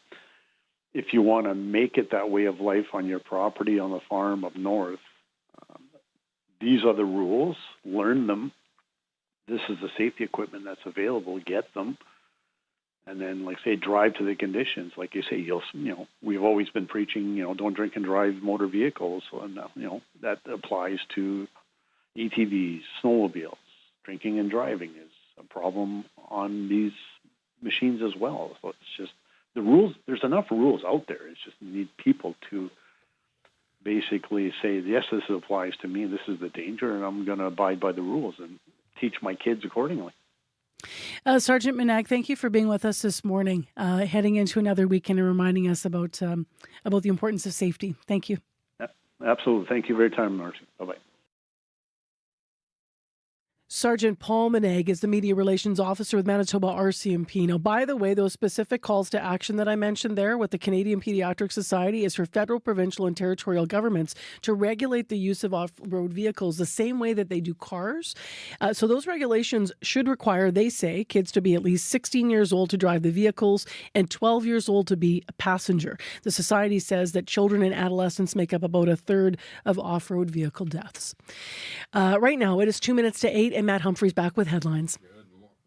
if you want to make it that way of life on your property on the farm up north, these are the rules. Learn them. This is the safety equipment that's available. Get them, and then, like say, drive to the conditions. Like you say, we've always been preaching, don't drink and drive motor vehicles, and that applies to ATVs, snowmobiles. Drinking and driving is a problem on these machines as well. So it's just the rules. There's enough rules out there. It's just need people to basically say, yes, this applies to me. This is the danger, and I'm going to abide by the rules and teach my kids accordingly. Sergeant Manag, thank you for being with us this morning, heading into another weekend and reminding us about the importance of safety. Thank you. Absolutely. Thank you very much, Marcy. Bye-bye. Sergeant Paul Manag is the Media Relations Officer with Manitoba RCMP. Now, by the way, those specific calls to action that I mentioned there with the Canadian Pediatric Society is for federal, provincial, and territorial governments to regulate the use of off-road vehicles the same way that they do cars. So those regulations should require, they say, kids to be at least 16 years old to drive the vehicles and 12 years old to be a passenger. The Society says that children and adolescents make up about a third of off-road vehicle deaths. Right now, it is 2 minutes to 8, and Matt Humphrey's back with headlines.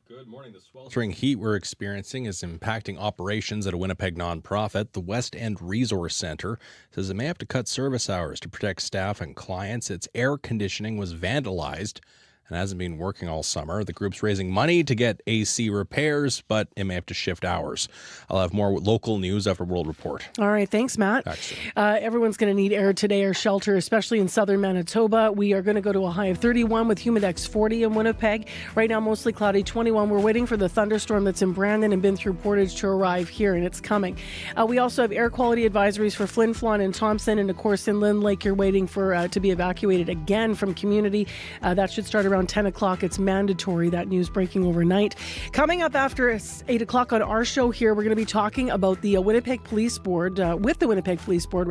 Good morning. The sweltering heat we're experiencing is impacting operations at a Winnipeg nonprofit. The West End Resource Centre says it may have to cut service hours to protect staff and clients. Its air conditioning was vandalized and hasn't been working all summer. The group's raising money to get AC repairs, but it may have to shift hours. I'll have more local news after World Report. All right. Thanks, Matt. Everyone's going to need air today or shelter, especially in southern Manitoba. We are going to go to a high of 31 with humidex 40 in Winnipeg. Right now, mostly cloudy 21. We're waiting for the thunderstorm that's in Brandon and been through Portage to arrive here, and it's coming. We also have air quality advisories for Flin Flon and Thompson, and of course in Lynn Lake, you're waiting for to be evacuated again from community. That should start around around 10 o'clock. It's mandatory, that news breaking overnight. Coming up after 8 o'clock on our show here, we're going to be talking about the Winnipeg Police Board, with the Winnipeg Police Board,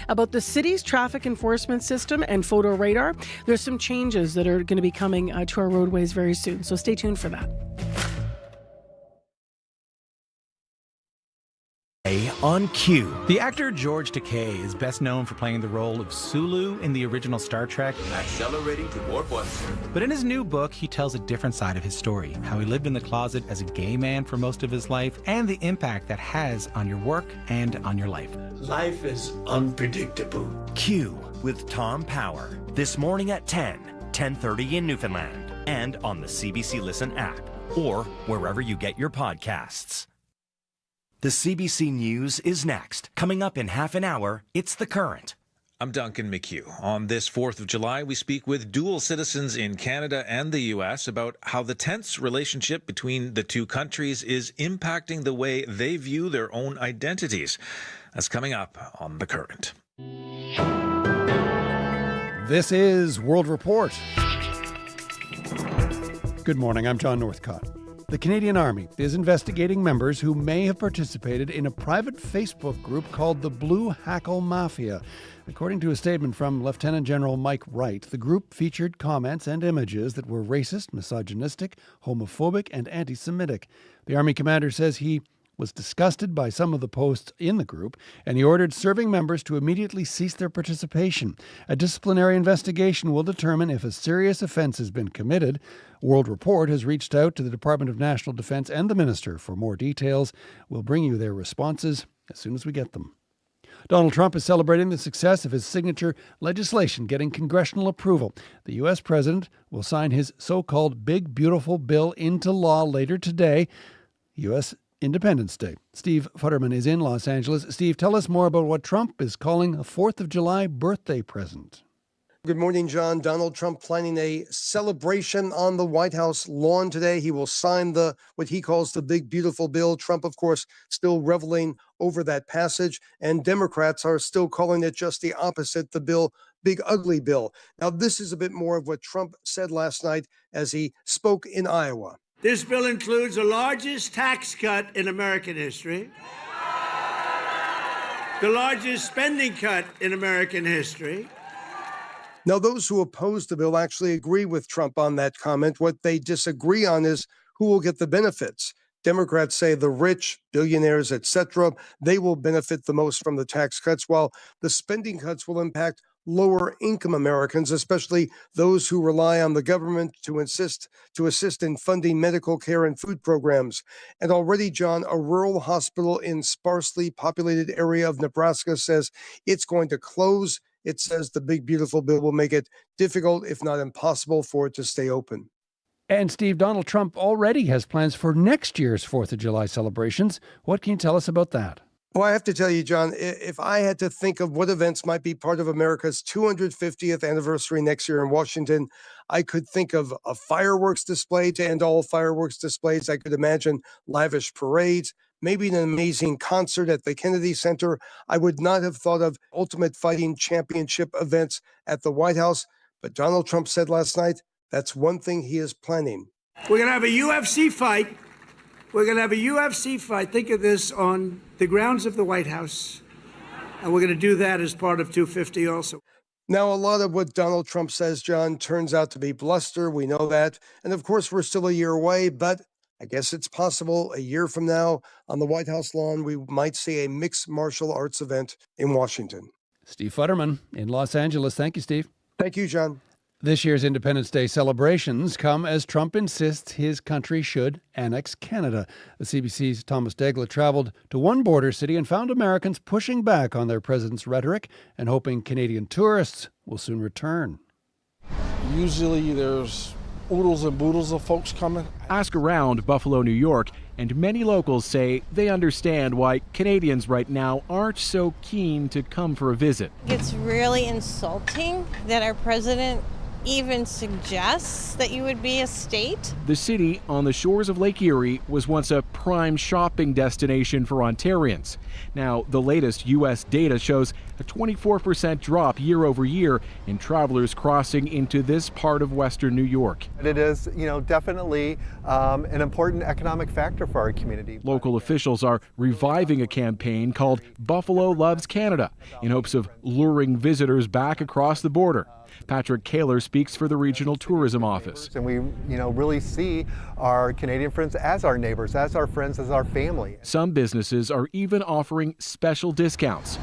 about the city's traffic enforcement system and photo radar. There's some changes that are going to be coming to our roadways very soon, so stay tuned for that. On cue. The actor George Takei is best known for playing the role of Sulu in the original Star Trek. Accelerating to warp 1. But in his new book, he tells a different side of his story, how he lived in the closet as a gay man for most of his life, and the impact that has on your work and on your life. Life is unpredictable. Q with Tom Power. This morning at 10:30 in Newfoundland, and on the CBC Listen app, or wherever you get your podcasts. The CBC News is next. Coming up in half an hour, it's The Current. I'm Duncan McHugh. On this 4th of July, we speak with dual citizens in Canada and the U.S. about how the tense relationship between the two countries is impacting the way they view their own identities. That's coming up on The Current. This is World Report. Good morning, I'm John Northcott. The Canadian Army is investigating members who may have participated in a private Facebook group called the Blue Hackle Mafia. According to a statement from Lieutenant General Mike Wright, the group featured comments and images that were racist, misogynistic, homophobic, and anti-Semitic. The Army commander says he was disgusted by some of the posts in the group, and he ordered serving members to immediately cease their participation. A disciplinary investigation will determine if a serious offense has been committed. World Report has reached out to the Department of National Defence and the Minister for more details. We'll bring you their responses as soon as we get them. Donald Trump is celebrating the success of his signature legislation getting congressional approval. The U.S. president will sign his so-called Big Beautiful Bill into law later today. U.S. Independence Day. Steve Futterman is in Los Angeles. Steve, tell us more about what Trump is calling a 4th of July birthday present. Good morning, John. Donald Trump planning a celebration on the White House lawn today. He will sign what he calls the Big Beautiful Bill. Trump, of course, still reveling over that passage, and Democrats are still calling it just the opposite, the bill, Big Ugly Bill. Now, this is a bit more of what Trump said last night as he spoke in Iowa. This bill includes the largest tax cut in American history, the largest spending cut in American history. Now, those who oppose the bill actually agree with Trump on that comment. What they disagree on is who will get the benefits. Democrats say the rich, billionaires, etc., they will benefit the most from the tax cuts, while the spending cuts will impact lower income Americans, especially those who rely on the government to assist in funding medical care and food programs. And already, John, a rural hospital in sparsely populated area of Nebraska says it's going to close. It says the Big Beautiful Bill will make it difficult, if not impossible, for it to stay open. And Steve, Donald Trump already has plans for next year's 4th of July celebrations. What can you tell us about that? Well, I have to tell you, John, if I had to think of what events might be part of America's 250th anniversary next year in Washington, I could think of a fireworks display to end all fireworks displays. I could imagine lavish parades, maybe an amazing concert at the Kennedy Center. I would not have thought of Ultimate Fighting Championship events at the White House. But Donald Trump said last night, that's one thing he is planning. We're going to have a UFC fight. We're going to have a UFC fight. Think of this on the grounds of the White House. And we're going to do that as part of 250 also. Now, a lot of what Donald Trump says, John, turns out to be bluster. We know that. And of course, we're still a year away, but I guess it's possible a year from now on the White House lawn, we might see a mixed martial arts event in Washington. Steve Futterman in Los Angeles. Thank you, Steve. Thank you, John. This year's Independence Day celebrations come as Trump insists his country should annex Canada. The CBC's Thomas Degla traveled to one border city and found Americans pushing back on their president's rhetoric and hoping Canadian tourists will soon return. Usually there's oodles and boodles of folks coming. Ask around Buffalo, New York, and many locals say they understand why Canadians right now aren't so keen to come for a visit. It's really insulting that our president even suggests that you would be a state. The city on the shores of Lake Erie was once a prime shopping destination for Ontarians. Now, the latest U.S. data shows a 24% drop year over year in travelers crossing into this part of western New York. It is, definitely an important economic factor for our community. Local officials are reviving a campaign called Buffalo Loves Canada in hopes of luring visitors back across the border. Patrick Kaler speaks for the Regional Tourism Office. And we, really see our Canadian friends as our neighbors, as our friends, as our family. Some businesses are even offering special discounts.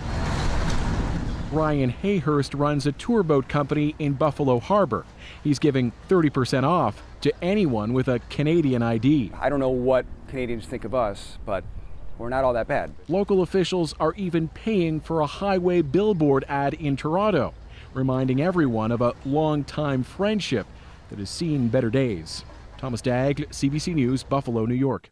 Ryan Hayhurst runs a tour boat company in Buffalo Harbor. He's giving 30% off to anyone with a Canadian ID. I don't know what Canadians think of us, but we're not all that bad. Local officials are even paying for a highway billboard ad in Toronto, reminding everyone of a long-time friendship that has seen better days. Thomas Dagg, CBC News, Buffalo, New York.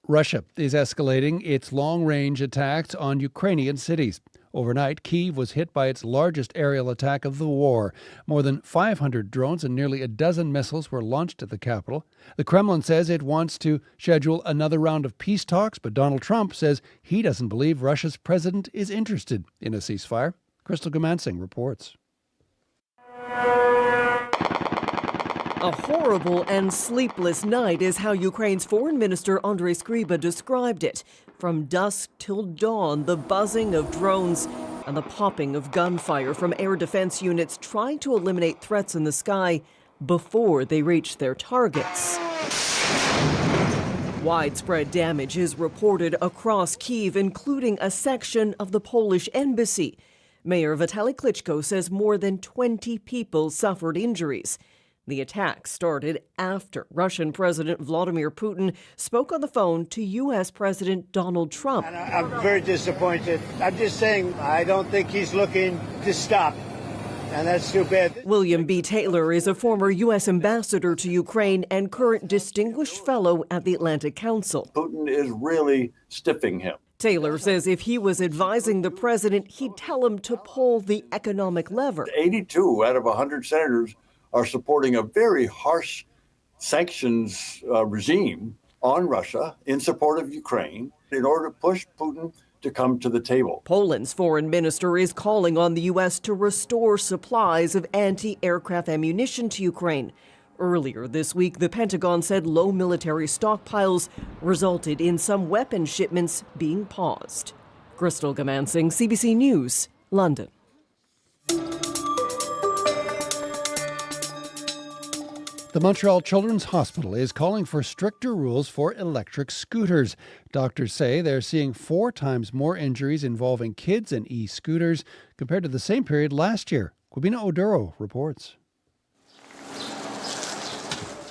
Russia is escalating its long-range attacks on Ukrainian cities. Overnight, Kyiv was hit by its largest aerial attack of the war. More than 500 drones and nearly a dozen missiles were launched at the capital. The Kremlin says it wants to schedule another round of peace talks, but Donald Trump says he doesn't believe Russia's president is interested in a ceasefire. Crystal Gamansing reports. A horrible and sleepless night is how Ukraine's Foreign Minister Andrei Skryba described it. From dusk till dawn, the buzzing of drones and the popping of gunfire from air defense units trying to eliminate threats in the sky before they reach their targets. Widespread damage is reported across Kyiv, including a section of the Polish embassy. Mayor Vitaly Klitschko says more than 20 people suffered injuries. The attack started after Russian President Vladimir Putin spoke on the phone to U.S. President Donald Trump. And I'm very disappointed. I'm just saying I don't think he's looking to stop. And that's too bad. William B. Taylor is a former U.S. ambassador to Ukraine and current distinguished fellow at the Atlantic Council. Putin is really stiffing him. Taylor says if he was advising the president, he'd tell him to pull the economic lever. 82 out of 100 senators are supporting a very harsh sanctions regime on Russia in support of Ukraine in order to push Putin to come to the table. Poland's foreign minister is calling on the U.S. to restore supplies of anti-aircraft ammunition to Ukraine. Earlier this week, the Pentagon said low military stockpiles resulted in some weapon shipments being paused. Crystal Gamansing, CBC News, London. The Montreal Children's Hospital is calling for stricter rules for electric scooters. Doctors say they're seeing 4 times more injuries involving kids and e-scooters compared to the same period last year. Quibina Oduro reports.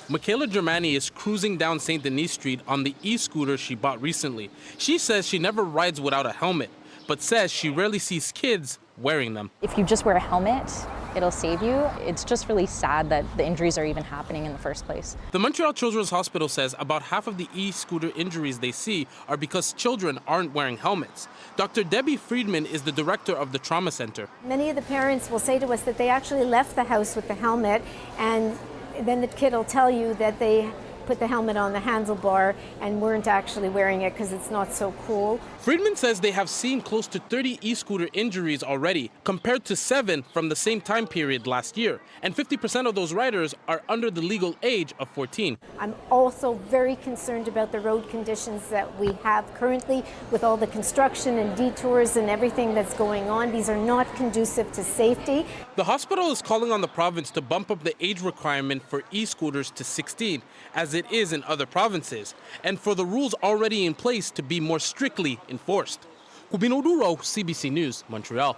Michaela Germani is cruising down St. Denis Street on the e-scooter she bought recently. She says she never rides without a helmet, but says she rarely sees kids wearing them. If you just wear a helmet, it'll save you. It's just really sad that the injuries are even happening in the first place. The Montreal Children's Hospital says about half of the e-scooter injuries they see are because children aren't wearing helmets. Dr. Debbie Friedman is the director of the trauma center. Many of the parents will say to us that they actually left the house with the helmet, and then the kid will tell you that they put the helmet on the handlebar and weren't actually wearing it because it's not so cool. Friedman says they have seen close to 30 e-scooter injuries already, compared to 7 from the same time period last year. And 50% of those riders are under the legal age of 14. I'm also very concerned about the road conditions that we have currently with all the construction and detours and everything that's going on. These are not conducive to safety. The hospital is calling on the province to bump up the age requirement for e-scooters to 16, as it is in other provinces, and for the rules already in place to be more strictly enforced. Quibina Oduro, CBC News, Montreal.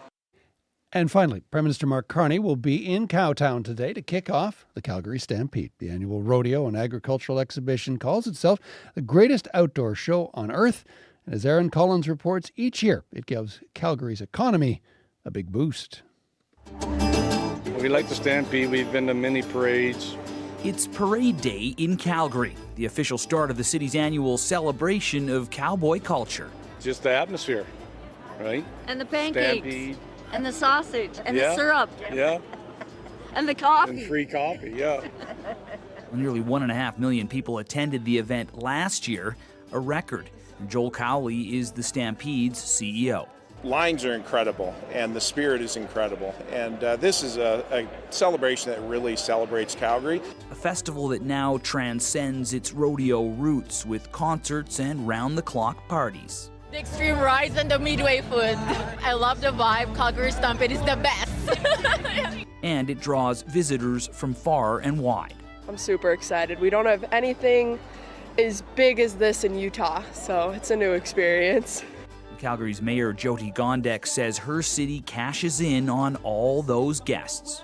And finally, Prime Minister Mark Carney will be in Cowtown today to kick off the Calgary Stampede. The annual rodeo and agricultural exhibition calls itself the greatest outdoor show on earth. And as Aaron Collins reports, each year it gives Calgary's economy a big boost. We like the Stampede. We've been to many parades. It's Parade Day in Calgary, the official start of the city's annual celebration of cowboy culture. Just the atmosphere, right? And the pancakes. Stampede. And the sausage. And Yeah. the syrup. Yeah. And the coffee. And free coffee, yeah. Nearly 1.5 million people attended the event last year, a record. Joel Cowley is the Stampede's CEO. lines are incredible, and the spirit is incredible. And this is a celebration that really celebrates Calgary. A festival that now transcends its rodeo roots with concerts and round-the-clock parties. The extreme rides and the midway food. I love the vibe. Calgary Stampede is the best. And it draws visitors from far and wide. I'm super excited. We don't have anything as big as this in Utah, so it's a new experience. Calgary's Mayor Jyoti Gondek says her city cashes in on all those guests.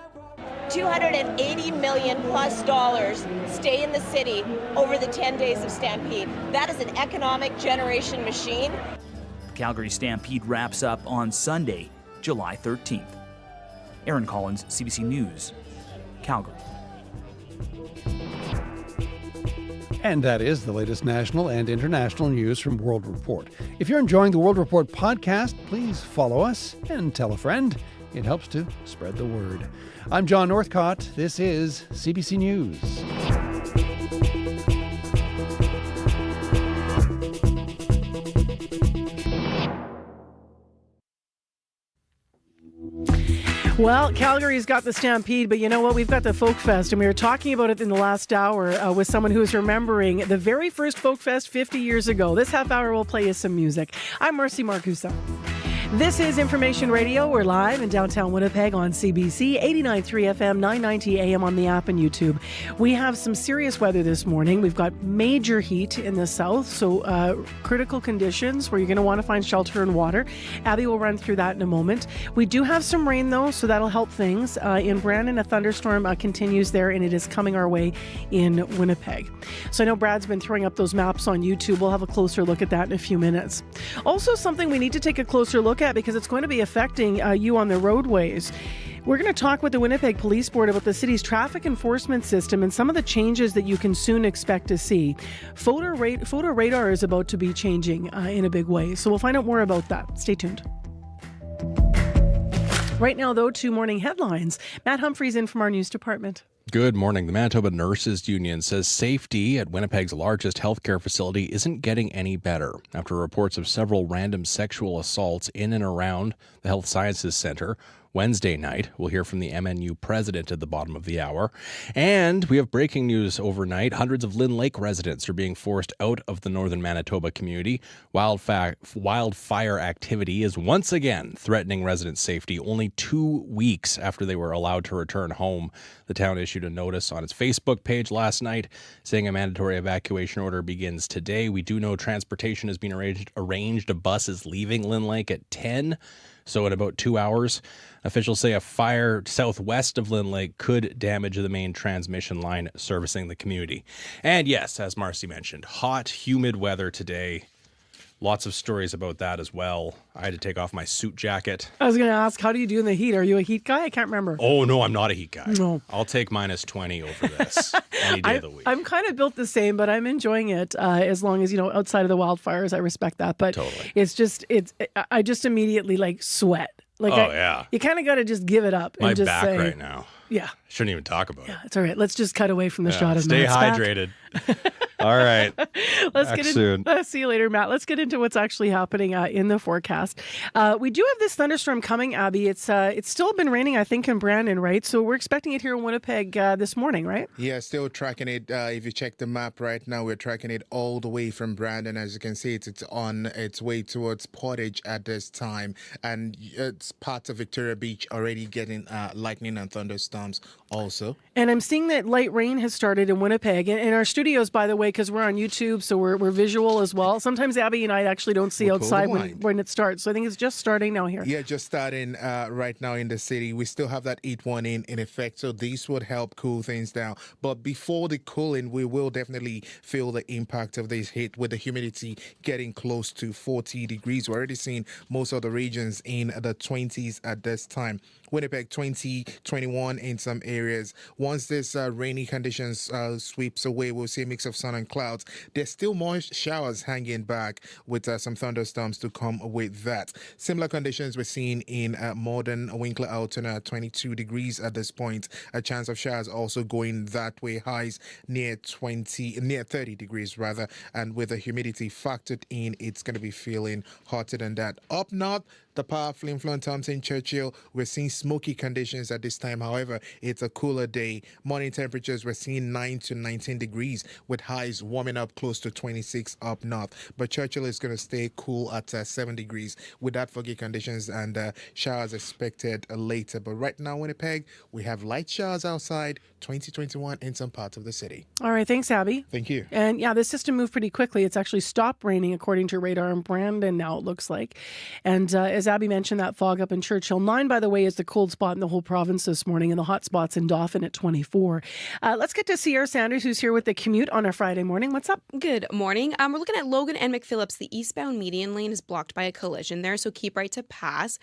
$280 million plus stay in the city over the 10 days of Stampede. That is an economic generation machine. The Calgary Stampede wraps up on Sunday, July 13th. Aaron Collins, CBC News, Calgary. And that is the latest national and international news from World Report. If you're enjoying the World Report podcast, please follow us and tell a friend. It helps to spread the word. I'm John Northcott. This is CBC News. Well, Calgary's got the Stampede, but you know what? We've got the Folk Fest, and we were talking about it in the last hour with someone who is remembering the very first Folk Fest 50 years ago. This half hour will play you some music. I'm Marcy Marcusa. This is Information Radio. We're live in downtown Winnipeg on CBC, 89.3 FM, 990 AM on the app and YouTube. We have some serious weather this morning. We've got major heat in the south, so critical conditions where you're going to want to find shelter and water. Abby will run through that in a moment. We do have some rain, though, so that'll help things. In Brandon, a thunderstorm continues there, and it is coming our way in Winnipeg. So I know Brad's been throwing up those maps on YouTube. We'll have a closer look at that in a few minutes. Also, something we need to take a closer look at because it's going to be affecting you on the roadways. We're going to talk with the Winnipeg Police Board about the city's traffic enforcement system and some of the changes that you can soon expect to see. Photo radar is about to be changing in a big way, so we'll find out more about that. Stay tuned. Right now, though, to morning headlines. Matt Humphreys in from our news department. Good morning. The Manitoba Nurses Union says safety at Winnipeg's largest healthcare facility isn't getting any better after reports of several random sexual assaults in and around the Health Sciences Centre. Wednesday night, we'll hear from the MNU president at the bottom of the hour. And we have breaking news overnight. Hundreds of Lynn Lake residents are being forced out of the northern Manitoba community. Wildfire activity is once again threatening resident safety only 2 weeks after they were allowed to return home. The town issued a notice on its Facebook page last night saying a mandatory evacuation order begins today. We do know transportation has been arranged. A bus is leaving Lynn Lake at 10. So in about 2 hours, officials say a fire southwest of Lynn Lake could damage the main transmission line servicing the community. And yes, as Marcy mentioned, hot, humid weather today. Lots of stories about that as well. I had to take off my suit jacket. I was going to ask, how do you do in the heat? Are you a heat guy? I can't remember. Oh, no, I'm not a heat guy. No. I'll take -20 over this any day of the week. I'm kind of built the same, but I'm enjoying it as long as, outside of the wildfires, I respect that. But totally. I just immediately sweat. Yeah. You kind of got to just give it up. My and just back say, right now. Yeah. Shouldn't even talk about it. It's all right. Let's just cut away from the shot of stay Matt's back. hydrated. All right. Let's get soon. See you later, Matt. Let's get into what's actually happening in the forecast. We do have this thunderstorm coming, Abby. It's still been raining, I think, in Brandon, right? So we're expecting it here in Winnipeg this morning, right? Yeah, still tracking it. If you check the map right now, we're tracking it all the way from Brandon. As you can see, it's on its way towards Portage at this time. And it's parts of Victoria Beach already getting lightning and thunderstorms also. And I'm seeing that light rain has started in Winnipeg. In our studios, by the way, because we're on YouTube, so we're visual as well. Sometimes Abby and I actually don't see outside when it starts. So I think it's just starting now here. Yeah, just starting right now in the city. We still have that heat warning in effect, so these would help cool things down. But before the cooling, we will definitely feel the impact of this heat with the humidity getting close to 40 degrees. We're already seeing most of the regions in the 20s at this time. Winnipeg 20, 21 in some areas. Once this rainy conditions sweeps away, we'll see a mix of sun and clouds. There's still more showers hanging back with some thunderstorms to come with that. Similar conditions we're seeing in Morden, Winkler, Alton at 22 degrees at this point. A chance of showers also going that way. Highs near 30 degrees rather. And with the humidity factored in, it's going to be feeling hotter than that. Up north, The powerful influence Thompson Churchill, we're seeing smoky conditions at this time. However, it's a cooler day. Morning temperatures, we're seeing 9 to 19 degrees with highs warming up close to 26 up north. But Churchill is going to stay cool at 7 degrees with that foggy conditions and showers expected later. But right now, Winnipeg, we have light showers outside, 2021 in some parts of the city. All right, thanks, Abby. Thank you. And yeah, this system moved pretty quickly. It's actually stopped raining according to radar in Brandon now, it looks like. And as Abby mentioned, that fog up in Churchill. 9, by the way, is the cold spot in the whole province this morning, and the hot spot's in Dauphin at 24. Let's get to Sierra Sanders, who's here with the commute on a Friday morning. What's up? Good morning. We're looking at Logan and McPhillips. The eastbound median lane is blocked by a collision there, so keep right to pass.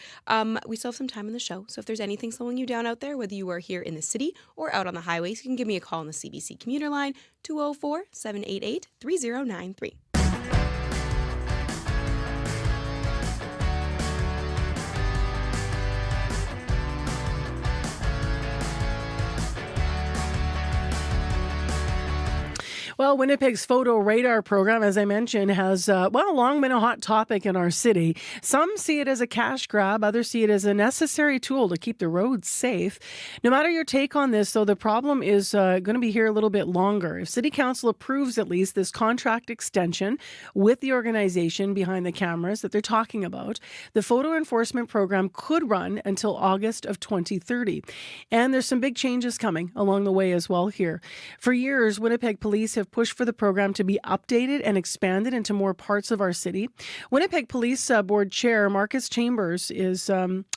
We still have some time in the show, so if there's anything slowing you down out there, whether you are here in the city or out on the highways, you can give me a call on the CBC commuter line, 204-788-3093. Well, Winnipeg's photo radar program, as I mentioned, has, long been a hot topic in our city. Some see it as a cash grab. Others see it as a necessary tool to keep the roads safe. No matter your take on this, though, the problem is going to be here a little bit longer. If City Council approves at least this contract extension with the organization behind the cameras that they're talking about, the photo enforcement program could run until August of 2030. And there's some big changes coming along the way as well here. For years, Winnipeg police have pushed for the program to be updated and expanded into more parts of our city. Winnipeg Police Board Chair Marcus Chambers is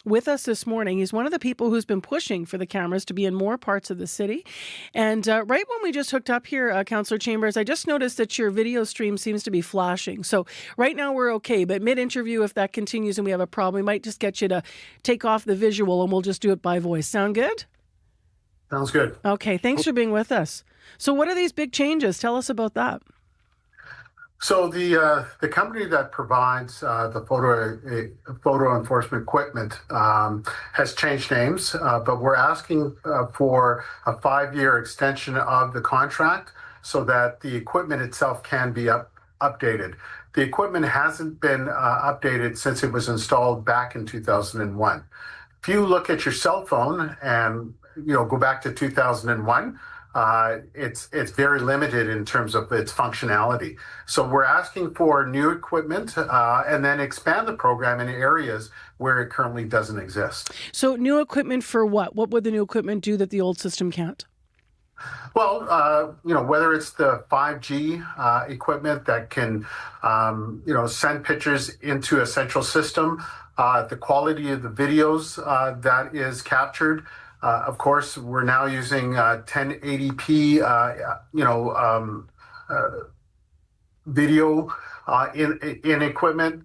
with us this morning. He's one of the people who's been pushing for the cameras to be in more parts of the city. And right when we just hooked up here, Councillor Chambers, I just noticed that your video stream seems to be flashing. So right now we're okay, but mid-interview, if that continues and we have a problem, we might just get you to take off the visual and we'll just do it by voice. Sound good? Sounds good. Okay, thanks for being with us. So what are these big changes? Tell us about that. So the company that provides the photo enforcement equipment has changed names, but we're asking for a 5-year extension of the contract so that the equipment itself can be updated. The equipment hasn't been updated since it was installed back in 2001. If you look at your cell phone and go back to 2001, it's very limited in terms of its functionality. So we're asking for new equipment and then expand the program in areas where it currently doesn't exist. So new equipment for what? What would the new equipment do that the old system can't? Well, whether it's the 5G equipment that can, send pictures into a central system, the quality of the videos that is captured. Of course, we're now using 1080p, video in equipment,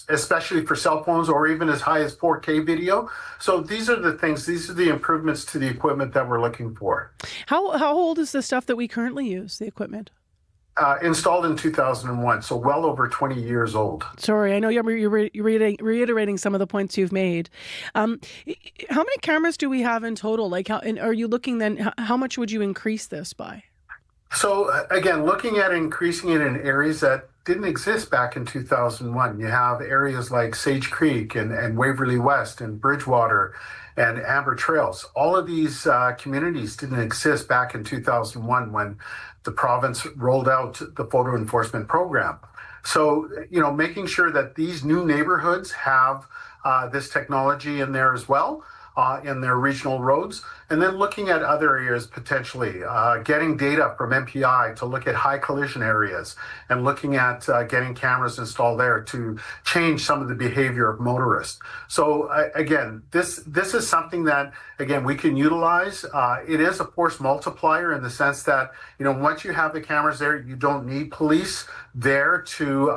especially for cell phones, or even as high as 4K video. So these are the improvements to the equipment that we're looking for. How old is the stuff that we currently use, the equipment? Installed in 2001, so well over 20 years old. Sorry, I know you're reiterating some of the points you've made. How many cameras do we have in total? And are you looking then, how much would you increase this by? So again, looking at increasing it in areas that didn't exist back in 2001. You have areas like Sage Creek and Waverly West and Bridgewater and Amber Trails. All of these communities didn't exist back in 2001 when the province rolled out the photo enforcement program. So, making sure that these new neighborhoods have this technology in there as well, in their regional roads, and then looking at other areas potentially, getting data from MPI to look at high collision areas and looking at getting cameras installed there to change some of the behavior of motorists. So again, this is something that, again, we can utilize. It is a force multiplier in the sense that, once you have the cameras there, you don't need police there to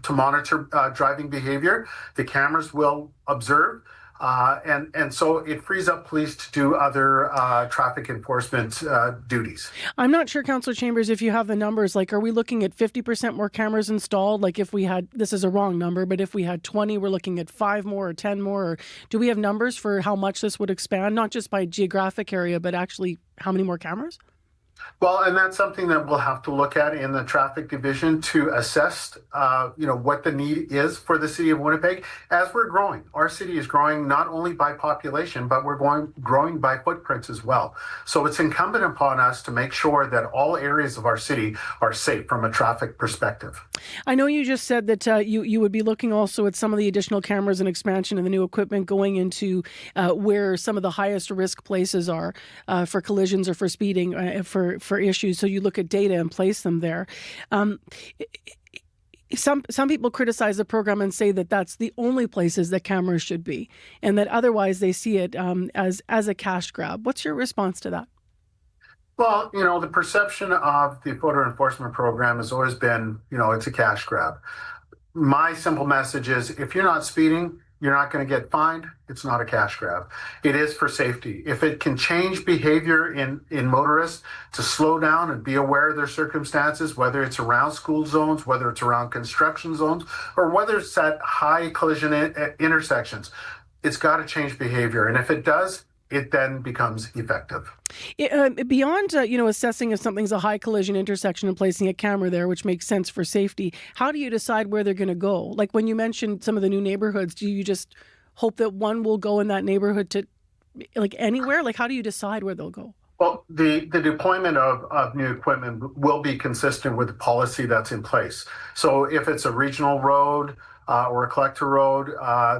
monitor driving behavior. The cameras will observe. And so it frees up police to do other traffic enforcement duties. I'm not sure, Councillor Chambers, if you have the numbers. Are we looking at 50% more cameras installed? If we had, this is a wrong number, but if we had 20, we're looking at 5 more or 10 more? Or do we have numbers for how much this would expand, not just by geographic area, but actually how many more cameras? Well, and that's something that we'll have to look at in the traffic division to assess, what the need is for the city of Winnipeg as we're growing. Our city is growing not only by population, but we're growing by footprints as well. So it's incumbent upon us to make sure that all areas of our city are safe from a traffic perspective. I know you just said that you would be looking also at some of the additional cameras and expansion and the new equipment going into where some of the highest risk places are for collisions or for speeding, for issues. So you look at data and place them there. Some people criticize the program and say that that's the only places that cameras should be, and that otherwise they see it as a cash grab. What's your response to that? Well, the perception of the photo enforcement program has always been, it's a cash grab. My simple message is if you're not speeding, you're not going to get fined. It's not a cash grab. It is for safety. If it can change behavior in motorists to slow down and be aware of their circumstances, whether it's around school zones, whether it's around construction zones, or whether it's at high collision intersections, it's got to change behavior. And if it does, it then becomes effective. Beyond, assessing if something's a high collision intersection and placing a camera there, which makes sense for safety, how do you decide where they're going to go? Like when you mentioned some of the new neighborhoods, do you just hope that one will go in that neighborhood to anywhere? Like how do you decide where they'll go? Well, the deployment of new equipment will be consistent with the policy that's in place. So if it's a regional road, or a collector road,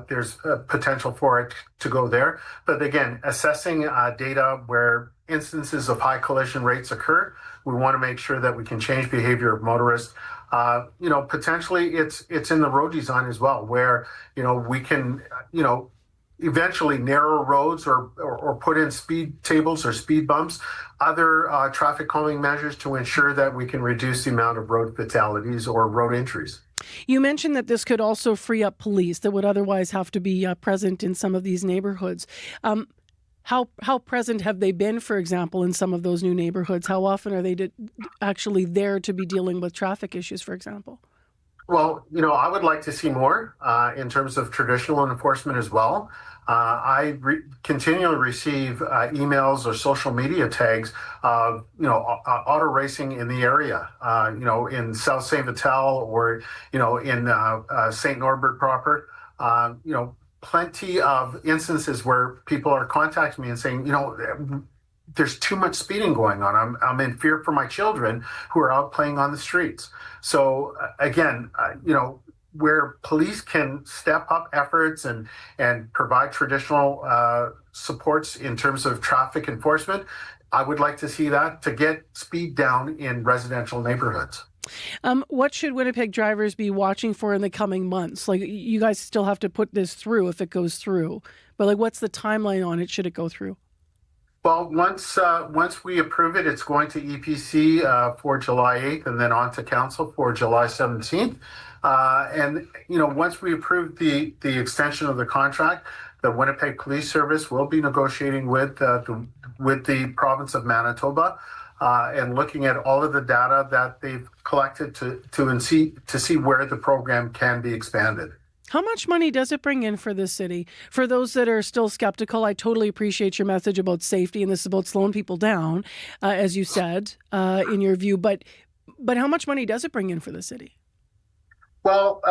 there's a potential for it to go there. But again, assessing data where instances of high collision rates occur, we want to make sure that we can change behavior of motorists. Potentially it's in the road design as well, where, we can, eventually narrow roads or put in speed tables or speed bumps, other traffic calming measures to ensure that we can reduce the amount of road fatalities or road injuries. You mentioned that this could also free up police that would otherwise have to be present in some of these neighborhoods. How present have they been, for example, in some of those new neighborhoods? How often are they actually there to be dealing with traffic issues, for example? Well, I would like to see more in terms of traditional enforcement as well. I continually receive emails or social media tags of, auto racing in the area, in South St. Vital or, in St. Norbert proper. Plenty of instances where people are contacting me and saying, there's too much speeding going on. I'm in fear for my children who are out playing on the streets. So again, where police can step up efforts and provide traditional supports in terms of traffic enforcement, I would like to see that to get speed down in residential neighborhoods. What should Winnipeg drivers be watching for in the coming months? Like, you guys still have to put this through if it goes through, but what's the timeline on it? Should it go through? Well, once we approve it, it's going to EPC for July 8th and then on to council for July 17th. And once we approve the extension of the contract, the Winnipeg Police Service will be negotiating with the province of Manitoba and looking at all of the data that they've collected to see where the program can be expanded. How much money does it bring in for this city? For those that are still skeptical, I totally appreciate your message about safety, and this is about slowing people down, as you said, in your view. But how much money does it bring in for the city? Well,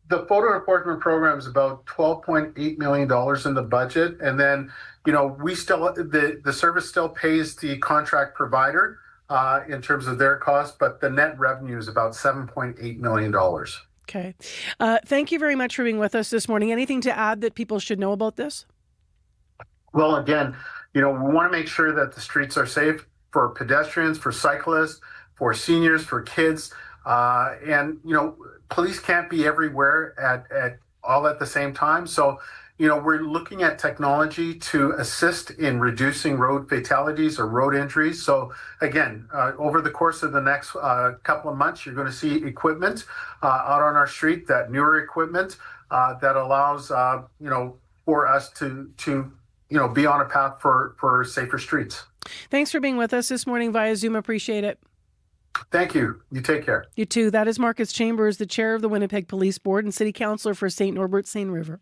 the photo enforcement program is about $12.8 million in the budget. And then, we still, the service still pays the contract provider in terms of their cost, but the net revenue is about $7.8 million. Okay. Thank you very much for being with us this morning. Anything to add that people should know about this? Well, again, we want to make sure that the streets are safe for pedestrians, for cyclists, for seniors, for kids. And police can't be everywhere at all at the same time. So, we're looking at technology to assist in reducing road fatalities or road injuries. So again, over the course of the next couple of months, you're going to see equipment out on our street, that newer equipment that allows, for us to be on a path for safer streets. Thanks for being with us this morning via Zoom. Appreciate it. Thank you. You take care. You too. That is Marcus Chambers, the chair of the Winnipeg Police Board and city councillor for St. Norbert, St. River.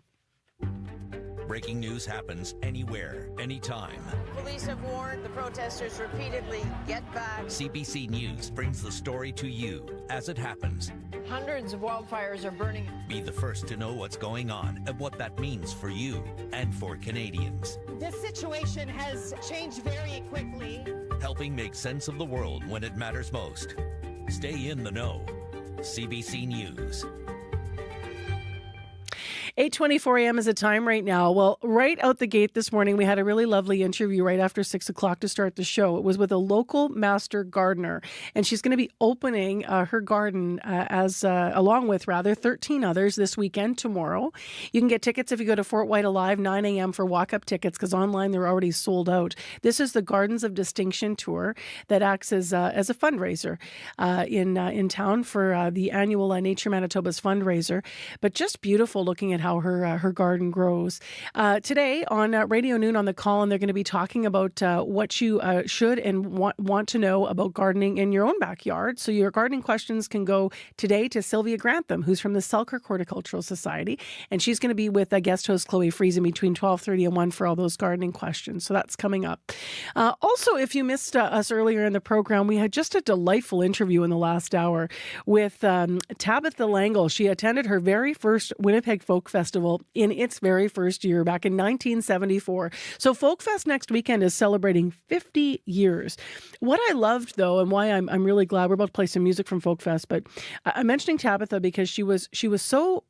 breaking news happens anywhere, anytime. Police have warned the protesters repeatedly, get back. CBC News brings the story to you as it happens. Hundreds of wildfires are burning. Be the first to know what's going on and what that means for you and for Canadians. This situation has changed very quickly. Helping make sense of the world when it matters most. Stay in the know. CBC News. 8:24 a.m. is the time right now. Well, right out the gate this morning, we had a really lovely interview right after 6 o'clock to start the show. It was with a local master gardener, and she's going to be opening her garden along with 13 others this weekend tomorrow. You can get tickets if you go to Fort White Alive, 9 a.m. for walk-up tickets, because online they're already sold out. This is the Gardens of Distinction tour that acts as a fundraiser in town for the annual Nature Manitoba's fundraiser. But just beautiful looking at how her garden grows. Today on Radio Noon on the Call, and they're going to be talking about what you should and want to know about gardening in your own backyard. So your gardening questions can go today to Sylvia Grantham, who's from the Selkirk Horticultural Society, and she's going to be with guest host Chloe Friesen between 12:30 and 1 for all those gardening questions. So that's coming up. Also, if you missed us earlier in the program, we had just a delightful interview in the last hour with Tabitha Langle. She attended her very first Winnipeg Folk Festival in its very first year back in 1974. So Folk Fest next weekend is celebrating 50 years. What I loved, though, and why I'm really glad, we're about to play some music from Folk Fest, but I'm mentioning Tabitha because she was so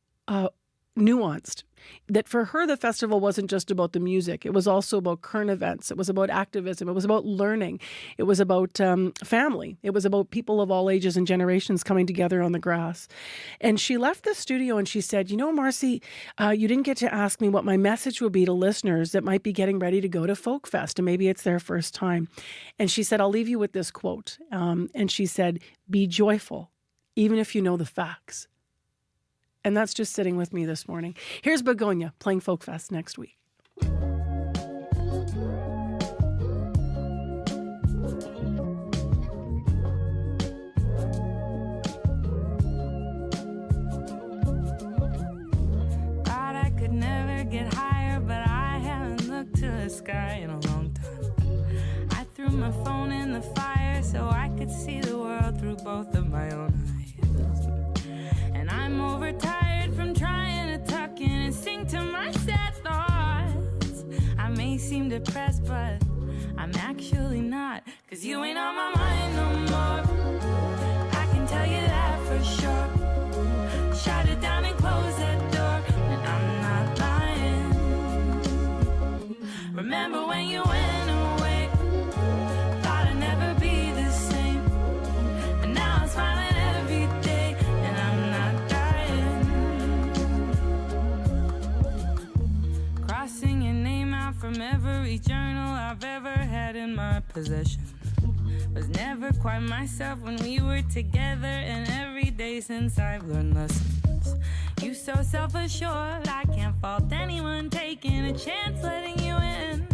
nuanced, that for her the festival wasn't just about the music. It was also about current events. It was about activism. It was about learning. It was about family. It was about people of all ages and generations coming together on the grass. And she left the studio and she said, you know, Marcy, you didn't get to ask me what my message would be to listeners that might be getting ready to go to Folk Fest and maybe it's their first time. And she said, I'll leave you with this quote. And she said, be joyful, even if you know the facts. And that's just sitting with me this morning. Here's Begonia playing Folk Fest next week. Thought I could never get higher, but I haven't looked to the sky in a long time. I threw my phone in the fire so I could see the world through both of my own eyes. And I'm overtired from trying to tuck in and sing to my sad thoughts. I may seem depressed, but I'm actually not. 'Cause you ain't on my mind no more. I can tell you that for sure. Shut it down and close that door, and I'm not lying. Remember when you went away? Thought I'd never be the same. And now I'm smiling every day, and I'm not dying. Crossing your name out from every journal I've ever had in my possession. Was never quite myself when we were together, and every day since I've learned lessons. You so self-assured, I can't fault anyone taking a chance letting you in.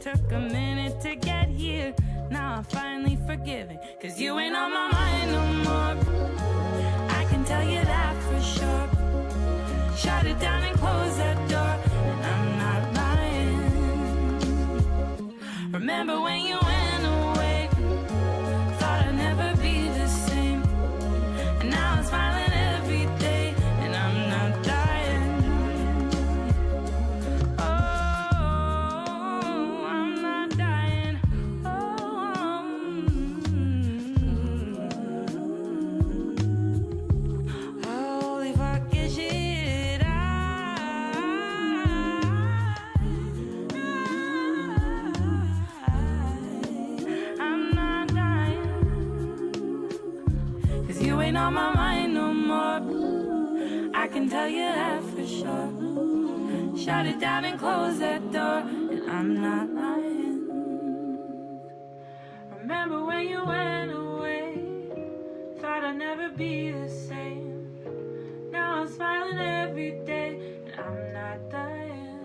Took a minute to get here, now I'm finally forgiving. 'Cause you ain't on my mind no more. I can tell you that for sure. Shut it down and close that door, and I'm not lying. Remember when you went away? Thought I'd never be the same. And now I'm smiling every day, and I'm not dying. Oh, I'm not dying. Holy fucking shit, I'm not dying. 'Cause you ain't on my mind no more. I can tell you that for sure. Shut it down and close that door, and I'm not lying. Remember when you went away? Thought I'd never be the same. Now I'm smiling every day, and I'm not dying.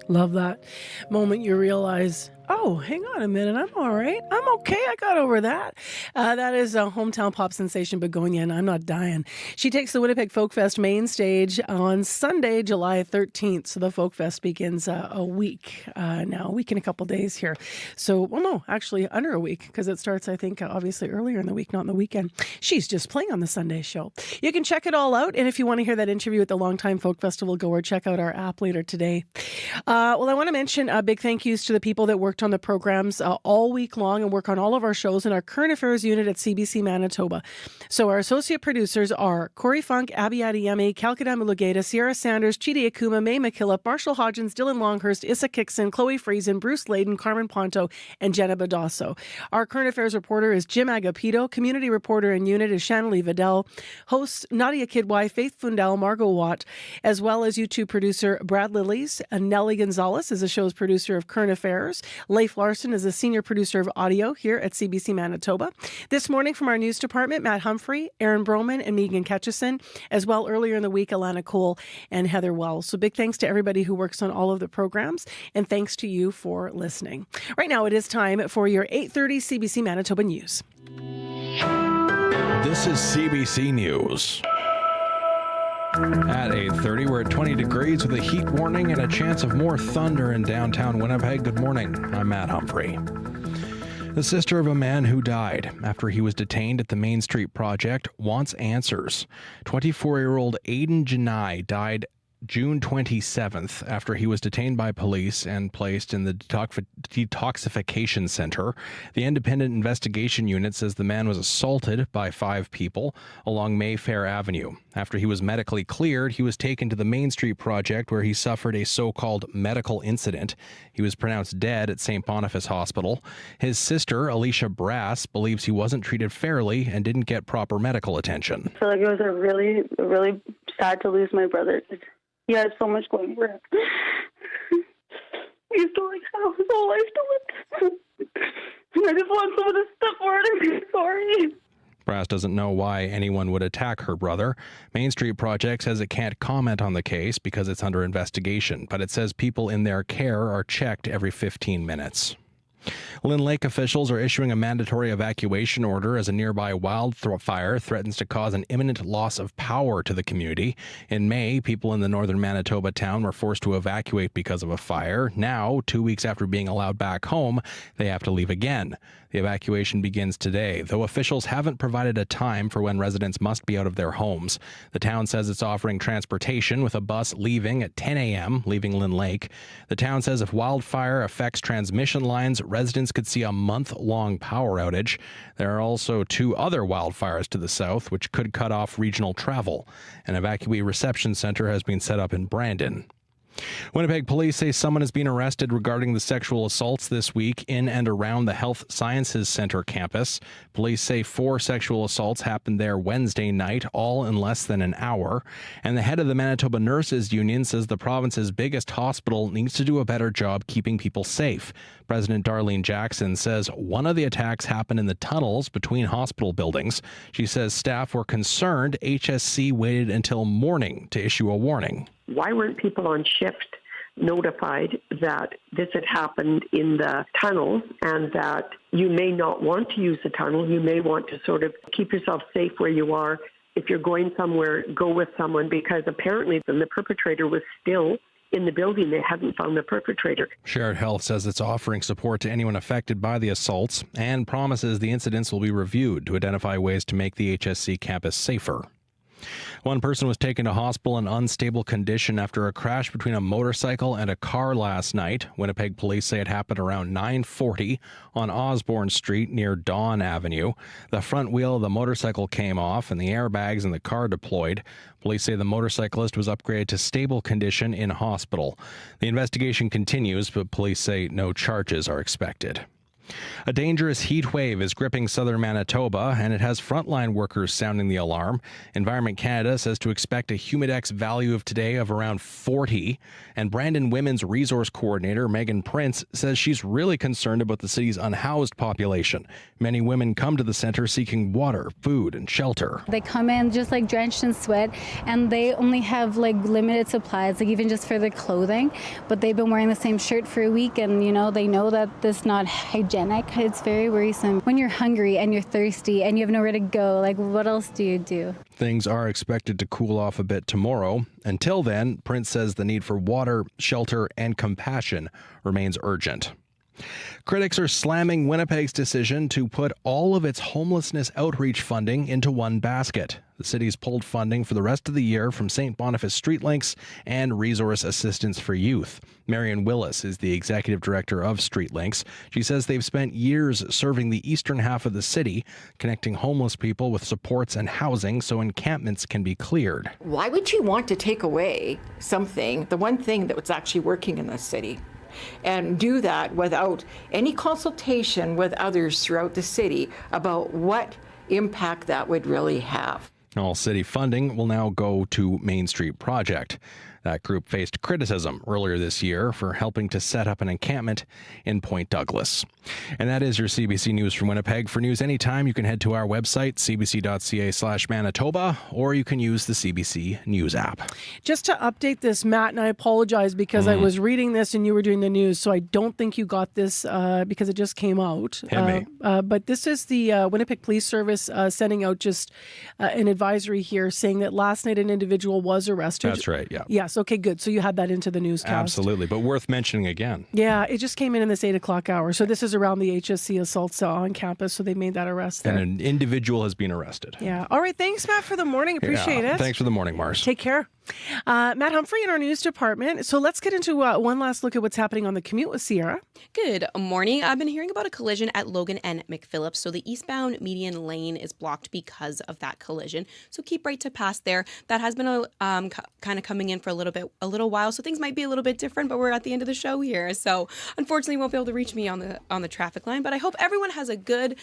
Love that moment you realize, oh, hang on a minute, I'm all right. I'm okay. I got over that. That is a hometown pop sensation Begonia, and I'm not dying. She takes the Winnipeg Folk Fest main stage on Sunday, July 13th. So the Folk Fest begins a week now, a week and a couple days here. So, well, no, actually under a week, because it starts, I think, obviously earlier in the week, not in the weekend. She's just playing on the Sunday show. You can check it all out. And if you want to hear that interview with the longtime folk festival goer, check out our app later today. Well, I want to mention big thank yous to the people that worked on the programs all week long and work on all of our shows in our current affairs unit at CBC Manitoba. So our associate producers are Corey Funk, Abby Adiyemi, Calcada Mulugeta, Sierra Sanders, Chidi Akuma, May McKillop, Marshall Hodgins, Dylan Longhurst, Issa Kickson, Chloe Friesen, Bruce Layden, Carmen Ponto, and Jenna Badasso. Our current affairs reporter is Jim Agapito. Community reporter in unit is Shanley Vidal. Hosts Nadia Kidwai, Faith Fundel, Margot Watt, as well as YouTube producer Brad Lillies. Nellie Gonzalez is the show's producer of current affairs. Leif Larson is a senior producer of audio here at CBC Manitoba. This morning from our news department, Matt Humphrey, Aaron Broman, and Megan Ketchison, as well earlier in the week, Alana Cole and Heather Wells. So big thanks to everybody who works on all of the programs, and thanks to you for listening. Right now it is time for your 8:30 CBC Manitoba News. This is CBC News. At 8:30, we're at 20 degrees with a heat warning and a chance of more thunder in downtown Winnipeg. Good morning. I'm Matt Humphrey. The sister of a man who died after he was detained at the Main Street project wants answers. 24-year-old Aidan Janai died June 27th after he was detained by police and placed in the detoxification center. The independent investigation unit says the man was assaulted by 5 people along Mayfair Avenue. After he was medically cleared, he was taken to the Main Street project where he suffered a so-called medical incident. He was pronounced dead at St. Boniface Hospital. His sister, Alicia Brass, believes he wasn't treated fairly and didn't get proper medical attention. I feel like it was really sad to lose my brother. He had so much going for him. He used to have his whole life to live. And I just want someone to step forward and be sorry. Brass doesn't know why anyone would attack her brother. Main Street Project says it can't comment on the case because it's under investigation, but it says people in their care are checked every 15 minutes. Lynn Lake officials are issuing a mandatory evacuation order as a nearby wildfire threatens to cause an imminent loss of power to the community. In May, people in the northern Manitoba town were forced to evacuate because of a fire. Now, 2 weeks after being allowed back home, they have to leave again. The evacuation begins today, though officials haven't provided a time for when residents must be out of their homes. The town says it's offering transportation with a bus leaving at 10 a.m., leaving Lynn Lake. The town says if wildfire affects transmission lines, residents could see a month-long power outage. There are also 2 other wildfires to the south, which could cut off regional travel. An evacuee reception center has been set up in Brandon. Winnipeg police say someone has been arrested regarding the sexual assaults this week in and around the Health Sciences Center campus. Police say 4 sexual assaults happened there Wednesday night, all in less than an hour. And the head of the Manitoba Nurses Union says the province's biggest hospital needs to do a better job keeping people safe. President Darlene Jackson says one of the attacks happened in the tunnels between hospital buildings. She says staff were concerned HSC waited until morning to issue a warning. Why weren't people on shift notified that this had happened in the tunnels and that you may not want to use the tunnel? You may want to sort of keep yourself safe where you are. If you're going somewhere, go with someone, because apparently the perpetrator was still in the building. They hadn't found the perpetrator. Shared Health says it's offering support to anyone affected by the assaults and promises the incidents will be reviewed to identify ways to make the HSC campus safer. One person was taken to hospital in unstable condition after a crash between a motorcycle and a car last night. Winnipeg police say it happened around 9:40 on Osborne Street near Dawn Avenue. The front wheel of the motorcycle came off and the airbags in the car deployed. Police say the motorcyclist was upgraded to stable condition in hospital. The investigation continues, but police say no charges are expected. A dangerous heat wave is gripping southern Manitoba, and it has frontline workers sounding the alarm. Environment Canada says to expect a humidex value of today of around 40. And Brandon Women's Resource Coordinator Megan Prince says she's really concerned about the city's unhoused population. Many women come to the center seeking water, food, and shelter. They come in just like drenched in sweat, and they only have like limited supplies, like even just for their clothing. But they've been wearing the same shirt for a week, and they know that this is not hygienic. It's very worrisome. When you're hungry and you're thirsty and you have nowhere to go, like what else do you do? Things are expected to cool off a bit tomorrow. Until then, Prince says the need for water, shelter, and compassion remains urgent. Critics are slamming Winnipeg's decision to put all of its homelessness outreach funding into one basket. The city's pulled funding for the rest of the year from St. Boniface Streetlinks and Resource Assistance for Youth. Marion Willis is the executive director of Streetlinks. She says they've spent years serving the eastern half of the city, connecting homeless people with supports and housing so encampments can be cleared. Why would you want to take away something, the one thing that was actually working in the city, and do that without any consultation with others throughout the city about what impact that would really have? All city funding will now go to Main Street Project. That group faced criticism earlier this year for helping to set up an encampment in Point Douglas. And that is your CBC News from Winnipeg. For news anytime, you can head to our website, cbc.ca/Manitoba, or you can use the CBC News app. Just to update this, Matt, and I apologize because I was reading this and you were doing the news, so I don't think you got this because it just came out. But this is the Winnipeg Police Service sending out just an advisory here saying that last night an individual was arrested. That's right, yeah. Yes, okay, good. So you had that into the newscast. Absolutely, but worth mentioning again. Yeah, it just came in this 8 o'clock hour. So this is around the HSC assaults on campus, so they made that arrest there. And an individual has been arrested. Yeah. All right, thanks, Matt, for the morning. Appreciate it. Thanks for the morning, Mars. Take care. Matt Humphrey in our news department. So let's get into one last look at what's happening on the commute with Sierra. Good morning. I've been hearing about a collision at Logan and McPhillips. So the eastbound median lane is blocked because of that collision. So keep right to pass there. That has been kind of coming in for a little while. So things might be a little bit different, but we're at the end of the show here. So unfortunately, you won't be able to reach me on the traffic line. But I hope everyone has a good,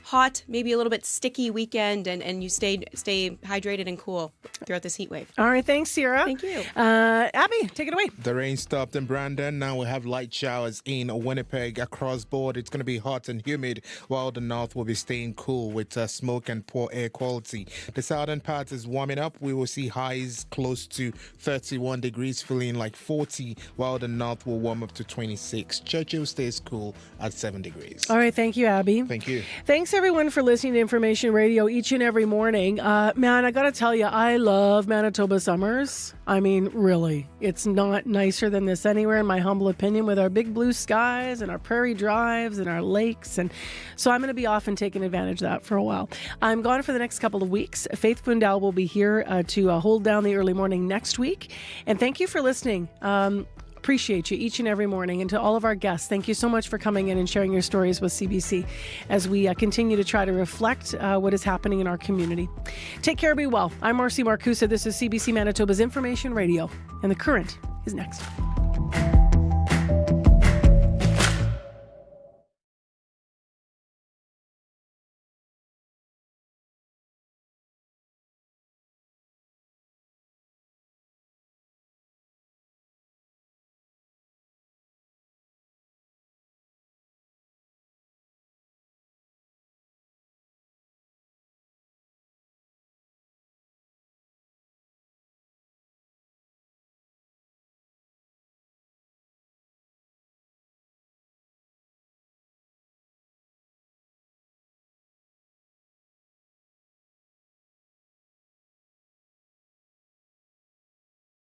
hot, maybe a little bit sticky weekend, and you stay hydrated and cool throughout this heat wave. All right, thanks, Sierra. Thank you. Abby, take it away. The rain stopped in Brandon. Now we have light showers in Winnipeg. Across board, it's going to be hot and humid, while the north will be staying cool with smoke and poor air quality. The southern part is warming up. We will see highs close to 31 degrees, feeling like 40, while the north will warm up to 26. Churchill stays cool at 7 degrees. All right, thank you, Abby. Thank you. Thanks, everyone, for listening to Information Radio each and every morning. Man, I got to tell you, I love Manitoba summers. I mean, really, it's not nicer than this anywhere, in my humble opinion, with our big blue skies and our prairie drives and our lakes. And so I'm going to be off and taking advantage of that for a while. I'm gone for the next couple of weeks. Faith Fundal will be here to hold down the early morning next week. And thank you for listening. Appreciate you each and every morning. And to all of our guests, thank you so much for coming in and sharing your stories with CBC as we continue to try to reflect what is happening in our community. Take care, be well. I'm Marcy Marcusa. This is CBC Manitoba's Information Radio, and The Current is next.